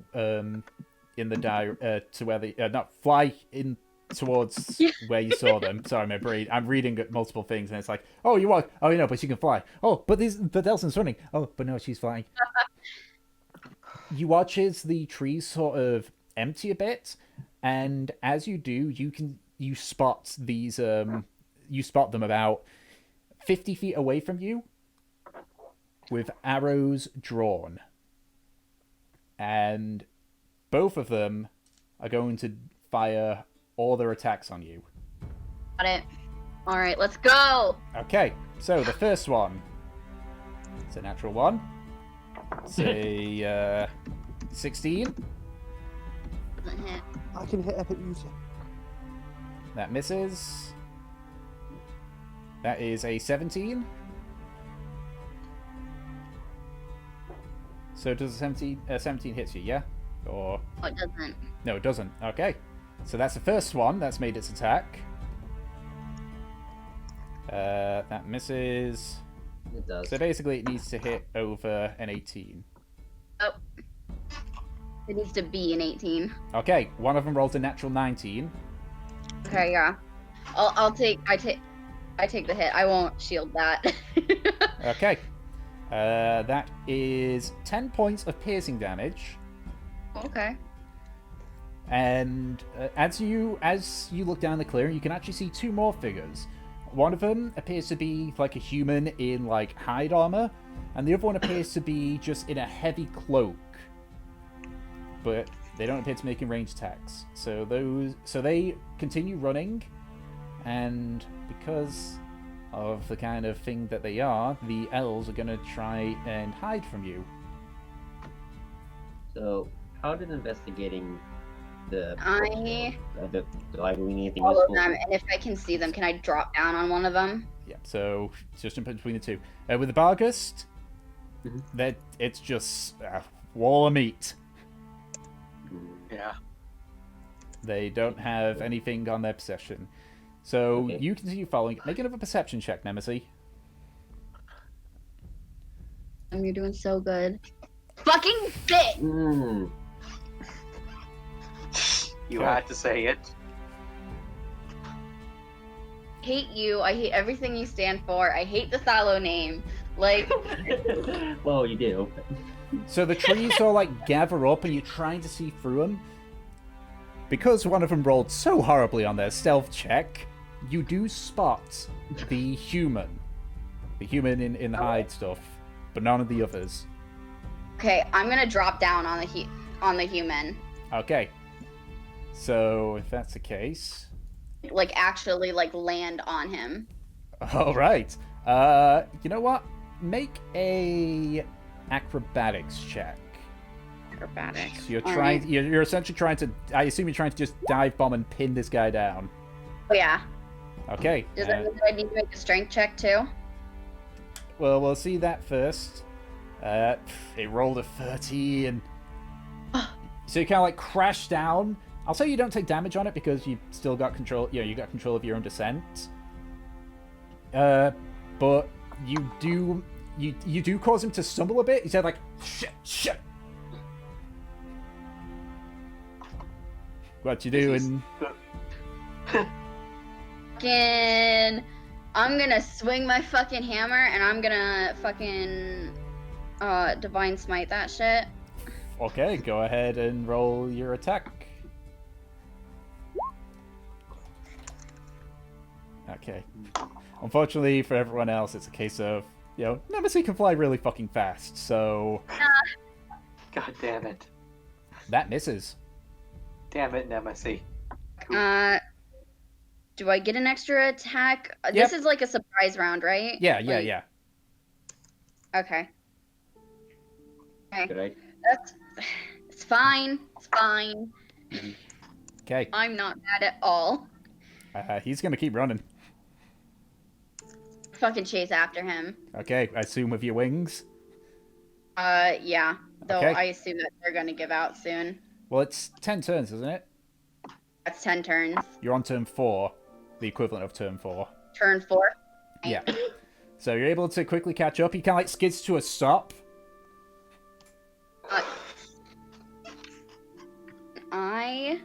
Speaker 1: in the to where the not fly in towards where you saw them. Sorry, my brain. I'm reading multiple things, and it's like, oh, you walk. Oh, you know, but you can fly. Oh, but Elson's running. Oh, but no, she's flying. You watch as the trees sort of empty a bit, and as you do, you spot these you spot them about 50 feet away from you with arrows drawn, and both of them are going to fire all their attacks on you.
Speaker 2: Got it. All right, let's go.
Speaker 1: Okay, so the first one, it's a natural one. It's a 16.
Speaker 2: Doesn't hit.
Speaker 3: I can hit epic music.
Speaker 1: That misses. That is a 17. So does a 17 hits you, yeah? Or...
Speaker 2: Oh, it doesn't.
Speaker 1: No, it doesn't. Okay. So that's the first one. That's made its attack. That misses.
Speaker 5: It does.
Speaker 1: So basically it needs to hit over an 18.
Speaker 2: Oh. It needs to be an 18.
Speaker 1: Okay, one of them rolls a natural 19.
Speaker 2: Okay, yeah. I take the hit. I won't shield that.
Speaker 1: Okay. That is 10 points of piercing damage.
Speaker 2: Okay.
Speaker 1: And as you look down the clearing, you can actually see two more figures. One of them appears to be like a human in like hide armor, and the other one appears to be just in a heavy cloak. But they don't appear to be making ranged attacks. So they continue running, and because of the kind of thing that they are, the elves are gonna try and hide from you.
Speaker 5: So, how did investigating the... Do I do anything
Speaker 2: All of
Speaker 5: useful?
Speaker 2: them, and if I can see them, can I drop down on one of them?
Speaker 1: Yeah, so it's just in between the two. With the Bargust,
Speaker 5: Mhm.
Speaker 1: that it's just wall of meat.
Speaker 4: Yeah.
Speaker 1: They don't have anything on their possession. So
Speaker 5: Okay.
Speaker 1: you continue following. Make another perception check, Nemesis.
Speaker 2: You're doing so good. Fucking bitch!
Speaker 5: Mm.
Speaker 4: You
Speaker 1: Okay.
Speaker 4: had to say it.
Speaker 2: Hate you. I hate everything you stand for. I hate the Salo name. Like,
Speaker 5: Well, you do.
Speaker 1: So the trees all like gather up, and you're trying to see through them. Because one of them rolled so horribly on their stealth check, you do spot the human in the hide stuff, but none of the others.
Speaker 2: okay, I'm gonna drop down on the human.
Speaker 1: Okay. So if that's the case,
Speaker 2: Like, actually, like, land on him.
Speaker 1: all right. You know what? Make a acrobatics check.
Speaker 2: Acrobatics.
Speaker 1: So you're
Speaker 2: All
Speaker 1: trying.
Speaker 2: right.
Speaker 1: You're essentially trying to. I assume you're trying to just dive bomb and pin this guy down.
Speaker 2: Oh, yeah.
Speaker 1: Okay.
Speaker 2: Does that mean that I need to make a strength check, too?
Speaker 1: Well, we'll see that first. It rolled a 30, and so you kind of like crash down. I'll say you don't take damage on it because you still got control. You got control of your own descent. But you do cause him to stumble a bit. He said like shit. What you doing?
Speaker 2: Fucking... I'm gonna swing my fucking hammer, and I'm gonna fucking... Divine Smite that shit.
Speaker 1: Okay, go ahead and roll your attack. Okay. Unfortunately for everyone else, it's a case of, Nemesis can fly really fucking fast, so
Speaker 4: God damn it.
Speaker 1: that misses.
Speaker 4: Damn it, Nemesis.
Speaker 2: Do I get an extra attack?
Speaker 1: Yep.
Speaker 2: This is like a surprise round, right?
Speaker 1: Yeah.
Speaker 2: Okay. Okay.
Speaker 5: Good, right?
Speaker 2: It's fine. It's fine.
Speaker 1: Okay.
Speaker 2: I'm not mad at all.
Speaker 1: He's gonna keep running.
Speaker 2: Fucking chase after him.
Speaker 1: Okay, I assume with your wings.
Speaker 2: Yeah. Though
Speaker 1: Okay.
Speaker 2: I assume that they're gonna give out soon.
Speaker 1: Well, it's 10 turns, isn't it?
Speaker 2: That's 10 turns.
Speaker 1: You're on turn 4, the equivalent of turn 4.
Speaker 2: Turn 4.
Speaker 1: Yeah. So you're able to quickly catch up. He kind of like skids to a stop.
Speaker 2: I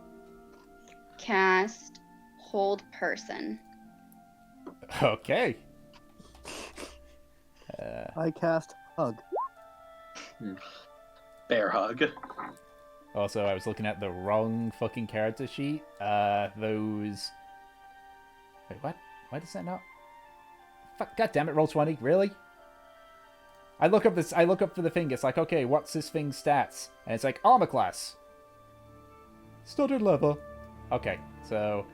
Speaker 2: cast Hold Person.
Speaker 1: Okay.
Speaker 3: I cast Hug.
Speaker 4: Bear hug.
Speaker 1: Also, I was looking at the wrong fucking character sheet. Those... Wait, what? Why does that not... Fuck, God damn it, roll 20, really? I look up for the thing, it's like, okay, what's this thing's stats? And it's like, armor class. Studded leather. Okay, so...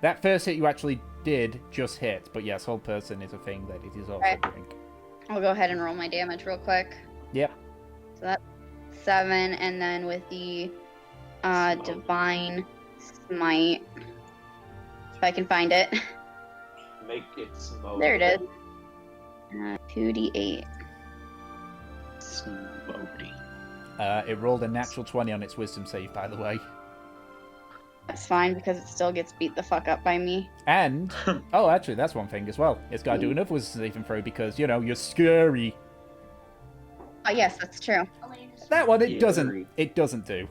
Speaker 1: That first hit you actually did just hit, but yes, hold person is a thing that it is also
Speaker 2: Okay.
Speaker 1: doing.
Speaker 2: I'll go ahead and roll my damage real quick.
Speaker 1: Yep.
Speaker 2: So that's 7, and then with the Divine Smite, I can find it.
Speaker 4: Make it smoke.
Speaker 2: There it is. 2d8.
Speaker 4: Smoky.
Speaker 1: It rolled a natural 20 on its wisdom save, by the way.
Speaker 2: That's fine because it still gets beat the fuck up by me.
Speaker 1: And, oh, actually, that's one thing as well. It's got to do another wisdom saving throw because, you know, you're scary.
Speaker 2: Oh yes, that's true.
Speaker 1: That one,
Speaker 5: Scary.
Speaker 1: it doesn't do.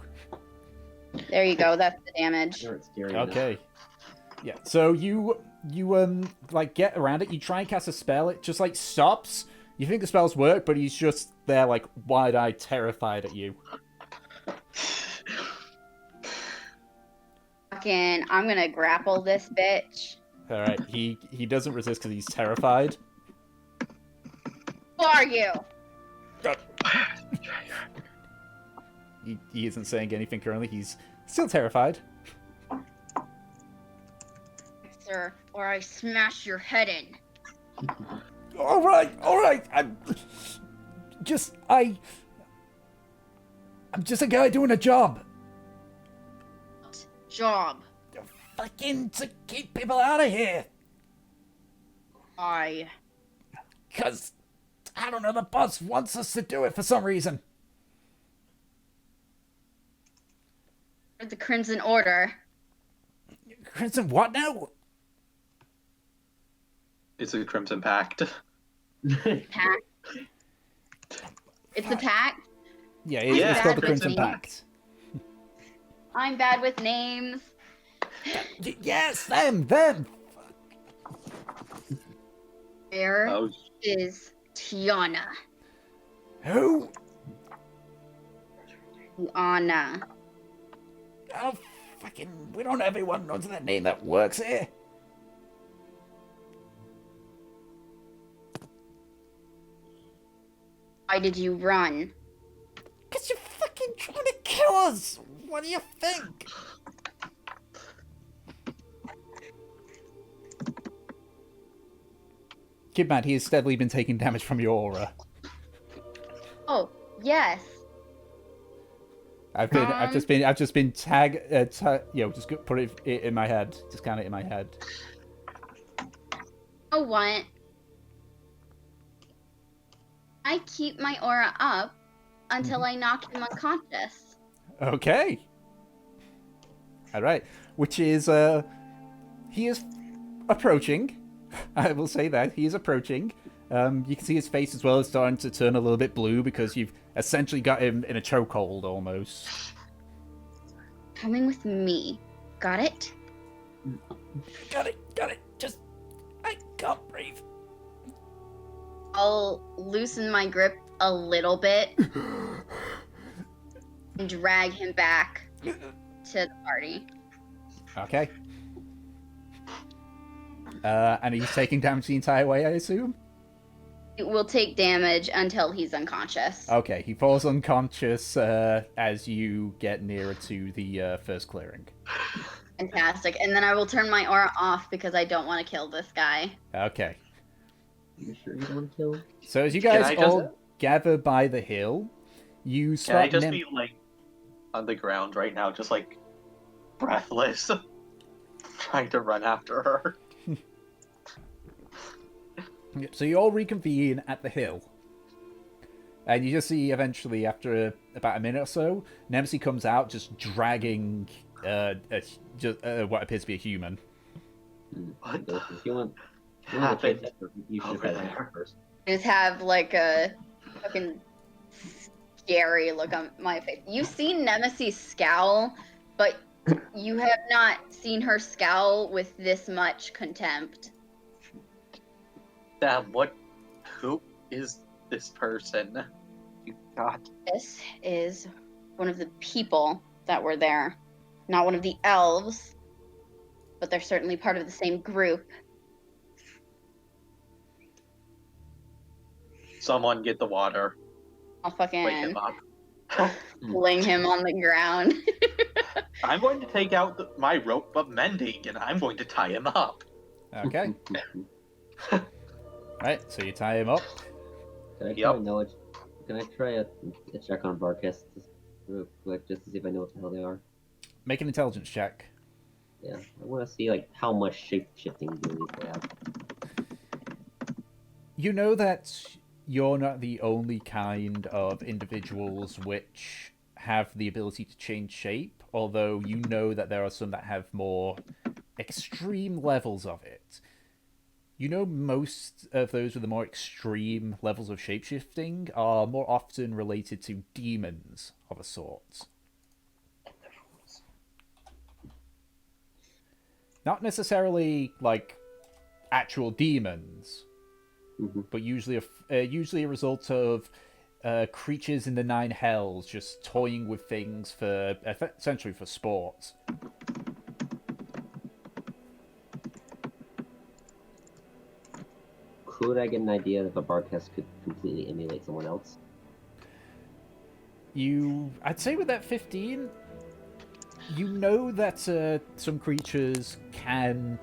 Speaker 2: There you go. That's the damage.
Speaker 5: You're scary enough.
Speaker 1: Okay. Yeah, so you like, get around it, you try and cast a spell, it just, like, stops. You think the spells work, but he's just there, like, wide-eyed, terrified at you.
Speaker 2: Fucking, I'm gonna grapple this bitch.
Speaker 1: Alright, he doesn't resist because he's terrified.
Speaker 2: Who are you?
Speaker 1: He isn't saying anything currently, he's still terrified.
Speaker 2: Sir, or I smash your head in.
Speaker 1: Alright, I'm just a guy doing a job.
Speaker 2: Job.
Speaker 1: Fucking to keep people out of here.
Speaker 2: I.
Speaker 1: Because, I don't know, the boss wants us to do it for some reason.
Speaker 2: The Crimson Order.
Speaker 1: Crimson, what now?
Speaker 4: It's a Crimson Pact.
Speaker 2: Pact. It's a pact.
Speaker 1: Yeah,
Speaker 4: Yeah.
Speaker 1: it's called the
Speaker 2: Bad
Speaker 1: Crimson
Speaker 2: with
Speaker 1: Pact.
Speaker 2: I'm bad with names.
Speaker 1: Yes, them.
Speaker 2: Where
Speaker 4: Oh,
Speaker 2: is Tiana?
Speaker 1: Who?
Speaker 2: Tiana.
Speaker 1: Oh, fucking, we don't have everyone knows that name that works here.
Speaker 2: Why did you run?
Speaker 1: Because you're fucking trying to kill us. What do you think? Keep in mind, he has steadily been taking damage from your aura.
Speaker 2: Oh, yes.
Speaker 1: I've just been just put it in my head. Just count it in my head.
Speaker 2: Oh, what? I keep my aura up until I knock him unconscious.
Speaker 1: Okay. All right. Which is, he is approaching. I will say that he is approaching. You can see his face as well is starting to turn a little bit blue because you've essentially got him in a chokehold almost.
Speaker 2: Coming with me. Got it?
Speaker 1: Got it. Just, I can't breathe.
Speaker 2: I'll loosen my grip a little bit and drag him back to the party.
Speaker 1: Okay. And he's taking damage the entire way, I assume?
Speaker 2: It will take damage until he's unconscious.
Speaker 1: Okay, he falls unconscious as you get nearer to the first clearing.
Speaker 2: Fantastic. And then I will turn my aura off because I don't want to kill this guy.
Speaker 1: Okay.
Speaker 5: You sure you don't want to kill him?
Speaker 1: So as you
Speaker 4: Can
Speaker 1: guys
Speaker 4: I just-
Speaker 1: all gather by the hill, you
Speaker 4: Can I
Speaker 1: spot
Speaker 4: just be like on the ground right now, just like breathless, trying to run after her?
Speaker 1: So you all reconvene at the hill. And you just see eventually, after about a minute or so, Nemesis comes out just dragging what appears to be a human.
Speaker 4: What
Speaker 5: So if you want to
Speaker 4: happened
Speaker 5: chase after, you should
Speaker 4: over
Speaker 5: have done that
Speaker 4: there?
Speaker 5: first.
Speaker 2: I just have like a fucking scary look on my face. You've seen Nemesis scowl, but you have not seen her scowl with this much contempt.
Speaker 4: Damn, who is this person? You got
Speaker 2: This is one of the people that were there. Not one of the elves, but they're certainly part of the same group.
Speaker 4: someone get the water.
Speaker 2: I'll
Speaker 4: Wake
Speaker 2: fucking
Speaker 4: him up.
Speaker 2: fling him on the ground.
Speaker 4: I'm going to take out my rope of mending and I'm going to tie him up.
Speaker 1: Okay. Right, so you tie him up.
Speaker 5: Can I try
Speaker 4: Yep.
Speaker 5: a knowledge? Can I try a check on Barkis real quick just to see if I know what the hell they are?
Speaker 1: Make an intelligence check.
Speaker 5: Yeah, I want to see like how much shape-shifting abilities they have.
Speaker 1: You know that you're not the only kind of individuals which have the ability to change shape, although you know that there are some that have more extreme levels of it. You know, most of those with the more extreme levels of shapeshifting are more often related to demons of a sort. Not necessarily like actual demons, but usually usually a result of creatures in the nine hells just toying with things for essentially for sport.
Speaker 5: Could I get an idea if a Bartest could completely emulate someone else?
Speaker 1: I'd say with that 15, you know that some creatures can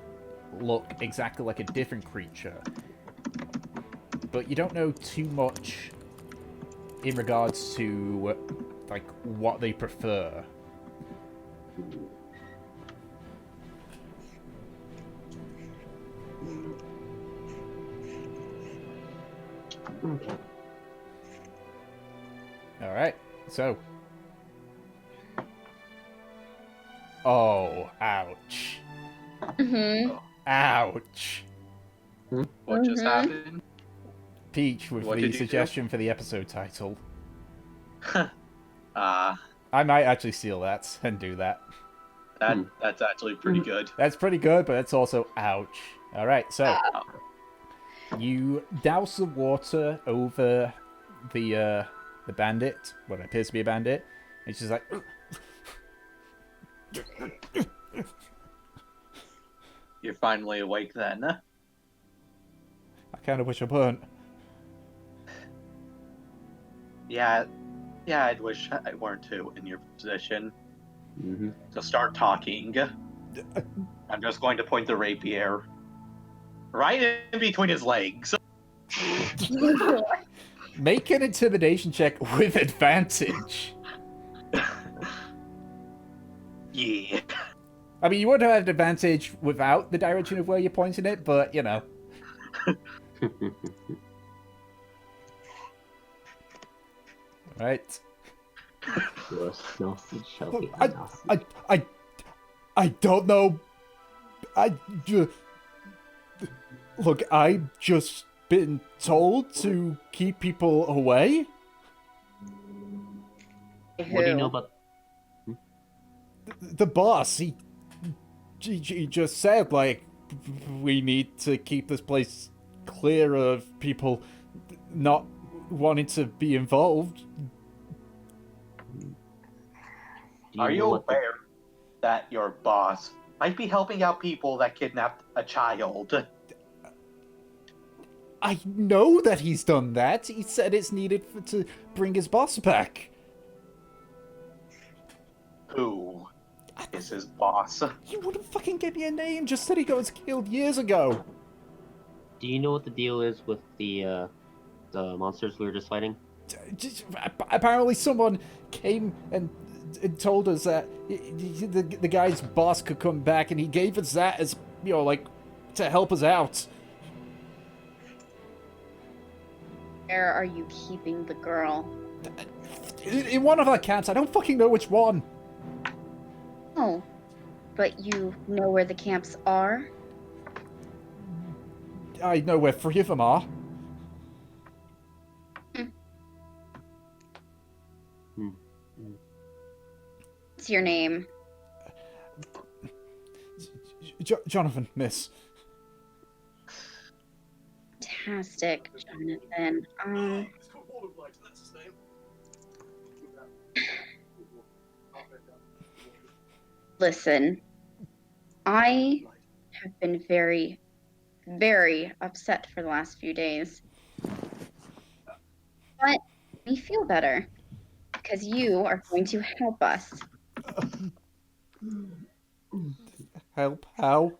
Speaker 1: look exactly like a different creature, but you don't know too much in regards to like what they prefer.
Speaker 5: Okay.
Speaker 1: All right, so. Oh, ouch.
Speaker 2: Mm-hmm.
Speaker 1: Ouch.
Speaker 4: What just happened?
Speaker 1: Peach with
Speaker 4: What
Speaker 1: the
Speaker 4: did you do?
Speaker 1: suggestion for the episode title.
Speaker 4: Uh,
Speaker 1: I might actually steal that and do that.
Speaker 4: that's actually pretty good.
Speaker 1: That's pretty good, but it's also ouch. All right, so you douse the water over the bandit, what appears to be a bandit. And she's like,
Speaker 4: You're finally awake then.
Speaker 1: I kind of wish I weren't.
Speaker 4: Yeah, I'd wish I weren't too in your position.
Speaker 5: Mm-hmm.
Speaker 4: So start talking. I'm just going to point the rapier right in between his legs.
Speaker 1: Make an intimidation check with advantage.
Speaker 4: Yeah.
Speaker 1: I mean, you would have advantage without the direction of where you're pointing it, but, you know. Right.
Speaker 5: Your sausage shall be
Speaker 1: I,
Speaker 5: sausage.
Speaker 1: I don't know. Look, I've just been told to keep people away.
Speaker 5: What do you know about?
Speaker 1: The boss, he just said, like, we need to keep this place clear of people not wanting to be involved.
Speaker 4: Are you aware that your boss might be helping out people that kidnapped a child?
Speaker 1: I know that he's done that. He said it's needed to bring his boss back.
Speaker 4: Who is his boss?
Speaker 1: He wouldn't fucking give me a name, just said he got killed years ago.
Speaker 5: Do you know what the deal is with the monsters we were just fighting?
Speaker 1: Apparently someone came and told us that the guy's boss could come back, and he gave us that as, you know, like, to help us out.
Speaker 2: Where are you keeping the girl?
Speaker 1: In one of our camps, I don't fucking know which one.
Speaker 2: Oh, but you know where the camps are?
Speaker 1: I know where 3 of them are.
Speaker 2: What's your name?
Speaker 1: Jonathan, miss.
Speaker 2: Fantastic, Jonathan. Listen, I have been very, very upset for the last few days. But we feel better because you are going to help us.
Speaker 1: Help? How?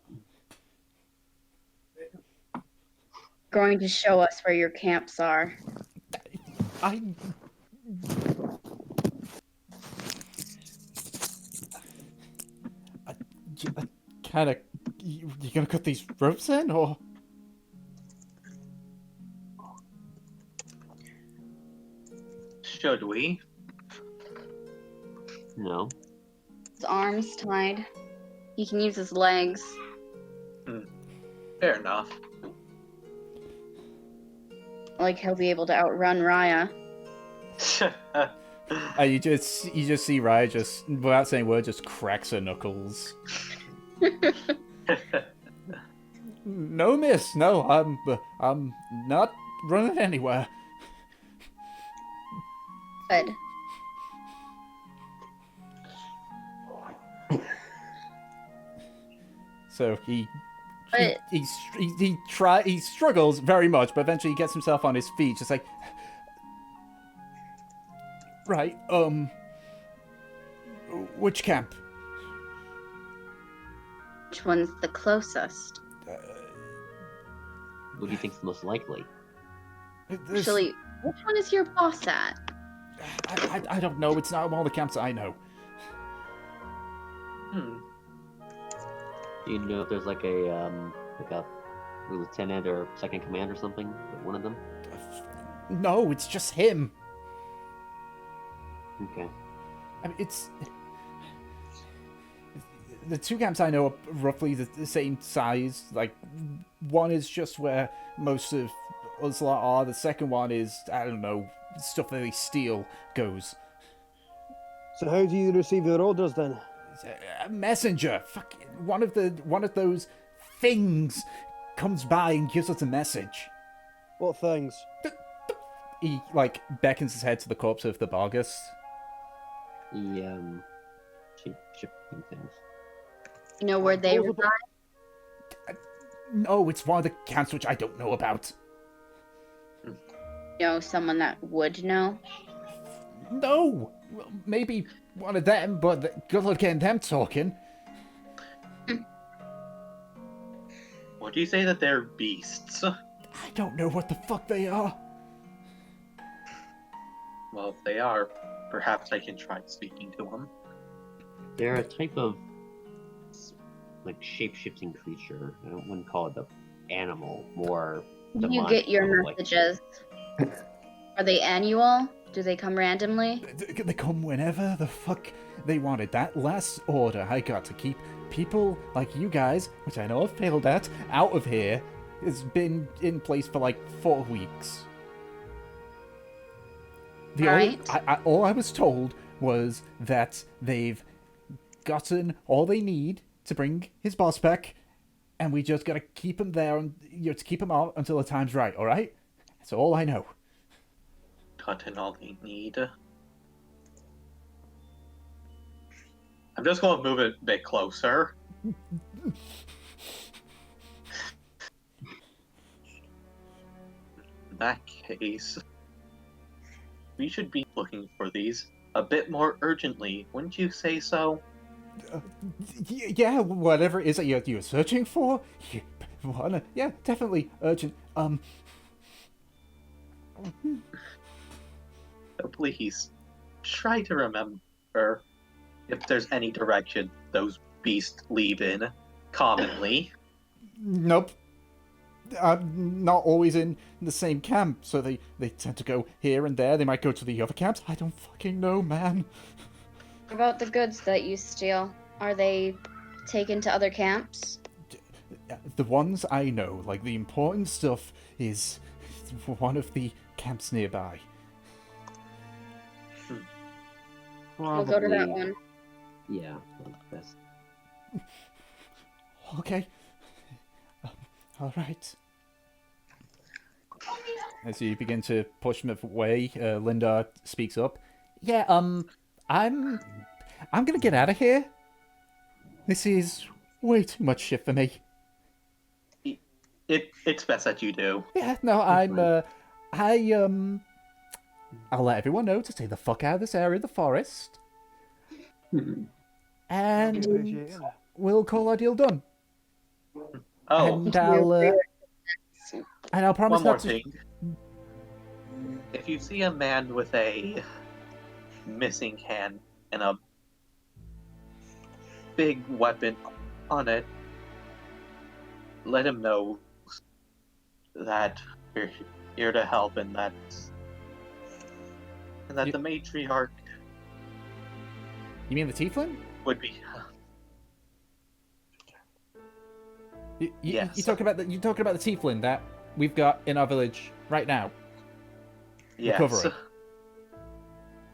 Speaker 2: Going to show us where your camps are.
Speaker 1: kind of... You gonna cut these ropes in, or...?
Speaker 4: Should we?
Speaker 5: No.
Speaker 2: His arms tied. He can use his legs.
Speaker 4: Fair enough.
Speaker 2: Like he'll be able to outrun Raya.
Speaker 1: You just see Raya just, without saying a word, just cracks her knuckles. No, miss. No, I'm not running anywhere.
Speaker 2: Good.
Speaker 1: So he
Speaker 2: But
Speaker 1: he struggles very much, but eventually he gets himself on his feet, just like, right, which camp?
Speaker 2: which one's the closest?
Speaker 5: What do you think's most likely?
Speaker 2: Actually, which one is your boss at?
Speaker 1: I don't know. It's not all the camps I know.
Speaker 5: Do you know if there's like a lieutenant or second command or something? One of them?
Speaker 1: No, it's just him.
Speaker 5: Okay.
Speaker 1: I mean, it's... The two camps I know are roughly the same size. Like, one is just where most of us lot are. The second one is, I don't know, stuff that they steal goes.
Speaker 3: So how do you receive your orders then?
Speaker 1: A messenger. Fuck, one of those things comes by and gives us a message.
Speaker 3: What things?
Speaker 1: He, like, beckons his head to the corpse of the Bargus.
Speaker 5: The shifting things.
Speaker 2: You know where they reside?
Speaker 1: No, it's one of the camps which I don't know about.
Speaker 2: You know someone that would know?
Speaker 1: No! Well, maybe one of them, but good luck getting them talking.
Speaker 4: Would you say that they're beasts?
Speaker 1: I don't know what the fuck they are.
Speaker 4: Well, if they are, perhaps I can try speaking to them.
Speaker 5: They're a type of like shape-shifting creature. I wouldn't call it the animal, more
Speaker 2: You
Speaker 5: demonic,
Speaker 2: get your
Speaker 5: probably.
Speaker 2: messages. Are they annual? Do they come randomly?
Speaker 1: They come whenever the fuck they wanted. That last order I got to keep people like you guys, which I know I've failed at, out of here, has been in place for like 4 weeks. All I was told was that they've gotten all they need to bring his boss back, and we just gotta keep him there, and to keep him out until the time's right. All right, that's all I know.
Speaker 4: Gotten all they need. I'm just going to move it a bit closer. In that case, we should be looking for these a bit more urgently, wouldn't you say so?
Speaker 1: Yeah, whatever it is that you're searching for, yeah, definitely urgent.
Speaker 4: So please, try to remember if there's any direction those beasts leave in commonly.
Speaker 1: Nope. I'm not always in the same camp, so they tend to go here and there. They might go to the other camps. I don't fucking know, man.
Speaker 2: What about the goods that you steal? Are they taken to other camps?
Speaker 1: The ones I know, like the important stuff, is one of the camps nearby.
Speaker 2: We'll go to that
Speaker 5: Probably-
Speaker 2: one.
Speaker 5: Yeah, that's
Speaker 1: Okay. All right. As you begin to push him away, Linda speaks up. Yeah, I'm gonna get out of here. This is way too much shit for me.
Speaker 4: It's best that you do.
Speaker 1: Yeah, no, I'll let everyone know to stay the fuck out of this area of the forest. And we'll call our deal done.
Speaker 4: Oh,
Speaker 1: And I'll promise
Speaker 4: one more
Speaker 1: not to...
Speaker 4: thing. If you see a man with a missing hand and a big weapon on it, let him know that we're here to help, and that
Speaker 1: You-
Speaker 4: the matriarch
Speaker 1: You mean the tiefling?
Speaker 4: would be.
Speaker 1: You
Speaker 4: Yes.
Speaker 1: talking about you talking about the tiefling that we've got in our village right now?
Speaker 4: Yes.
Speaker 1: Recovering.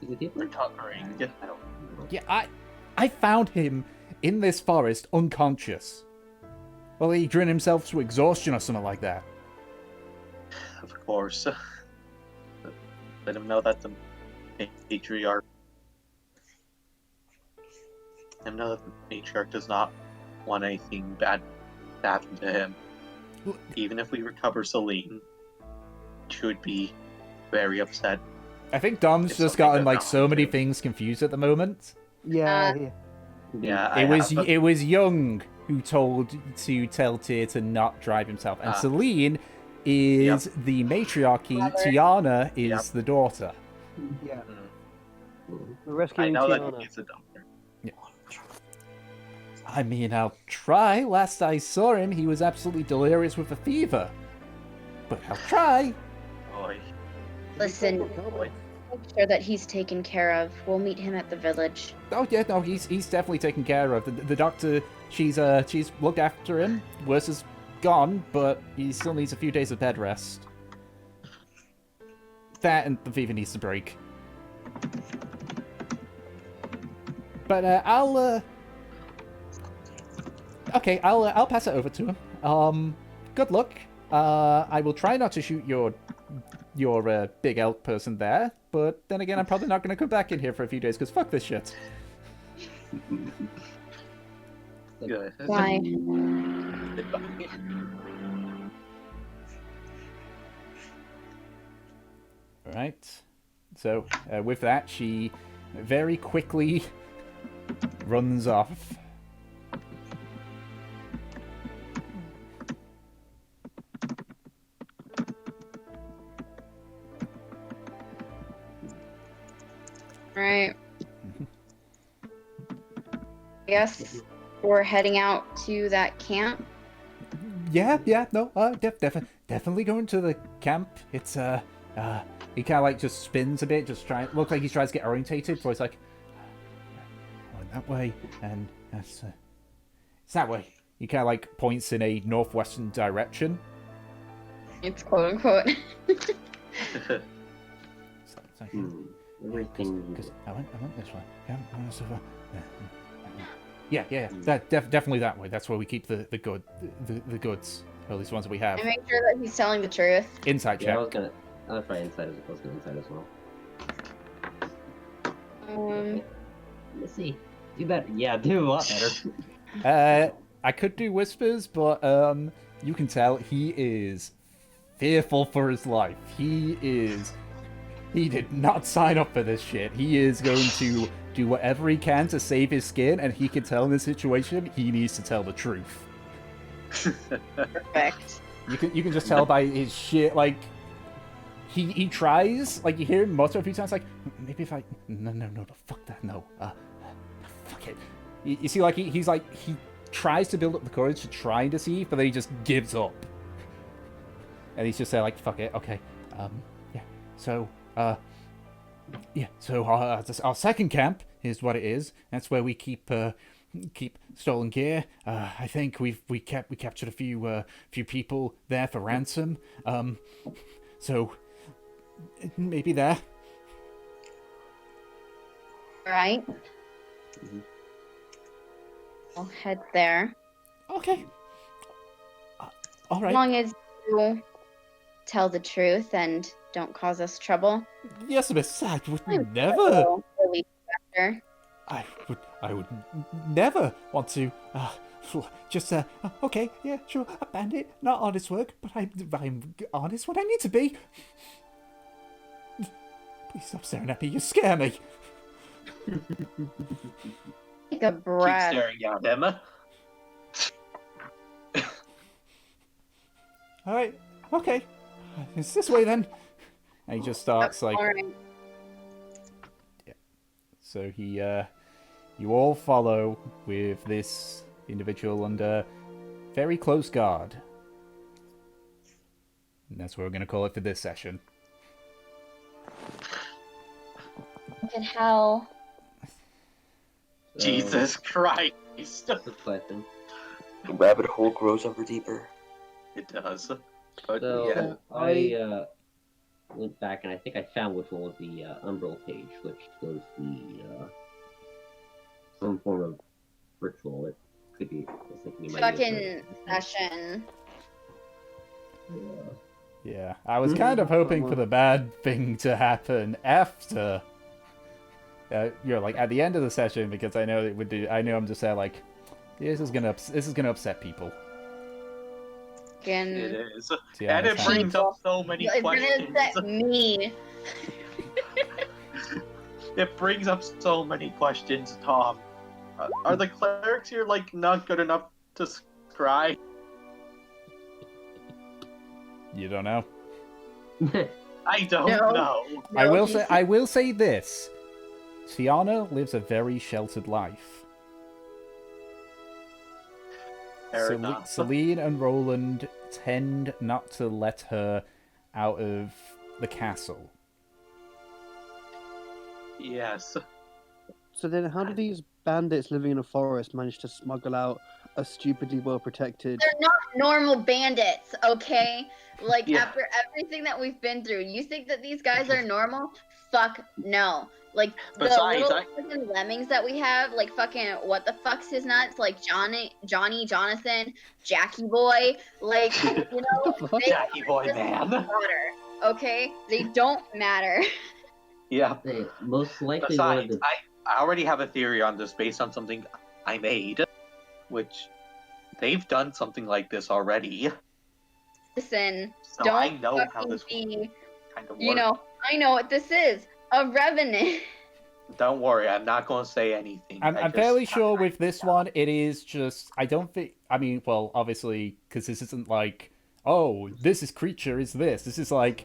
Speaker 5: Is it different?
Speaker 4: Recovering.
Speaker 5: I don't know.
Speaker 1: Yeah, I found him in this forest unconscious. Well, he drinned himself to exhaustion or something like that.
Speaker 4: Of course. Let him know that the matriarch. Let him know that the matriarch does not want anything bad to happen to him.
Speaker 1: Look-
Speaker 4: Even if we recover Celine, she would be very upset.
Speaker 1: I think Dom's
Speaker 4: It's
Speaker 1: just
Speaker 4: something
Speaker 1: gotten
Speaker 4: that
Speaker 1: like so many
Speaker 4: happened.
Speaker 1: things confused at the moment.
Speaker 3: Yeah,
Speaker 4: Yeah,
Speaker 1: It was Young who told to tell Tyr to not drive himself, and
Speaker 4: Ah.
Speaker 1: Celine is the matriarchy.
Speaker 2: Mother.
Speaker 1: Tiana is
Speaker 4: Yep.
Speaker 1: the daughter.
Speaker 3: yeah.
Speaker 5: Mhm.
Speaker 3: We're
Speaker 4: I
Speaker 3: rescuing
Speaker 4: know that
Speaker 3: Tiana.
Speaker 4: he's a doctor.
Speaker 1: I mean, I'll try. Last I saw him, he was absolutely delirious with a fever. But I'll try.
Speaker 4: Boy.
Speaker 2: Listen,
Speaker 4: Boy.
Speaker 2: make sure that he's taken care of. We'll meet him at the village.
Speaker 1: Oh yeah, no, he's definitely taken care of. The doctor, she's looked after him. Worse is gone, but he still needs a few days of bed rest. That and the fever needs to break. But I'll pass it over to him. Good luck. I will try not to shoot your big elk person there, but then again, I'm probably not going to come back in here for a few days because fuck this shit.
Speaker 4: Good.
Speaker 2: Why?
Speaker 4: Goodbye.
Speaker 1: Right. So with that, she very quickly runs off.
Speaker 2: Right. I guess we're heading out to that camp.
Speaker 1: Yeah, no, definitely going to the camp. It's he kind of like just spins a bit, just trying. Looks like he tries to get orientated. So it's like, going that way, and that's it's that way. He kind of like points in a northwestern direction.
Speaker 2: It's quote unquote.
Speaker 1: So it's like,
Speaker 5: Everything.
Speaker 1: because I went this way. Yeah, I went so far. Yeah. That definitely that way. That's where we keep the goods, or at least the ones that we have.
Speaker 2: And make sure that he's telling the truth.
Speaker 1: Inside
Speaker 5: Yeah,
Speaker 1: check.
Speaker 5: I was trying inside as opposed to inside as well. Let's see. Do better. Yeah, do a lot better.
Speaker 1: I could do whispers, but you can tell he is fearful for his life. He did not sign up for this shit. He is going to do whatever he can to save his skin, and he can tell in this situation he needs to tell the truth.
Speaker 2: Perfect.
Speaker 1: You can just tell by his shit, like he tries, like you hear him mutter a few times, like maybe if I no fuck that no fuck it. You see, like he's like he tries to build up the courage to try and deceive, but then he just gives up, and he's just there like fuck it, okay, yeah. So our second camp is what it is. That's where we keep stolen gear. I think we captured a few people there for ransom. So maybe there.
Speaker 2: Right. We'll head there.
Speaker 1: Okay. All
Speaker 2: As
Speaker 1: right.
Speaker 2: long as you tell the truth and don't cause us trouble.
Speaker 1: Yes, Miss Sad would
Speaker 2: I'm
Speaker 1: never.
Speaker 2: We'll release you after.
Speaker 1: I would never want to. Just okay, yeah, sure, a bandit, not honest work, but I'm honest when I need to be. Please stop staring at me. You scare me.
Speaker 2: Take a
Speaker 4: Keep
Speaker 2: breath.
Speaker 4: staring at him.
Speaker 1: All right, okay, it's this way then. And he just starts like.
Speaker 2: All right.
Speaker 1: So he, you all follow with this individual under very close guard. And that's what we're gonna call it for this session.
Speaker 2: Fucking hell.
Speaker 4: Jesus Christ.
Speaker 5: Good question.
Speaker 7: The rabbit hole grows ever deeper.
Speaker 4: It does. But
Speaker 5: So
Speaker 4: yeah.
Speaker 5: I went back and I think I found which one was the Umbral page, which was the some form of ritual. It could be. I was thinking it might be a-
Speaker 2: Fucking session.
Speaker 1: Yeah, I was kind of hoping for the bad thing to happen after. You're like at the end of the session because I know it would do. I know I'm just there like, this is gonna upset people.
Speaker 2: Fucking.
Speaker 4: It is.
Speaker 1: See,
Speaker 4: And it
Speaker 1: understand.
Speaker 4: brings up so many
Speaker 2: It's gonna
Speaker 4: questions.
Speaker 2: upset me.
Speaker 4: It brings up so many questions, Tom. Are the clerics here, like, not good enough to scry?
Speaker 1: You don't know.
Speaker 4: I don't
Speaker 2: No.
Speaker 4: know.
Speaker 1: I will say this. Tiana lives a very sheltered life.
Speaker 4: Fair enough.
Speaker 1: Celine and Roland tend not to let her out of the castle.
Speaker 4: Yes.
Speaker 3: So then, how do these bandits living in a forest manage to smuggle out a stupidly well-protected?
Speaker 2: They're not normal bandits, okay? Like,
Speaker 4: Yeah.
Speaker 2: after everything that we've been through, you think that these guys are normal? Fuck no. Like,
Speaker 4: Besides,
Speaker 2: the little fucking lemmings that we have, like, fucking, what the fuck's his nuts? Like, Johnny, Jonathan, Jackie Boy, like, you know, they
Speaker 4: Jackie boy,
Speaker 2: just
Speaker 4: man.
Speaker 2: matter, okay? They don't matter.
Speaker 4: Yeah.
Speaker 5: They most likely one of
Speaker 4: Besides,
Speaker 5: the
Speaker 4: I already have a theory on this based on something I made, which they've done something like this already.
Speaker 2: Listen,
Speaker 4: So
Speaker 2: don't
Speaker 4: I know how
Speaker 2: fucking
Speaker 4: this
Speaker 2: be,
Speaker 4: kind of works.
Speaker 2: you know, I know what this is. A revenant.
Speaker 4: Don't worry, I'm not going to say anything.
Speaker 1: I'm fairly sure with this one, it is just. I don't think. I mean, well, obviously, because this isn't like, oh, this is creature is this. This is like,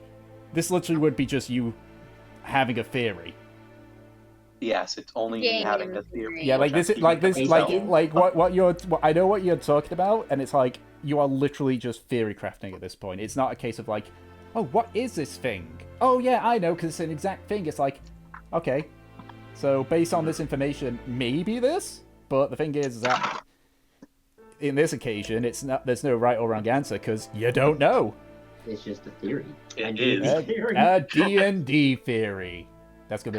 Speaker 1: this literally would be just you having a theory.
Speaker 4: Yes, it's only me
Speaker 2: Game
Speaker 4: having the theory.
Speaker 1: Yeah, like
Speaker 4: which
Speaker 1: this,
Speaker 4: I'm
Speaker 1: like this,
Speaker 4: keeping to
Speaker 1: like
Speaker 4: myself.
Speaker 1: like what you're. I know what you're talking about, and it's like you are literally just theory crafting at this point. It's not a case of like, oh, what is this thing? Oh yeah, I know, because it's an exact thing. It's like, okay, so based on this information, maybe this. But the thing is that in this occasion, it's not. There's no right or wrong answer because you don't know.
Speaker 5: it's just a theory.
Speaker 4: It
Speaker 5: D&D
Speaker 4: is.
Speaker 5: theory.
Speaker 1: A D&D theory. That's gonna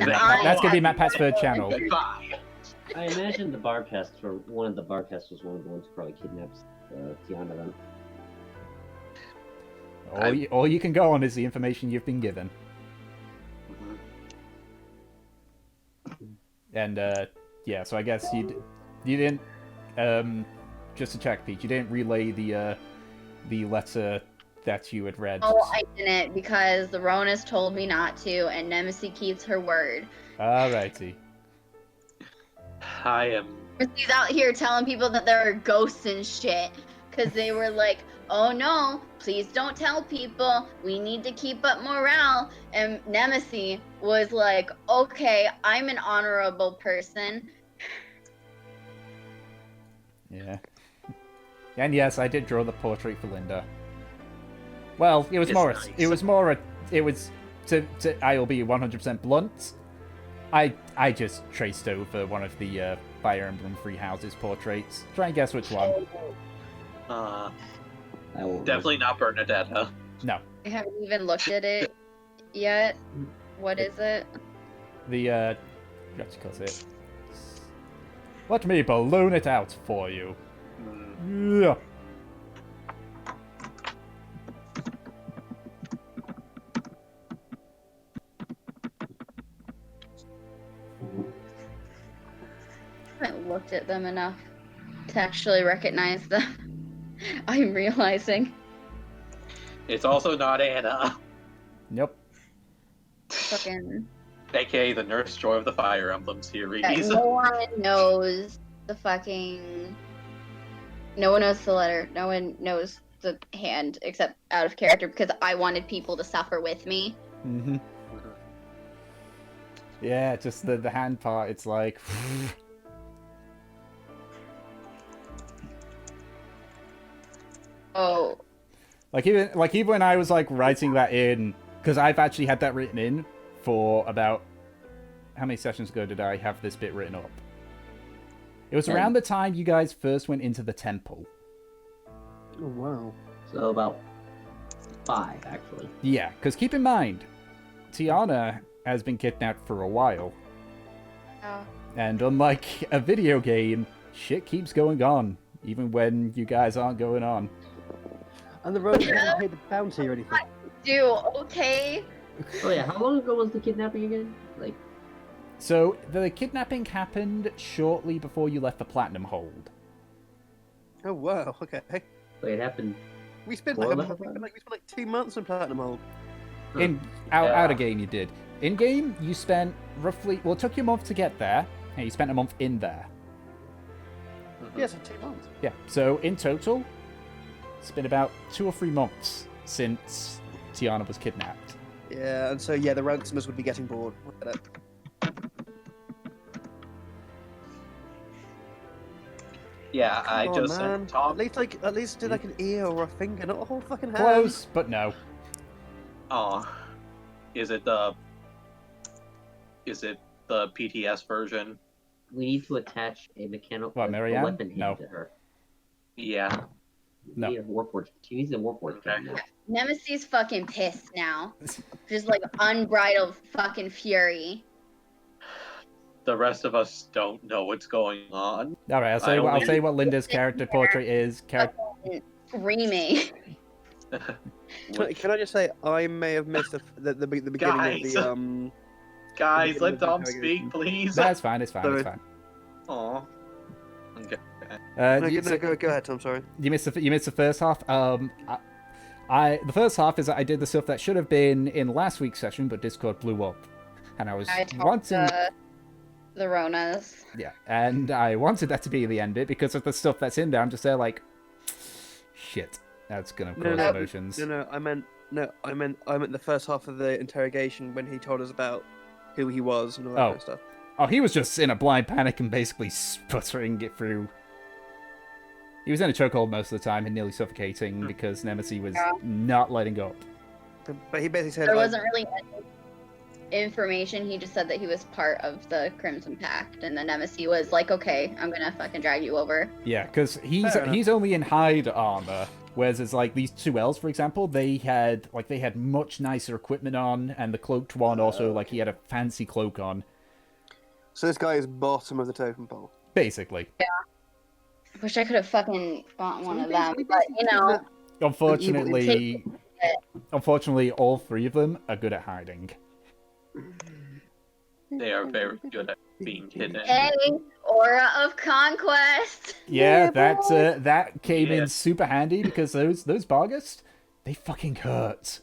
Speaker 1: be Matt Pat's third channel.
Speaker 4: Goodbye.
Speaker 5: I imagine the bar pests, or one of the bar pests was one of the ones who probably kidnaps Tiana then.
Speaker 1: All you can go on is the information you've been given. And yeah, so I guess you didn't just to check, Pete, you didn't relay the letter that you had read.
Speaker 2: Oh, I didn't because the Ronas told me not to, and Nemesis keeps her word.
Speaker 1: Alrighty.
Speaker 4: I am.
Speaker 2: She's out here telling people that there are ghosts and shit because they were like, oh no, please don't tell people. We need to keep up morale. And Nemesis was like, okay, I'm an honorable person.
Speaker 1: Yeah. And yes, I did draw the portrait for Linda. Well, it was
Speaker 4: It's
Speaker 1: more.
Speaker 4: nice.
Speaker 1: It was more. It was to. I'll be 100% blunt. I just traced over one of the Fire Emblem Free Houses portraits. Try and guess which one.
Speaker 5: I won't
Speaker 4: Definitely not Bernadetta.
Speaker 1: No,
Speaker 2: I haven't even looked at it yet. What is it?
Speaker 1: the what you call it? Let me balloon it out for you. Yeah.
Speaker 2: I haven't looked at them enough to actually recognize them. I'm realizing.
Speaker 4: It's also not Anna,
Speaker 1: Nope.
Speaker 2: Fucking.
Speaker 4: aka the Nurse Joy of the Fire Emblem series.
Speaker 2: Yeah, no one knows the fucking. No one knows the letter. No one knows the hand except out of character because I wanted people to suffer with me.
Speaker 1: Mm-hmm. Yeah, just the hand part. It's like.
Speaker 2: Oh,
Speaker 1: Even when I was like writing that in, because I've actually had that written in for about how many sessions ago did I have this bit written up? It was
Speaker 5: 10.
Speaker 1: around the time you guys first went into the temple.
Speaker 3: Oh wow.
Speaker 5: So about 5, actually.
Speaker 1: Yeah, because keep in mind, Tiana has been kidnapped for a while,
Speaker 2: Oh.
Speaker 1: and unlike a video game, shit keeps going on, even when you guys aren't going on.
Speaker 3: And the road doesn't pay the bounty or anything.
Speaker 2: Dude, okay.
Speaker 5: Oh yeah, how long ago was the kidnapping again? Like,
Speaker 1: So, the kidnapping happened shortly before you left the Platinum Hold.
Speaker 3: Oh wow. Okay.
Speaker 5: wait, it happened.
Speaker 3: We spent
Speaker 5: More
Speaker 3: like,
Speaker 5: than
Speaker 3: we
Speaker 5: that?
Speaker 3: spent like 2 months in Platinum Hold.
Speaker 1: Out of game you did. In game, you spent roughly... Well, it took you a month to get there, and you spent a month in there.
Speaker 3: Yes, 2 months.
Speaker 1: Yeah, so in total, it's been about 2 or 3 months since Tiana was kidnapped.
Speaker 3: Yeah, and so yeah, the ransomers would be getting bored. I get it.
Speaker 4: Yeah, I
Speaker 3: Come on,
Speaker 4: just
Speaker 3: man.
Speaker 4: Tom.
Speaker 3: At least do like an ear or a finger, not a whole fucking hand.
Speaker 1: Close, but no.
Speaker 4: Oh, is it the PTS version?
Speaker 5: We need to attach a mechanical
Speaker 1: What, Marianne?
Speaker 5: weapon hand
Speaker 1: No.
Speaker 5: to her.
Speaker 4: Yeah.
Speaker 5: We
Speaker 1: No.
Speaker 5: need a warforged. She needs a warforged
Speaker 4: Okay.
Speaker 5: gun now.
Speaker 2: Nemesis fucking pissed now. Just like unbridled fucking fury.
Speaker 4: The rest of us don't know what's going on.
Speaker 1: All right, I'll
Speaker 4: only-
Speaker 1: say what Linda's character portrait is.
Speaker 2: Screaming.
Speaker 3: Can I just say I may have missed the beginning
Speaker 4: Guys.
Speaker 3: of the
Speaker 4: Guys,
Speaker 3: beginning
Speaker 4: let
Speaker 3: of the
Speaker 4: Dom
Speaker 3: interrogation.
Speaker 4: speak, please.
Speaker 1: That's fine. It's fine. It's
Speaker 3: Sorry.
Speaker 1: fine.
Speaker 4: Aw. Okay.
Speaker 3: Go ahead, Tom. Sorry.
Speaker 1: You missed the first half. The first half is that I did the stuff that should have been in last week's session, but Discord blew up, and I was
Speaker 2: I talked
Speaker 1: wanting.
Speaker 2: to the Ronas.
Speaker 1: Yeah, and I wanted that to be the end bit because of the stuff that's in there. I'm just there like, shit, that's gonna cause emotions.
Speaker 3: No, I meant the first half of the interrogation when he told us about who he was and all that kind of stuff.
Speaker 1: Oh, he was just in a blind panic and basically sputtering it through. He was in a chokehold most of the time and nearly suffocating because Nemesis was not letting up.
Speaker 3: But he basically said
Speaker 2: There wasn't really any information. He just said that he was part of the Crimson Pact, and the Nemesis was like, "Okay, I'm gonna fucking drag you over."
Speaker 1: Yeah, because
Speaker 3: Fair enough.
Speaker 1: he's only in hide armor, whereas it's like these two elves, for example, they had much nicer equipment on, and the cloaked one also he had a fancy cloak on,
Speaker 3: So this guy is bottom of the totem pole.
Speaker 1: basically.
Speaker 2: Wish I could have fucking bought one
Speaker 3: So
Speaker 2: of
Speaker 3: he
Speaker 2: them,
Speaker 3: basically-
Speaker 2: but you know,
Speaker 1: Unfortunately, all 3 of them are good at hiding.
Speaker 4: They are very good at being hidden.
Speaker 2: hey, aura of conquest.
Speaker 1: Yeah, that came in
Speaker 4: Yes.
Speaker 1: super handy because those Barghest, they fucking hurt.